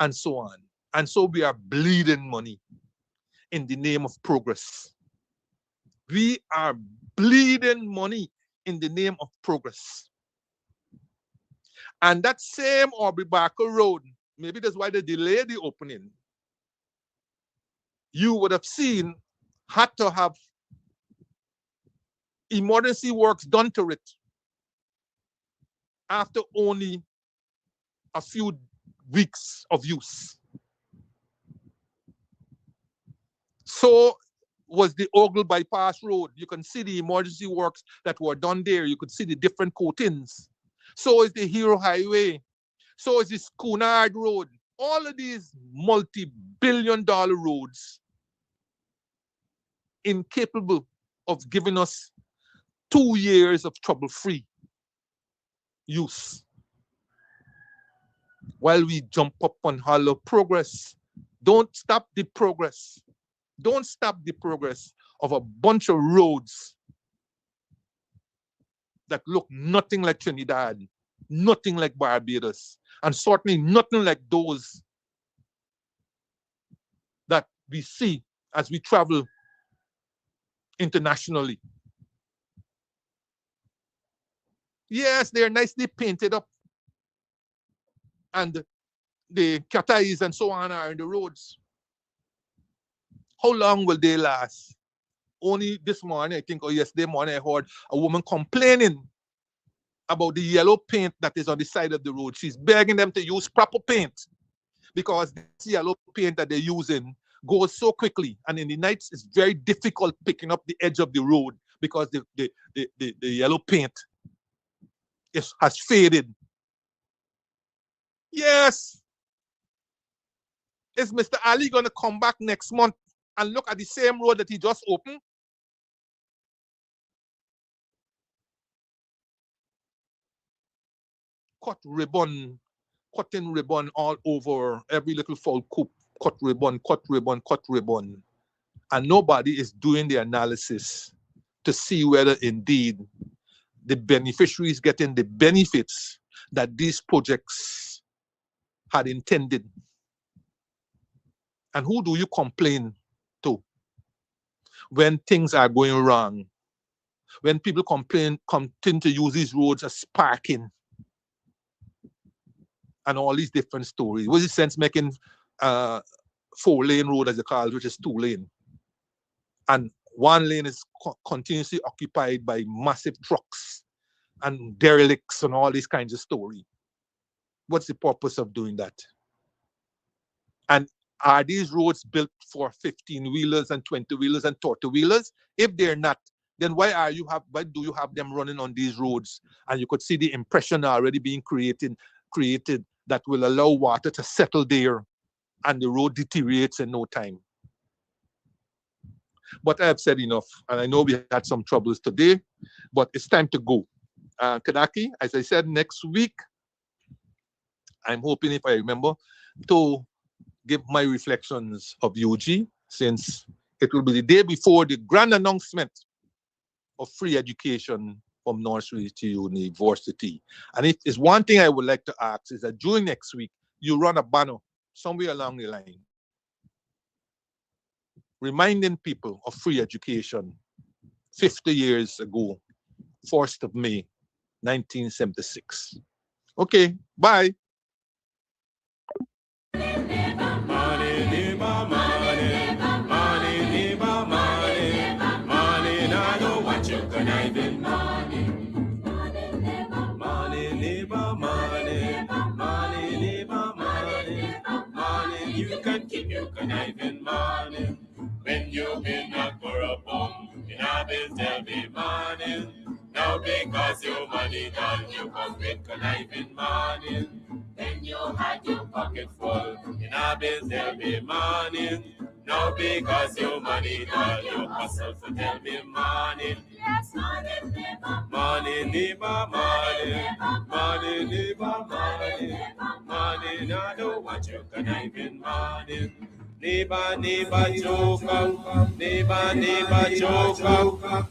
and so on. And so we are bleeding money in the name of progress. We are bleeding money in the name of progress. And that same Aubrey Barker Road, maybe that's why they delayed the opening, you would have seen had to have emergency works done to it after only a few weeks of use. So was the Ogle Bypass Road. You can see the emergency works that were done there. You could see the different coatings. So is the Hero Highway. So is the Schoonard Road. All of these multi-billion-dollar roads incapable of giving us 2 years of trouble-free use. While we jump up on hollow progress, don't stop the progress. Don't stop the progress of a bunch of roads that look nothing like Trinidad, nothing like Barbados, and certainly nothing like those that we see as we travel internationally. Yes, they're nicely painted up, and the catais and so on are in the roads. How long will they last? Only this morning, I think, or yesterday morning, I heard a woman complaining about the yellow paint that is on the side of the road. She's begging them to use proper paint because this yellow paint that they're using goes so quickly. And in the nights, it's very difficult picking up the edge of the road because the yellow paint has faded. Yes. Is Mr. Ali going to come back next month and look at the same road that he just opened? Cutting ribbon all over every little foul coop. Cut ribbon, cut ribbon, cut ribbon. And nobody is doing the analysis to see whether indeed the beneficiaries getting the benefits that these projects had intended. And who do you complain to when things are going wrong? When people continue to use these roads as parking and all these different stories. What's the sense making 4-lane road, as they call it, which is 2-lane? And 1 lane is continuously occupied by massive trucks and derelicts and all these kinds of story. What's the purpose of doing that? And are these roads built for 15-wheelers and 20-wheelers and 30-wheelers? If they're not, then why do you have them running on these roads? And you could see the impression already being created that will allow water to settle there and the road deteriorates in no time. But I have said enough, and I know we had some troubles today, but it's time to go. Kadaki, as I said, next week, I'm hoping, if I remember, to give my reflections of UG, since it will be the day before the grand announcement of free education from nursery to university. And if it's one thing I would like to ask is that during next week, you run a banner somewhere along the line, reminding people of free education 50 years ago, 1st of May, 1976. Okay, bye. You can keep your conniving money. When you've been a corrupt in a biz, there'll be money. Now because your money done, you come with conniving money. When you had your pocket full in a biz, there'll be money. Now because your money done, you hustle for tell me money. Yes, money, neighbor. Money, neighbor, money. Money, neighbor, money. Money, now I don't want your conniving money. Neighbor, neighbor, joker. Neighbor, neighbor, joker.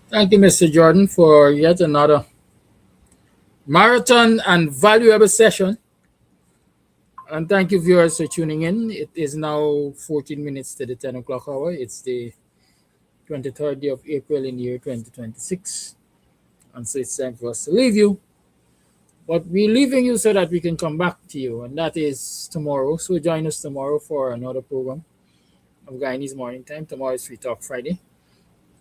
Thank you, Mr. Jordan, for yet another marathon and valuable session. And thank you, viewers, for tuning in. It is now 14 minutes to the 10 o'clock hour. It's the 23rd day of April in the year 2026. And so it's time for us to leave you. But we're leaving you so that we can come back to you. And that is tomorrow. So join us tomorrow for another program of Guyanese Morning Time. Tomorrow is Free Talk Friday.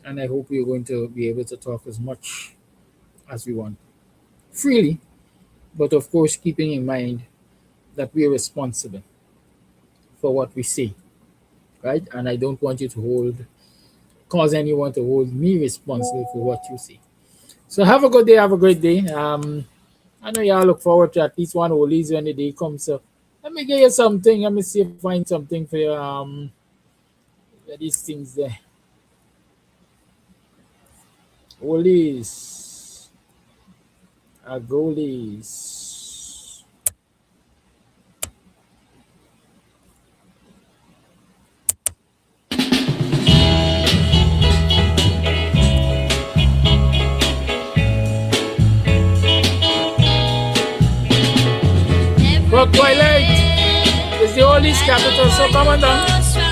And I hope we're going to be able to talk as much as we want. Freely. But of course, keeping in mind that we're responsible for what we say. Right? And I don't want you to cause anyone to hold me responsible for what you say. So have a good day. Have a great day. I know y'all look forward to at least one Oldies when the day comes. So let me get you something. Let me see if I find something for you. These things there. Oldies. Goalies. But Twilight is the Oldies capital, so come on down.